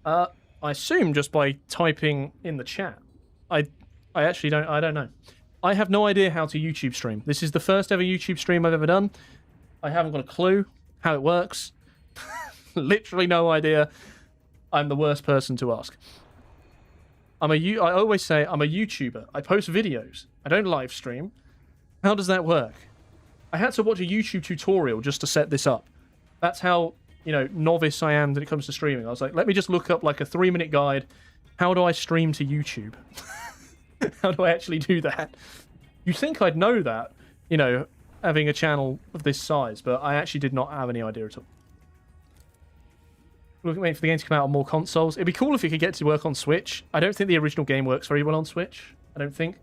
I assume just by typing in the chat. I actually don't... I don't know. I have no idea how to YouTube stream. This is the first ever YouTube stream I've ever done. I haven't got a clue how it works. Literally no idea. I'm the worst person to ask. I always say I'm a YouTuber. I post videos. I don't live stream. How does that work? I had to watch a YouTube tutorial just to set this up. That's how, novice I am when it comes to streaming. I was like, let me just look up like a 3-minute guide. How do I stream to YouTube? How do I actually do that? You'd think I'd know that, having a channel of this size, but I actually did not have any idea at all. Waiting for the game to come out on more consoles. It'd be cool if it could get to work on Switch. I don't think the original game works very well on Switch. I don't think.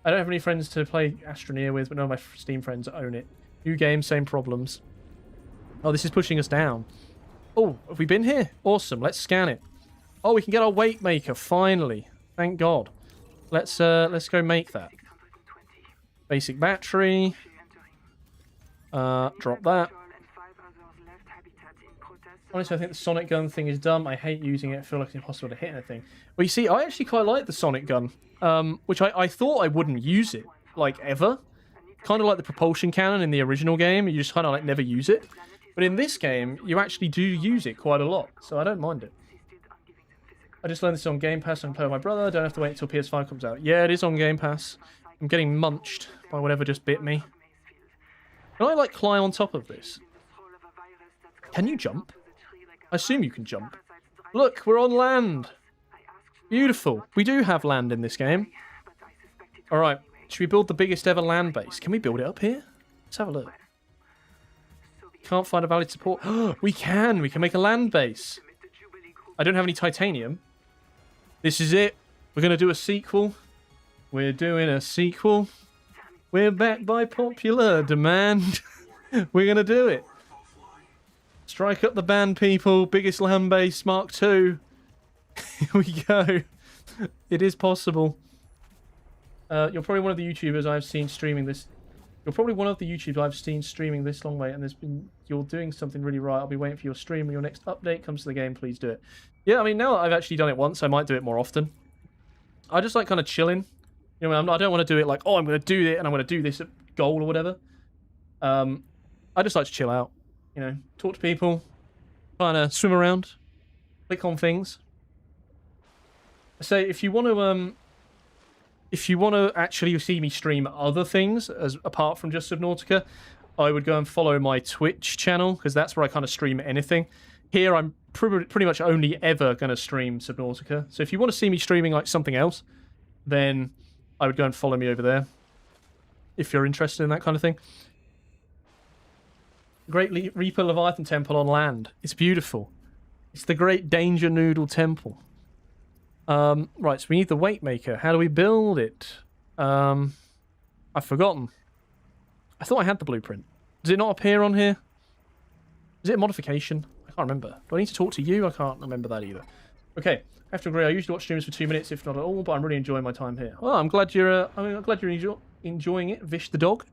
I don't have any friends to play Astroneer with, but none of my Steam friends own it. New game, same problems. Oh, this is pushing us down. Oh, have we been here? Awesome, let's scan it. Oh, we can get our weight maker, finally. Thank God. Let's go make that. Basic battery. Drop that. Honestly, I think the sonic gun thing is dumb. I hate using it. I feel like it's impossible to hit anything. Well, you see, I actually quite like the sonic gun. Which I thought I wouldn't use it, like, ever. Kind of like the propulsion cannon in the original game. You just kind of, like, never use it. But in this game, you actually do use it quite a lot. So I don't mind it. I just learned this on Game Pass and play with my brother. Don't have to wait until PS5 comes out. Yeah, it is on Game Pass. I'm getting munched by whatever just bit me. Can I, like, climb on top of this? Can you jump? I assume you can jump. Look, we're on land. Beautiful. We do have land in this game. Alright, should we build the biggest ever land base? Can we build it up here? Let's have a look. Can't find a valid support. We can! We can make a land base. I don't have any titanium. This is it. We're going to do a sequel. We're doing a sequel. We're backed by popular demand. We're going to do it. Strike up the band, people. Biggest land base, Mark II. Here we go. It is possible. You're probably one of the YouTubers I've seen streaming this You're probably one of the YouTubers I've seen streaming this long way, and you're doing something really right. I'll be waiting for your stream. When your next update comes to the game, please do it. Yeah, I mean, now that I've actually done it once, I might do it more often. I just like kind of chilling. You know, I don't want to do it like, oh, I'm going to do it and I'm going to do this goal or whatever. I just like to chill out. You know, talk to people, kind of swim around, click on things. So if you want to actually see me stream other things as apart from just Subnautica, I would go and follow my Twitch channel, because that's where I kind of stream anything. Here I'm pretty much only ever going to stream Subnautica. So if you want to see me streaming like something else, then I would go and follow me over there if you're interested in that kind of thing. Great Reaper Leviathan Temple on land. It's beautiful. It's the Great Danger Noodle Temple. Right, so we need the weight maker. How do we build it? I've forgotten. I thought I had the blueprint. Does it not appear on here? Is it a modification? I can't remember. Do I need to talk to you? I can't remember that either. Okay, I have to agree. I usually watch streams for 2 minutes, if not at all, but I'm really enjoying my time here. Oh, I'm glad you're enjoying it, Vish the dog.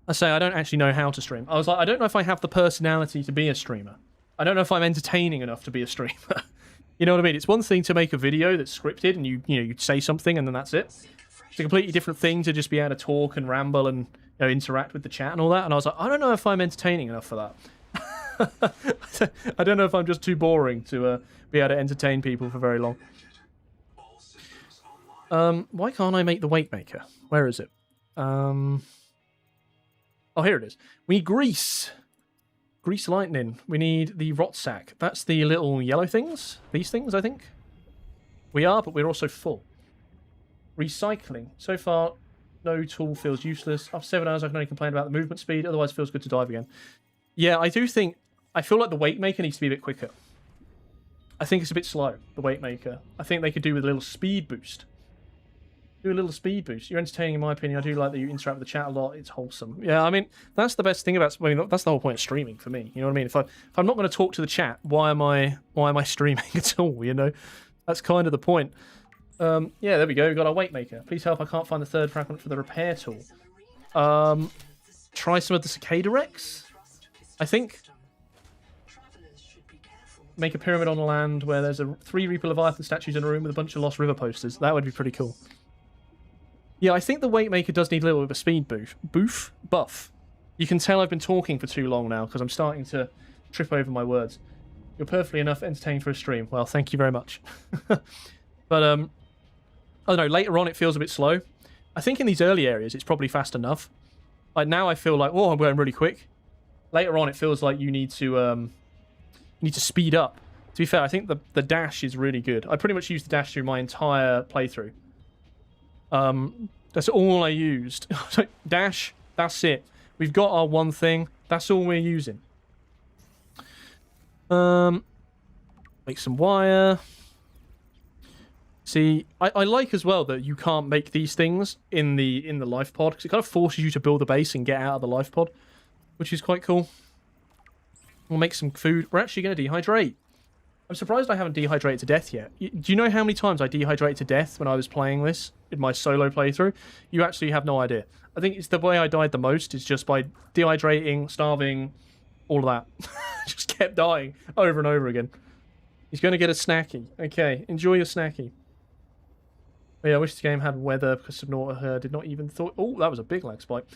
I say I don't actually know how to stream. I was like, I don't know if I have the personality to be a streamer. I don't know if I'm entertaining enough to be a streamer. You know what I mean? It's one thing to make a video that's scripted and you say something and then that's it. It's a completely different thing to just be able to talk and ramble and interact with the chat and all that. And I was like, I don't know if I'm entertaining enough for that. I don't know if I'm just too boring to be able to entertain people for very long. Why can't I make the weight maker? Where is it? Oh, here it is. We need grease. Grease lightning. We need the rot sack. That's the little yellow things. These things, I think. We are, but we're also full. Recycling. So far, no tool feels useless. After 7 hours, I can only complain about the movement speed. Otherwise, it feels good to dive again. Yeah, I do think... I feel like the weight maker needs to be a bit quicker. I think it's a bit slow, the weight maker. I think they could do with a little speed boost. Do a little speed boost. You're entertaining, in my opinion. I do like that you interact with the chat a lot. It's wholesome. Yeah, I mean, that's the best thing about... I mean, that's the whole point of streaming for me. You know what I mean? If I'm not going to talk to the chat, why am I streaming at all, you know? That's kind of the point. Yeah, there we go. We've got our weight maker. Please help. I can't find the third fragment for the repair tool. Try some of the Cicada Rex, I think. Make a pyramid on the land where there's 3 Reaper Leviathan statues in a room with a bunch of Lost River posters. That would be pretty cool. Yeah, I think the weight maker does need a little bit of a speed buff. You can tell I've been talking for too long now because I'm starting to trip over my words. You're perfectly enough entertaining for a stream. Well, thank you very much. But, I don't know, later on it feels a bit slow. I think in these early areas it's probably fast enough. Like now I feel like, oh, I'm going really quick. Later on it feels like you need to speed up. To be fair, I think the dash is really good. I pretty much used the dash through my entire playthrough. That's all I used. Dash, that's it. We've got our one thing. That's all we're using. Make some wire. See, I like as well that you can't make these things in the life pod, because it kind of forces you to build a base and get out of the life pod, which is quite cool. We'll make some food. We're actually going to dehydrate. I'm surprised I haven't dehydrated to death yet. Do you know how many times I dehydrated to death when I was playing this in my solo playthrough? You actually have no idea. I think it's the way I died the most is just by dehydrating, starving, all of that. Just kept dying over and over again. He's going to get a snacky. Okay, enjoy your snacky. But yeah, I wish this game had weather because Subnautica did not even thought... Oh, that was a big lag spike.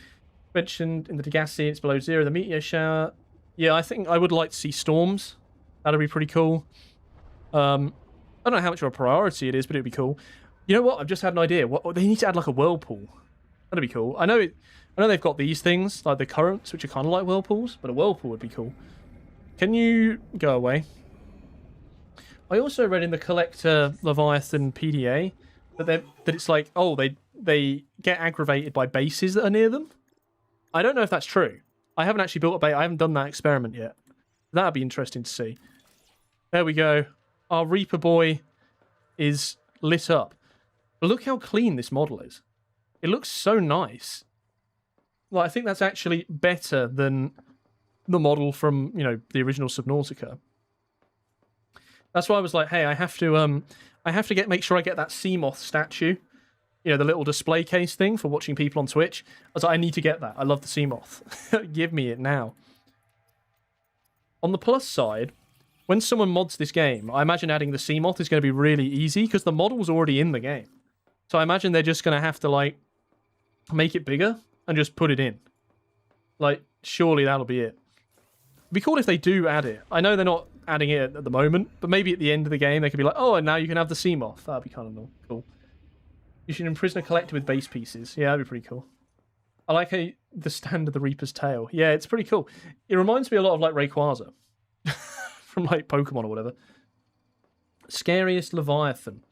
Mentioned in the Degassi, it's below 0. The meteor shower. Yeah, I think I would like to see storms. That'd be pretty cool. I don't know how much of a priority it is, but it'd be cool. You know what? I've just had an idea. What they need to add like a whirlpool. That'd be cool. I know they've got these things like the currents, which are kind of like whirlpools, but a whirlpool would be cool. Can you go away? I also read in the Collector Leviathan PDA that it's like, oh, they get aggravated by bases that are near them. I don't know if that's true. I haven't actually built a base. I haven't done that experiment yet. That'd be interesting to see. There we go. Our Reaper boy is lit up. But look how clean this model is. It looks so nice. Like, I think that's actually better than the model from, the original Subnautica. That's why I was like, hey, I have to make sure I get that Seamoth statue you know, the little display case thing for watching people on Twitch. I was like, I need to get that. I love the Seamoth. Give me it now. On the plus side, when someone mods this game, I imagine adding the Seamoth is going to be really easy because the model's already in the game. So I imagine they're just going to have to, like, make it bigger and just put it in. Like, surely that'll be it. It'd be cool if they do add it. I know they're not adding it at the moment, but maybe at the end of the game they could be like, oh, and now you can have the Seamoth. That'd be kind of cool. You should imprison a collector with base pieces. Yeah, that'd be pretty cool. I like the stand of the Reaper's tail. Yeah, it's pretty cool. It reminds me a lot of, like, Rayquaza. From, like, Pokemon or whatever. Scariest Leviathan.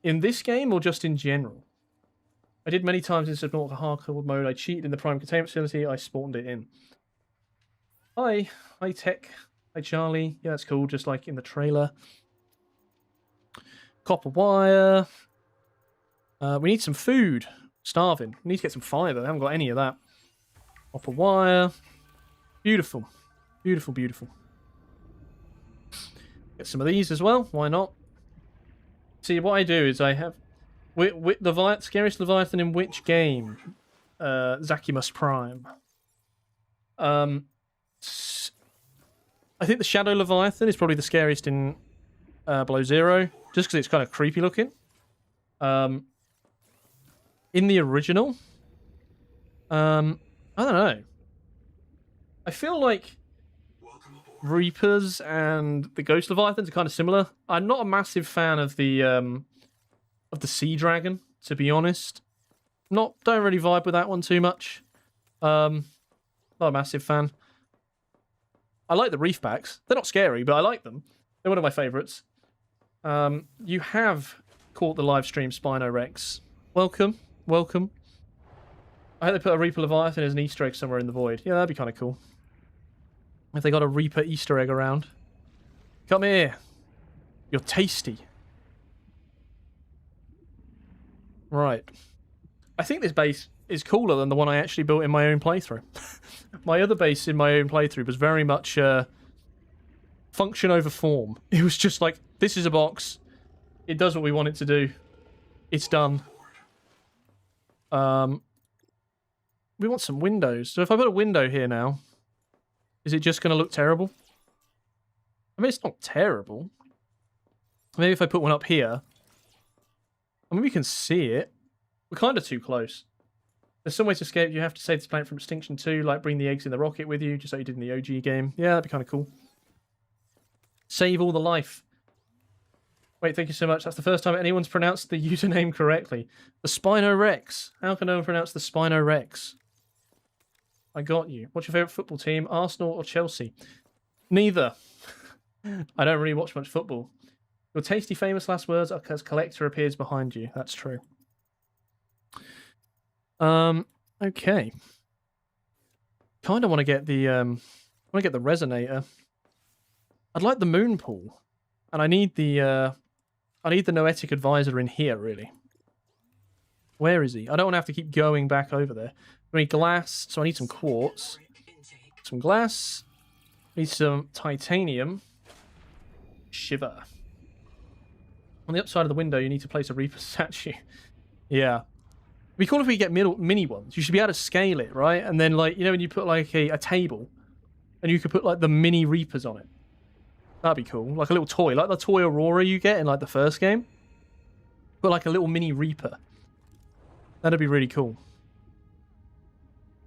In this game or just in general? I did many times in Subnautica hardcore mode. I cheated in the Prime Containment Facility. I spawned it in. Hi Tech. Hi Charlie. Yeah, that's cool. Just like in the trailer. Copper wire. We need some food. Starving. We need to get some fiber. I haven't got any of that. Copper wire. Beautiful. Beautiful, beautiful. Get some of these as well. Why not? See, what I do is I have... the scariest Leviathan in which game? Zacimus Prime. I think the Shadow Leviathan is probably the scariest in Below Zero, just because it's kind of creepy looking. In the original, I don't know. I feel like Reapers and the Ghost Leviathans are kind of similar. I'm not a massive fan of the Sea Dragon, to be honest. Don't really vibe with that one too much. Not a massive fan. I like the Reefbacks. They're not scary, but I like them. They're one of my favourites. You have caught the live stream, Spinorex. Welcome. Welcome. I hope they put a Reaper Leviathan as an Easter egg somewhere in the void. Yeah, that'd be kind of cool. If they got a Reaper Easter egg around. Come here. You're tasty. Right. I think this base is cooler than the one I actually built in my own playthrough. My other base in my own playthrough was very much function over form. It was just like, this is a box. It does what we want it to do. It's done. We want some windows. So if I put a window here now, is it just going to look terrible? I mean, it's not terrible. Maybe if I put one up here. I mean, we can see it. We're kind of too close. There's some way to escape. You have to save this planet from extinction too, like bring the eggs in the rocket with you, just like you did in the OG game. Yeah, that'd be kind of cool. Save all the life. Wait, thank you so much. That's the first time anyone's pronounced the username correctly. The Spinorex. How can no one pronounce the Spinorex? I got you. What's your favourite football team? Arsenal or Chelsea? Neither. I don't really watch much football. Your tasty famous last words are because Collector appears behind you. That's true. Okay. Kind of want to get the resonator. I'd like the moon pool, and I need the noetic advisor in here. Really. Where is he? I don't want to have to keep going back over there. I need glass, so I need some quartz, some glass. I need some titanium. Shiver. On the upside of the window, you need to place a Reaper statue. Yeah. It'd be cool if we get mini ones. You should be able to scale it, right? And then, like, you know, when you put, like, a table, and you could put, like, the mini Reapers on it. That'd be cool. Like a little toy. Like the toy Aurora you get in, like, the first game. But, like, a little mini Reaper. That'd be really cool.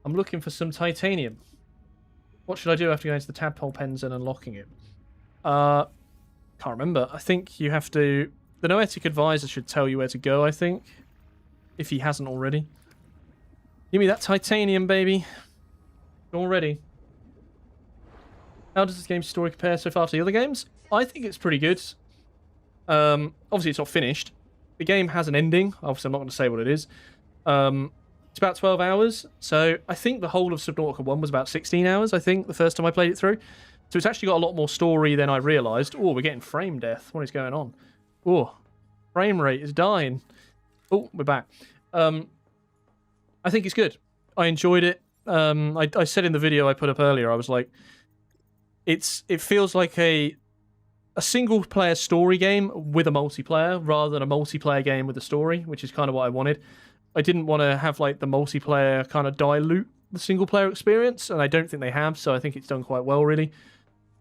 I'm looking for some titanium. What should I do after going to the tadpole pens and unlocking it? Can't remember. I think you have to... The noetic advisor should tell you where to go, I think. If he hasn't already. Give me that titanium, baby. Already. How does this game's story compare so far to the other games? I think it's pretty good. Obviously, it's not finished. The game has an ending. Obviously, I'm not going to say what it is. It's about 12 hours. So I think the whole of Subnautica 1 was about 16 hours, I think, the first time I played it through. So it's actually got a lot more story than I realised. Oh, we're getting frame death. What is going on? Oh, frame rate is dying. Oh, we're back. I think it's good. I enjoyed it. I said in the video I put up earlier, I was like, it feels like a a single-player story game with a multiplayer rather than a multiplayer game with a story, which is kind of what I wanted. I didn't want to have like the multiplayer kind of dilute the single-player experience, and I don't think they have, so I think it's done quite well, really.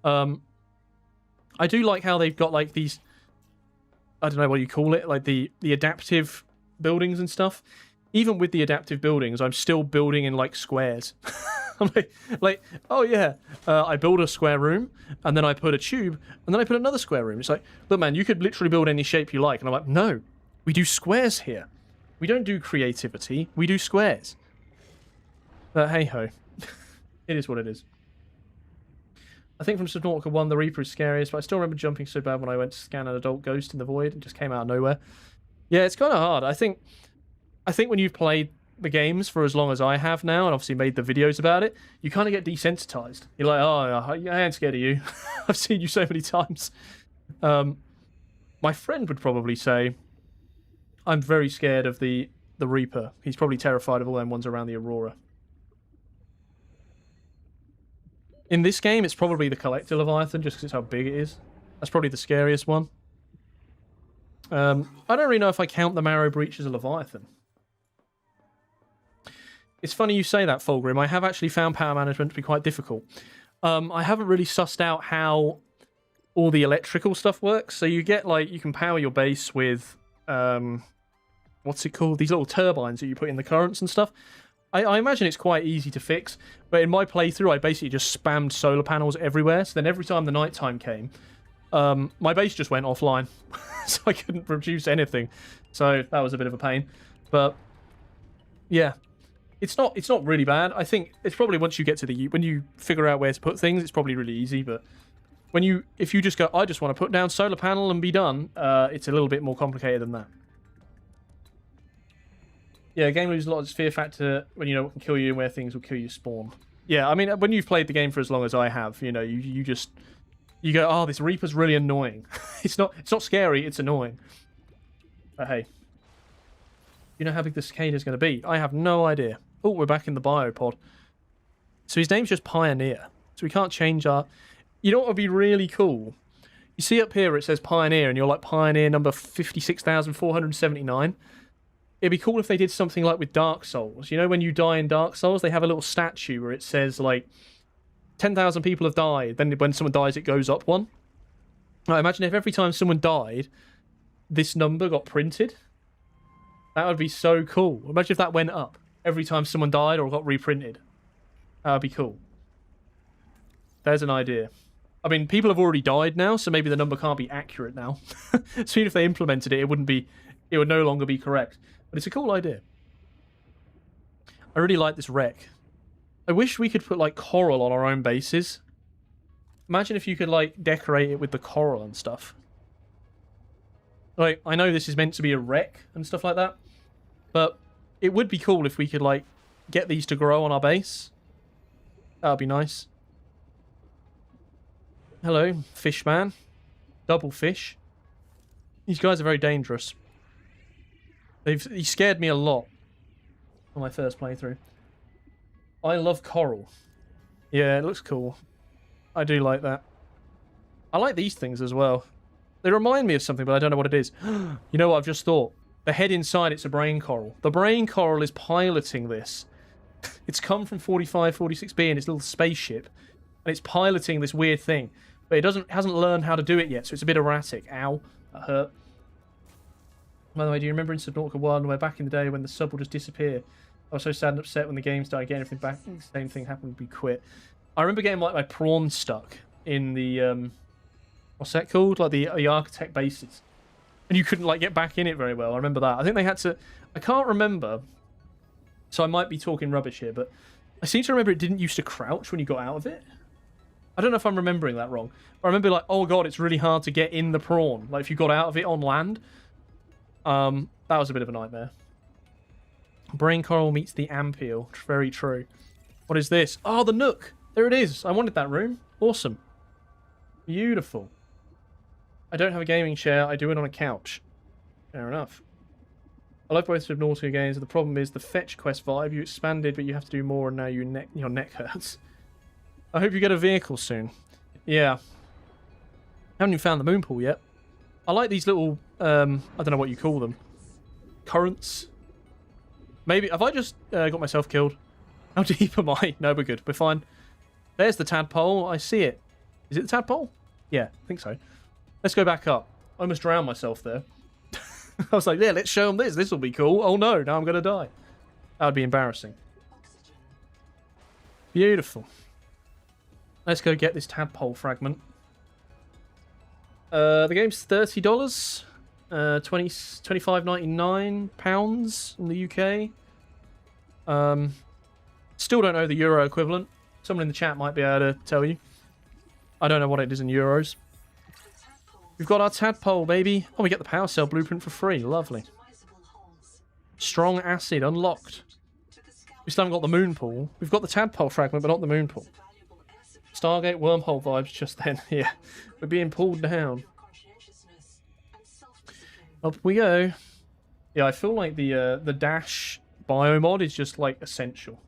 I do like how they've got like these, I don't know what you call it, like the adaptive buildings and stuff. Even with the adaptive buildings, I'm still building in like squares. I'm like, oh yeah, I build a square room, and then I put a tube, and then I put another square room. It's like, look, man, you could literally build any shape you like. And I'm like, no, we do squares here. We don't do creativity. We do squares. But hey ho, it is what it is. I think from Subnautica 1, the Reaper is scariest, but I still remember jumping so bad when I went to scan an adult ghost in the void and just came out of nowhere. Yeah, it's kind of hard. I think when you've played the games for as long as I have now, and obviously made the videos about it, you kind of get desensitized. You're like, oh, I ain't scared of you. I've seen you so many times. My friend would probably say, I'm very scared of the Reaper. He's probably terrified of all them ones around the Aurora. In this game, it's probably the Collector Leviathan, just because it's how big it is. That's probably the scariest one. I don't really know if I count the Marrow Breach as a Leviathan. It's funny you say that, Fulgrim. I have actually found power management to be quite difficult. I haven't really sussed out how all the electrical stuff works. So you get, like, you can power your base with, what's it called? These little turbines that you put in the currents and stuff. I imagine it's quite easy to fix, but in my playthrough, I basically just spammed solar panels everywhere. So then every time the nighttime came, my base just went offline, so I couldn't produce anything. So that was a bit of a pain. But yeah, it's not really bad. I think it's probably once you get to when you figure out where to put things, it's probably really easy. But if you just go, I just want to put down solar panel and be done, it's a little bit more complicated than that. Yeah, game loses a lot of its fear factor when you know what can kill you and where things will kill you spawn. Yeah, I mean, when you've played the game for as long as I have, you know, you go, oh, this Reaper's really annoying. It's not scary, it's annoying. But hey, you know how big the cicada's going to be? I have no idea. Oh, we're back in the biopod. So his name's just Pioneer. So we can't change our... You know what would be really cool? You see up here it says Pioneer, and you're like Pioneer number 56,479. It'd be cool if they did something like with Dark Souls. You know, when you die in Dark Souls, they have a little statue where it says, like, 10,000 people have died. Then when someone dies, it goes up one. I imagine if every time someone died, this number got printed. That would be so cool. Imagine if that went up every time someone died or got reprinted. That would be cool. There's an idea. I mean, people have already died now, so maybe the number can't be accurate now. So even if they implemented it, it would no longer be correct. But it's a cool idea. I really like this wreck. I wish we could put, like, coral on our own bases. Imagine if you could, like, decorate it with the coral and stuff. Like, I know this is meant to be a wreck and stuff like that, but it would be cool if we could, like, get these to grow on our base. That would be nice. Hello, fish man. Double fish. These guys are very dangerous. He scared me a lot on my first playthrough. I love coral. Yeah, it looks cool. I do like that. I like these things as well. They remind me of something, but I don't know what it is. You know what I've just thought? The head inside, it's a brain coral. The brain coral is piloting this. It's come from 4546B in its little spaceship, and it's piloting this weird thing. But it hasn't learned how to do it yet, so it's a bit erratic. Ow, that hurt. By the way, do you remember in Subnautica 1 where back in the day when the sub would just disappear? I was so sad and upset when the game started getting everything back. The same thing happened, we quit. I remember getting like my prawn stuck in the what's that called? Like the architect bases. And you couldn't like get back in it very well. I remember that. I think they had to, I can't remember. So I might be talking rubbish here, but I seem to remember it didn't used to crouch when you got out of it. I don't know if I'm remembering that wrong. But I remember like, oh god, it's really hard to get in the prawn. Like if you got out of it on land. That was a bit of a nightmare. Brain coral meets the ampiel. Very true. What is this? Oh, the nook. There it is. I wanted that room. Awesome. Beautiful. I don't have a gaming chair. I do it on a couch. Fair enough. I love both Subnautica games. The problem is the fetch quest vibe. You expanded, but you have to do more, and now your neck hurts. I hope you get a vehicle soon. Yeah. Haven't even found the moon pool yet. I like these little, I don't know what you call them. Currents. Maybe, have I just got myself killed? How deep am I? No, we're good. We're fine. There's the tadpole. I see it. Is it the tadpole? Yeah, I think so. Let's go back up. I almost drowned myself there. I was like, yeah, let's show them this. This will be cool. Oh no, now I'm going to die. That would be embarrassing. Beautiful. Let's go get this tadpole fragment. The game's $30. £25.99 in the UK. Still don't know the euro equivalent. Someone in the chat might be able to tell you. I don't know what it is in euros. We've got our tadpole, baby. Oh, we get the power cell blueprint for free. Lovely. Strong acid unlocked. We still haven't got the moon pool. We've got the tadpole fragment, but not the moon pool. Stargate wormhole vibes just then. Yeah, we're being pulled down. Up we go. Yeah, I feel like the dash biomod is just like essential.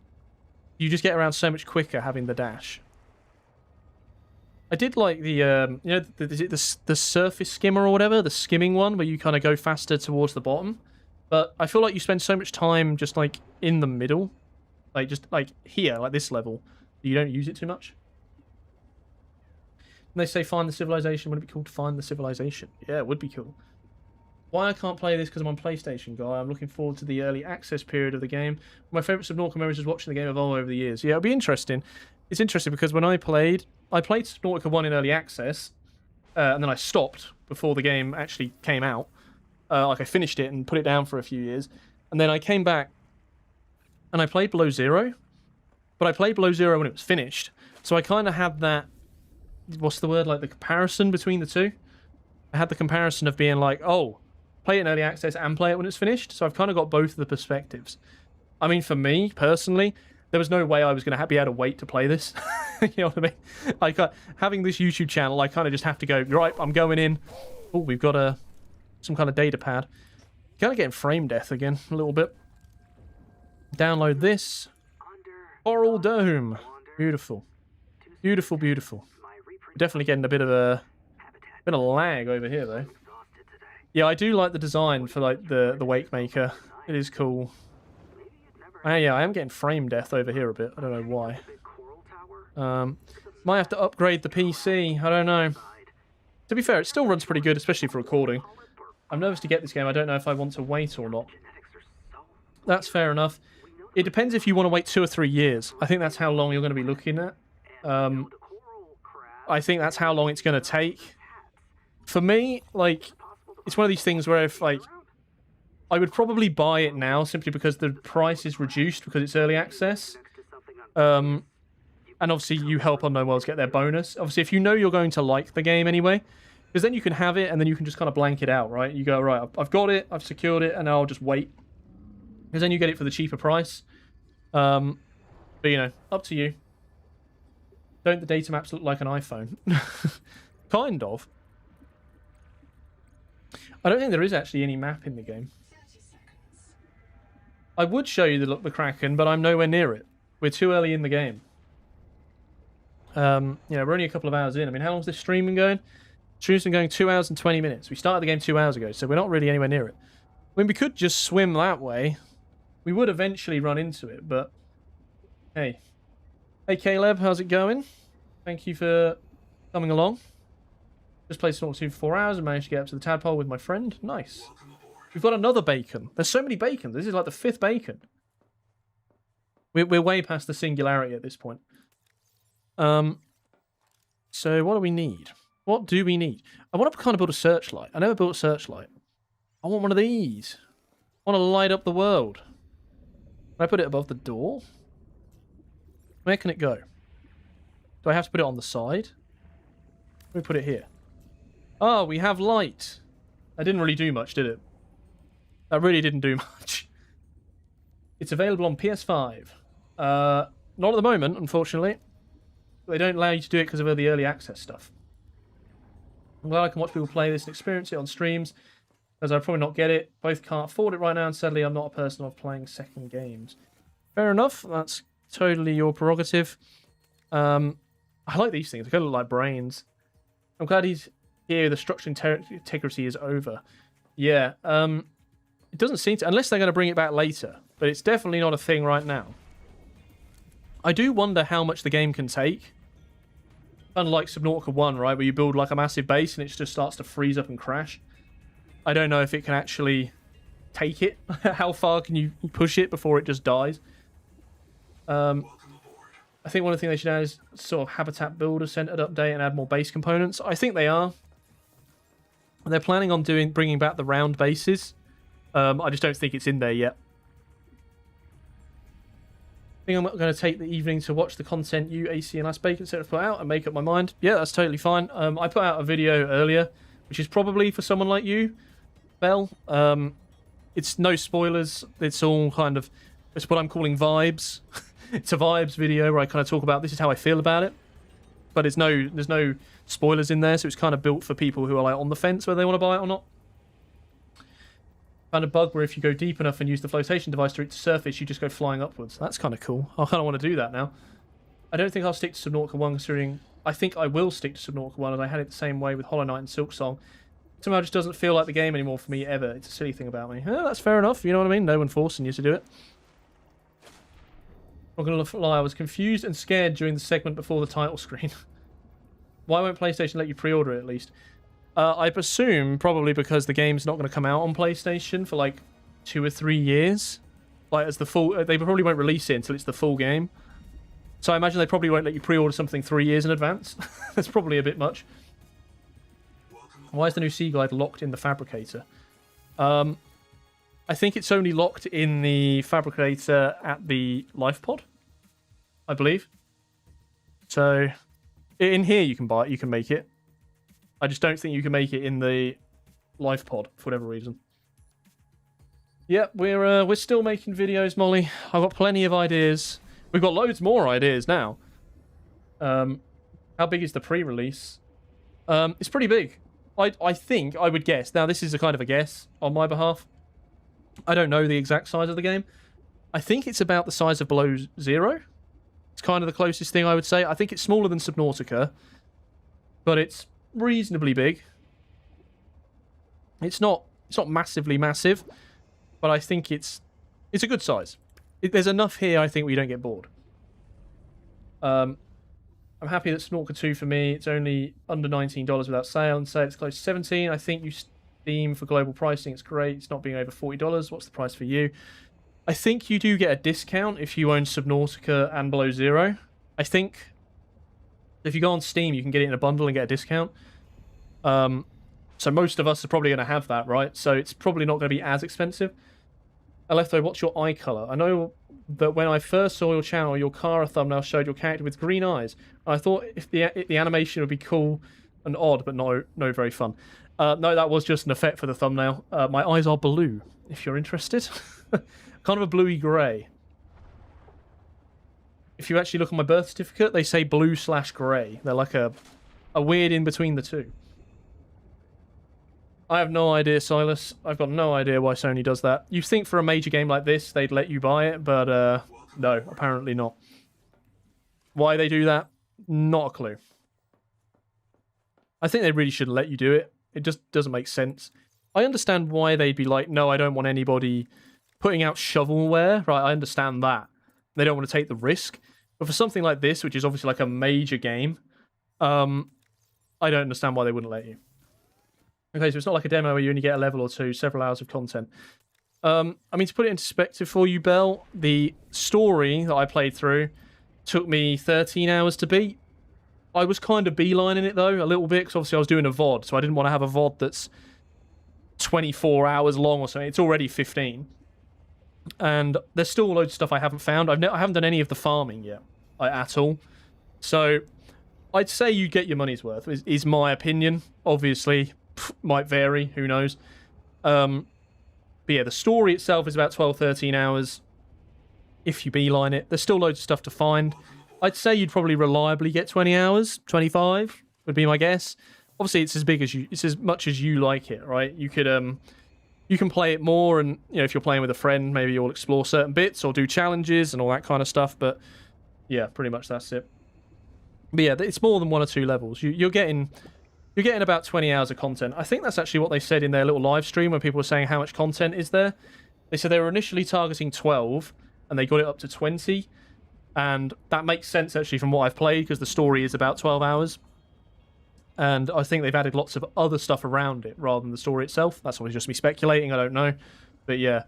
You just get around so much quicker having the dash. I did like the you know, the surface skimmer or whatever, the skimming one where you kind of go faster towards the bottom. But I feel like you spend so much time just like in the middle, like just like here, like this level, you don't use it too much. And they say find the civilization. Would it be cool to find the civilization? Yeah, it would be cool. Why I can't play this because I'm on PlayStation, guy. I'm looking forward to the early access period of the game. My favourite Subnautica memories is watching the game evolve over the years. Yeah, it'll be interesting. It's interesting because when I played Subnautica 1 in early access, and then I stopped before the game actually came out. Like I finished it and put it down for a few years, and then I came back and I played Below Zero, but I played Below Zero when it was finished. So I kind of had that, what's the word, like the comparison between the two. I had the comparison of being like, oh, play it in early access and play it when it's finished. So I've kind of got both of the perspectives. I mean, for me, personally, there was no way I was going to be able to wait to play this. You know what I mean? Like, having this YouTube channel, I kind of just have to go, right, I'm going in. Oh, we've got some kind of data pad. Kind of getting frame death again, a little bit. Download this. Coral Dome. Beautiful. Beautiful, beautiful. We're definitely getting a bit of lag over here, though. Yeah, I do like the design for like the Wake Maker. It is cool. Yeah, I am getting frame death over here a bit. I don't know why. Might have to upgrade the PC. I don't know. To be fair, it still runs pretty good, especially for recording. I'm nervous to get this game. I don't know if I want to wait or not. That's fair enough. It depends if you want to wait 2 or 3 years. I think that's how long you're going to be looking at. I think that's how long it's going to take. For me, like, it's one of these things where if, like, I would probably buy it now simply because the price is reduced because it's early access. And obviously you help Unknown Worlds get their bonus. Obviously, if you know you're going to like the game anyway, because then you can have it and then you can just kind of blank it out, right? You go, right, I've got it, I've secured it, and I'll just wait. Because then you get it for the cheaper price. But, you know, up to you. Don't the data maps look like an iPhone? Kind of. I don't think there is actually any map in the game. I would show you the Kraken, but I'm nowhere near it. We're too early in the game. You know, we're only a couple of hours in. I mean, how long's this stream been going? Stream's been going 2 hours and 20 minutes. We started the game 2 hours ago, so we're not really anywhere near it. I mean, we could just swim that way. We would eventually run into it, but... Hey. Hey, Caleb, how's it going? Thank you for coming along. Just played Subnautica 2 for 4 hours and managed to get up to the tadpole with my friend. Nice. We've got another bacon. There's so many bacons. This is like the 5th bacon. We're way past the singularity at this point. So what do we need? What do we need? I want to kind of build a searchlight. I never built a searchlight. I want one of these. I want to light up the world. Can I put it above the door? Where can it go? Do I have to put it on the side? Let me put it here. Oh, we have light. That didn't really do much, did it? That really didn't do much. It's available on PS5. Not at the moment, unfortunately. They don't allow you to do it because of the early access stuff. I'm glad I can watch people play this and experience it on streams, as I'll probably not get it. Both can't afford it right now, and sadly I'm not a person of playing second games. Fair enough, that's totally your prerogative. I like these things, they kind of look like brains. I'm glad he's Here, the structural integrity is over. Yeah, it doesn't seem to, unless they're going to bring it back later. But it's definitely not a thing right now. I do wonder how much the game can take. Unlike Subnautica 1, right, where you build like a massive base and it just starts to freeze up and crash. I don't know if it can actually take it. How far can you push it before it just dies? I think one of the things they should add is sort of habitat builder centered update and add more base components. I think they are. They're planning on bringing back the round bases. I just don't think it's in there yet. I think I'm going to take the evening to watch the content you, AC, and Last Bacon set to put out and make up my mind. Yeah, that's totally fine. I put out a video earlier, which is probably for someone like you, Belle. It's no spoilers. It's all kind of, it's what I'm calling vibes. It's a vibes video where I kind of talk about this is how I feel about it. But there's no spoilers in there, so it's kind of built for people who are like on the fence whether they want to buy it or not. Found a bug where if you go deep enough and use the flotation device to reach the surface, you just go flying upwards. That's kind of cool. I kind of want to do that now. I don't think I'll stick to Subnautica 1, considering I think I will stick to Subnautica 1, and I had it the same way with Hollow Knight and Silksong. Somehow it just doesn't feel like the game anymore for me ever. It's a silly thing about me. That's fair enough, you know what I mean? No one forcing you to do it. Not gonna lie, I was confused and scared during the segment before the title screen. Why won't PlayStation let you pre-order it at least? I presume probably because the game's not going to come out on PlayStation for like 2 or 3 years. Like as the full, they probably won't release it until it's the full game. So I imagine they probably won't let you pre-order something 3 years in advance. That's probably a bit much. Why is the new Sea Glide locked in the Fabricator? I think it's only locked in the Fabricator at the Life Pod, I believe. So in here you can buy it, you can make it. I just don't think you can make it in the Life Pod for whatever reason. Yep, we're still making videos, Molly. I've got plenty of ideas. We've got loads more ideas now. How big is the pre-release? It's pretty big. I think, I would guess. Now, this is a kind of a guess on my behalf. I don't know the exact size of the game. I think it's about the size of Below Zero. It's kind of the closest thing I would say. I think it's smaller than Subnautica, but it's reasonably big. It's not massively massive, but I think it's a good size. There's enough here, I think, where you don't get bored. I'm happy that Subnautica 2 for me, it's only under $19 without sale, and say it's close to $17. I think you Steam for global pricing, it's great. It's not being over $40. What's the price for you? I think you do get a discount if you own Subnautica and Below Zero. I think if you go on Steam, you can get it in a bundle and get a discount. So most of us are probably going to have that, right? So it's probably not going to be as expensive. Alephtho, what's your eye color? I know that when I first saw your channel, your Kara thumbnail showed your character with green eyes. I thought if the animation would be cool and odd, but no very fun. No, that was just an effect for the thumbnail. My eyes are blue, if you're interested. Kind of a bluey grey. If you actually look at my birth certificate, they say blue/grey. They're like a weird in between the two. I have no idea, Silas. I've got no idea why Sony does that. You'd think for a major game like this, they'd let you buy it, but no, apparently not. Why they do that? Not a clue. I think they really shouldn't let you do it. It just doesn't make sense. I understand why they'd be like, no, I don't want anybody putting out shovelware. Right, I understand that. They don't want to take the risk. But for something like this, which is obviously like a major game, I don't understand why they wouldn't let you. Okay, so it's not like a demo where you only get a level or two, several hours of content. I mean, to put it into perspective for you, Belle, the story that I played through took me 13 hours to beat. I was kind of beelining it, though, a little bit, because obviously I was doing a VOD, so I didn't want to have a VOD that's 24 hours long or something. It's already 15. And there's still loads of stuff I haven't found. I haven't done any of the farming yet, at all. So I'd say you get your money's worth, is my opinion. Obviously, might vary, who knows. But yeah, the story itself is about 12, 13 hours. If you beeline it, there's still loads of stuff to find. I'd say you'd probably reliably get 20 hours, 25 would be my guess. Obviously, it's as big as you, it's as much as you like it, right? You could, you can play it more, and you know, if you're playing with a friend, maybe you'll explore certain bits or do challenges and all that kind of stuff. But yeah, pretty much that's it. But yeah, it's more than 1 or 2 levels. You're getting you're getting about 20 hours of content. I think that's actually what they said in their little live stream when people were saying how much content is there. They said they were initially targeting 12, and they got it up to 20. And that makes sense, actually, from what I've played, because the story is about 12 hours. And I think they've added lots of other stuff around it, rather than the story itself. That's always just me speculating, I don't know. But yeah.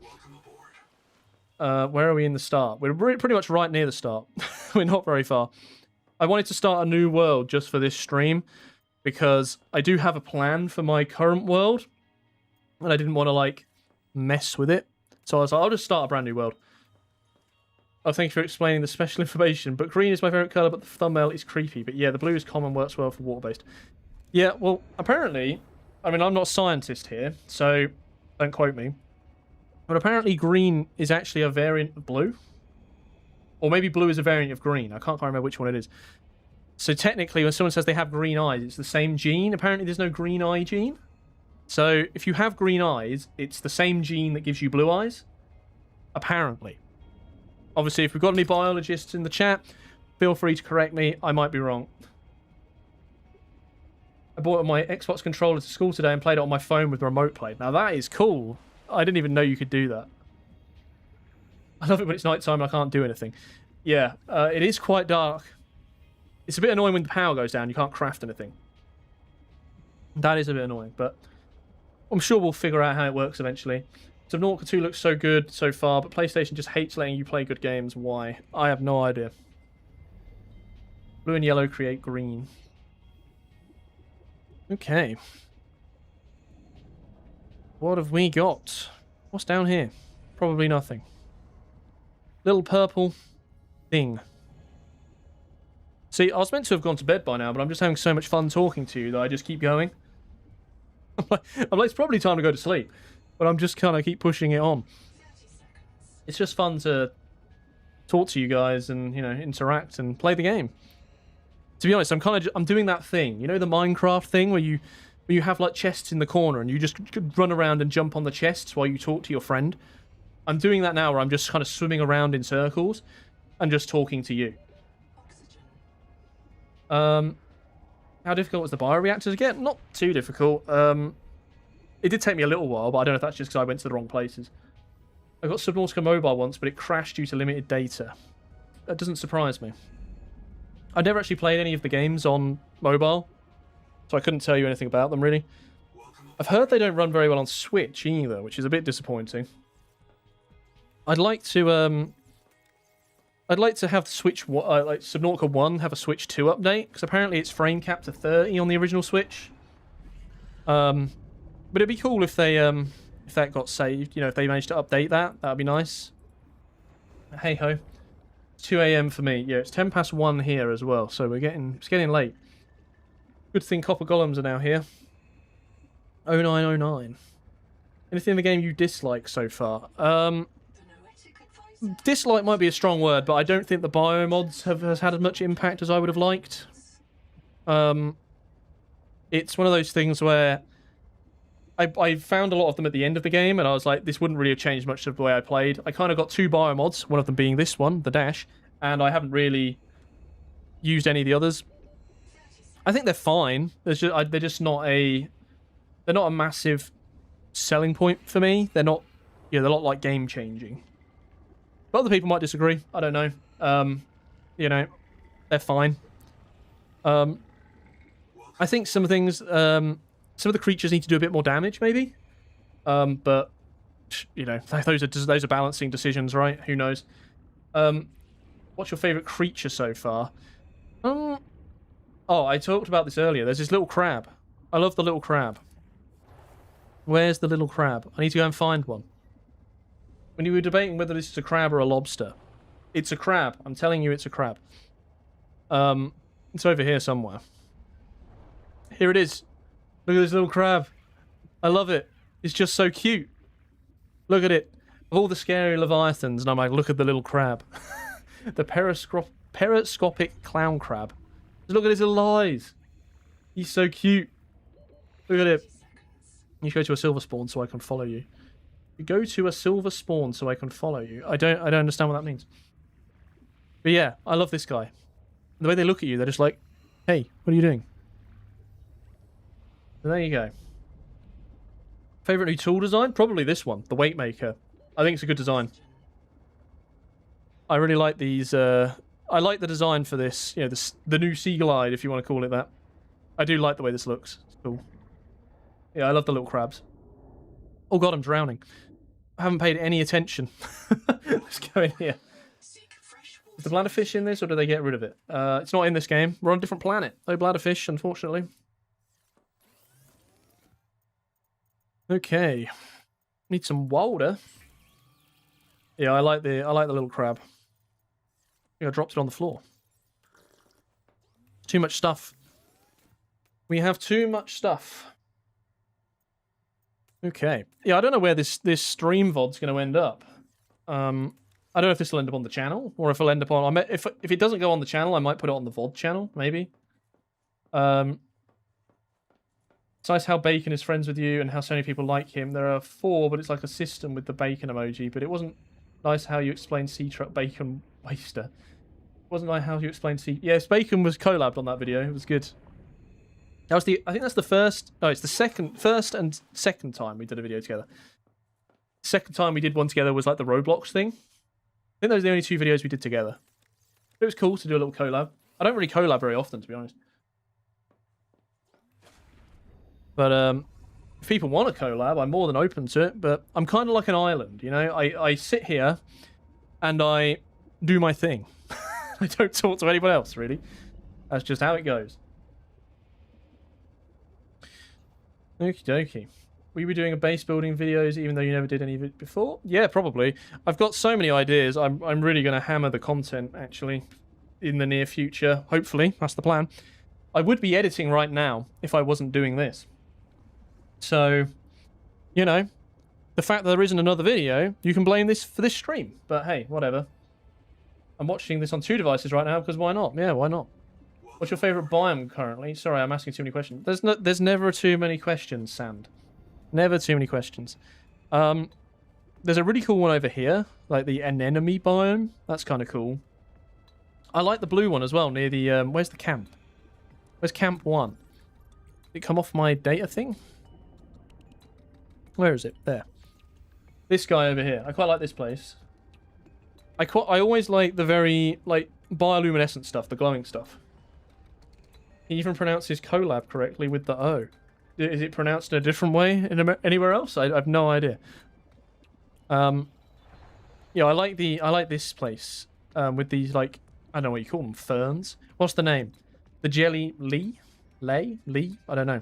Where are we in the start? We're pretty much right near the start. We're not very far. I wanted to start a new world just for this stream, because I do have a plan for my current world, and I didn't want to, like, mess with it. So I was like, I'll just start a brand new world. Oh, thank you for explaining the special information. But green is my favourite colour, but the thumbnail is creepy. But yeah, the blue is common, works well for water-based. Yeah, well, apparently, I mean, I'm not a scientist here, so don't quote me. But apparently green is actually a variant of blue. Or maybe blue is a variant of green. I can't quite remember which one it is. So technically, when someone says they have green eyes, it's the same gene. Apparently, there's no green eye gene. So if you have green eyes, it's the same gene that gives you blue eyes. Apparently. Obviously, if we've got any biologists in the chat, feel free to correct me. I might be wrong. I bought my Xbox controller to school today and played it on my phone with remote play. Now, that is cool. I didn't even know you could do that. I love it when it's nighttime and I can't do anything. Yeah, it is quite dark. It's a bit annoying when the power goes down. You can't craft anything. That is a bit annoying, but I'm sure we'll figure out how it works eventually. Subnautica 2 looks so good so far, but PlayStation just hates letting you play good games. Why? I have no idea. Blue and yellow create green. Okay. What have we got? What's down here? Probably nothing. Little purple thing. See, I was meant to have gone to bed by now, but I'm just having so much fun talking to you that I just keep going. I'm like, it's probably time to go to sleep, but I'm just kind of keep pushing it on. It's just fun to talk to you guys and, you know, interact and play the game. To be honest, I'm doing that thing, you know, the Minecraft thing where you have like chests in the corner and you just run around and jump on the chests while you talk to your friend. I'm doing that now where I'm just kind of swimming around in circles and just talking to you. How difficult was the bioreactor to get? Not too difficult. It did take me a little while, but I don't know if that's just because I went to the wrong places. I got Subnautica Mobile once, but it crashed due to limited data. That doesn't surprise me. I've never actually played any of the games on mobile, so I couldn't tell you anything about them, really. I've heard they don't run very well on Switch either, which is a bit disappointing. I'd like to have the Switch, like Subnautica 1 have a Switch 2 update, because apparently it's frame capped to 30 on the original Switch. But it'd be cool if they if that got saved, you know, if they managed to update that, that'd be nice. Hey ho. It's 2 AM for me. Yeah, it's 10 past 1 here as well, so it's getting late. Good thing Copper Golems are now here. 0909. Anything in the game you dislike so far? Dislike might be a strong word, but I don't think the biomods has had as much impact as I would have liked. It's one of those things where I found a lot of them at the end of the game, and I was like, this wouldn't really have changed much of the way I played. I kind of got 2 biomods, one of them being this one, the dash, and I haven't really used any of the others. I think they're fine. They're just not a massive selling point for me. They're not, they're not like game changing. But other people might disagree. I don't know. You know, they're fine. I think some things, some of the creatures need to do a bit more damage, maybe. But you know, those are balancing decisions, right? Who knows? What's your favorite creature so far? Oh, I talked about this earlier. There's this little crab. I love the little crab. Where's the little crab? I need to go and find one. When you were debating whether this is a crab or a lobster, it's a crab. I'm telling you, it's a crab. It's over here somewhere. Here it is. Look at this little crab. I love it. It's just so cute. Look at it. Of all the scary leviathans, and I'm like, look at the little crab. The periscopic clown crab. Just look at his little eyes. He's so cute. Look at it. You should go to a silver spawn so I can follow you. You go to a silver spawn so I can follow you. I don't understand what that means. But yeah, I love this guy. The way they look at you, they're just like, hey, what are you doing? So there you go. Favorite new tool design? Probably this one, the weight maker. I think it's a good design. I really like these. I like the design for this. You know, the new Sea Glide, if you want to call it that. I do like the way this looks. It's cool. Yeah, I love the little crabs. Oh god, I'm drowning. I haven't paid any attention. Let's go in here. Is the bladderfish in this, or do they get rid of it? It's not in this game. We're on a different planet. No bladderfish, unfortunately. Okay. Need some water. Yeah, I like the little crab. I think I dropped it on the floor. Too much stuff. We have too much stuff. Okay. Yeah, I don't know where this stream VOD's going to end up. I don't know if this will end up on the channel, or if it'll end up on... if it doesn't go on the channel, I might put it on the VOD channel, maybe. It's nice how Bacon is friends with you and how so many people like him. There are 4, but it's like a system with the bacon emoji. But it wasn't nice how you explained Sea Truck Bacon Waster. It wasn't nice how you explained Sea... Yes, Bacon was collabed on that video. It was good. That was I think that's the first... No, it's the first and second time we did a video together. Second time we did one together was like the Roblox thing. I think those are the only 2 videos we did together. It was cool to do a little collab. I don't really collab very often, to be honest. But if people want a collab, I'm more than open to it. But I'm kind of like an island, you know? I sit here and I do my thing. I don't talk to anyone else, really. That's just how it goes. Okie dokie. Will you be doing a base building videos even though you never did any of it before? Yeah, probably. I've got so many ideas. I'm really going to hammer the content, actually, in the near future. Hopefully. That's the plan. I would be editing right now if I wasn't doing this. So, you know, the fact that there isn't another video, you can blame this for this stream. But hey, whatever. I'm watching this on 2 devices right now because why not? Yeah, why not? What's your favourite biome currently? Sorry, I'm asking too many questions. There's never too many questions, Sand. Never too many questions. There's a really cool one over here, like the anemone biome. That's kind of cool. I like the blue one as well, near the... where's the camp? Where's camp 1? Did it come off my data thing? Where is it? There. This guy over here. I quite like this place. I always like the very, like, bioluminescent stuff, the glowing stuff. He even pronounces collab correctly with the O. Is it pronounced in a different way anywhere else? I have no idea. Yeah, I like this place with these, like, I don't know what you call them, ferns. What's the name? The jelly Lee? Lee? I don't know.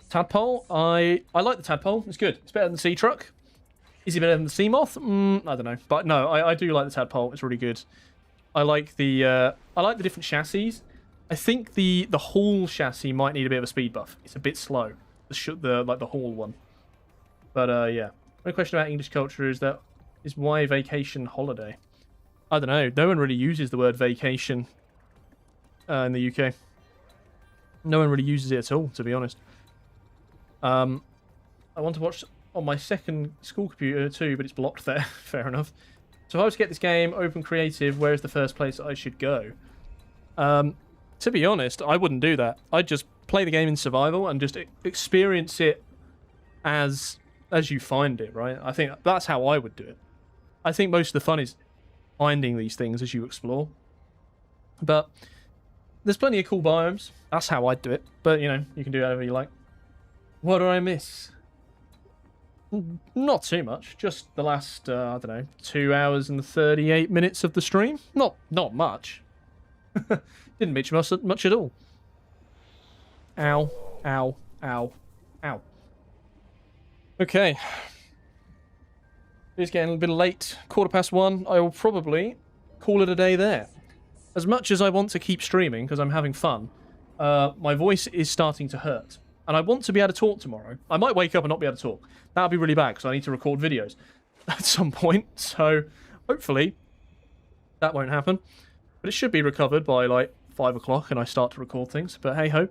Tadpole. I like the tadpole. It's good. It's better than the sea truck. Is it better than the sea moth? I don't know. But no, I do like the tadpole. It's really good. I like the different chassis. I think the Hall chassis might need a bit of a speed buff. It's a bit slow. The Hall one. But yeah. My question about English culture is why vacation holiday? I don't know. No one really uses the word vacation in the UK. No one really uses it at all, to be honest. I want to watch on my second school computer too, but it's blocked there. Fair enough. So if I was to get this game open creative, where is the first place I should go? To be honest, I wouldn't do that. I'd just play the game in survival and just experience it as you find it, right? I think that's how I would do it. I think most of the fun is finding these things as you explore. But there's plenty of cool biomes. That's how I'd do it. But, you know, you can do whatever you like. What do I miss? Not too much. Just the last, I don't know, 2 hours and 38 minutes of the stream. Not much. Didn't miss much at all. Ow. Ow. Ow. Ow. Okay. It's getting a bit late. 1:15. I will probably call it a day there. As much as I want to keep streaming, because I'm having fun, my voice is starting to hurt. And I want to be able to talk tomorrow. I might wake up and not be able to talk. That would be really bad, because I need to record videos at some point. So, hopefully, that won't happen. But it should be recovered by, like, 5 o'clock, and I start to record things. But hey-ho.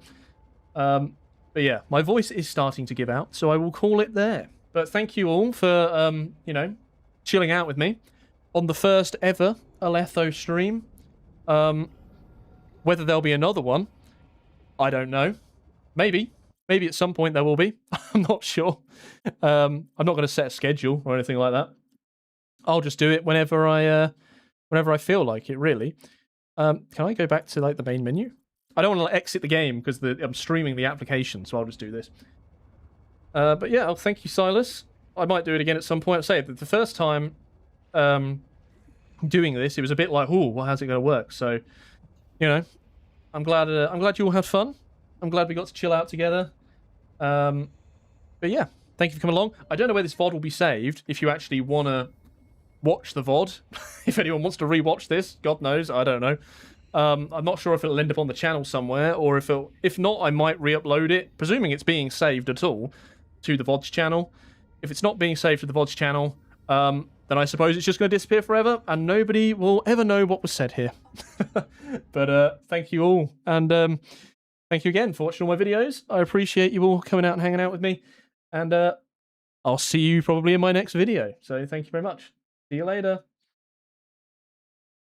But yeah, my voice is starting to give out, so I will call it there. But thank you all for, you know, chilling out with me on the first ever Aletho stream. Whether there'll be another one, I don't know. Maybe at some point there will be. I'm not sure. I'm not going to set a schedule or anything like that. I'll just do it whenever I feel like it. Really. Can I go back to like the main menu? I don't want to exit the game because I'm streaming the application, so I'll just do this. But yeah, thank you, Silas. I might do it again at some point. I'll say that the first time doing this, it was a bit like, oh, well, how's it going to work? So, you know, I'm glad you all had fun. I'm glad we got to chill out together. But yeah, thank you for coming along. I don't know where this VOD will be saved. If you actually want to watch the VOD, if anyone wants to rewatch this, God knows, I don't know. I'm not sure if it'll end up on the channel somewhere, or if not, I might re-upload it, presuming it's being saved at all, to the VODs channel. If it's not being saved to the VODs channel, then I suppose it's just going to disappear forever, and nobody will ever know what was said here. But thank you all, and thank you again for watching all my videos. I appreciate you all coming out and hanging out with me, and I'll see you probably in my next video. So thank you very much. See you later.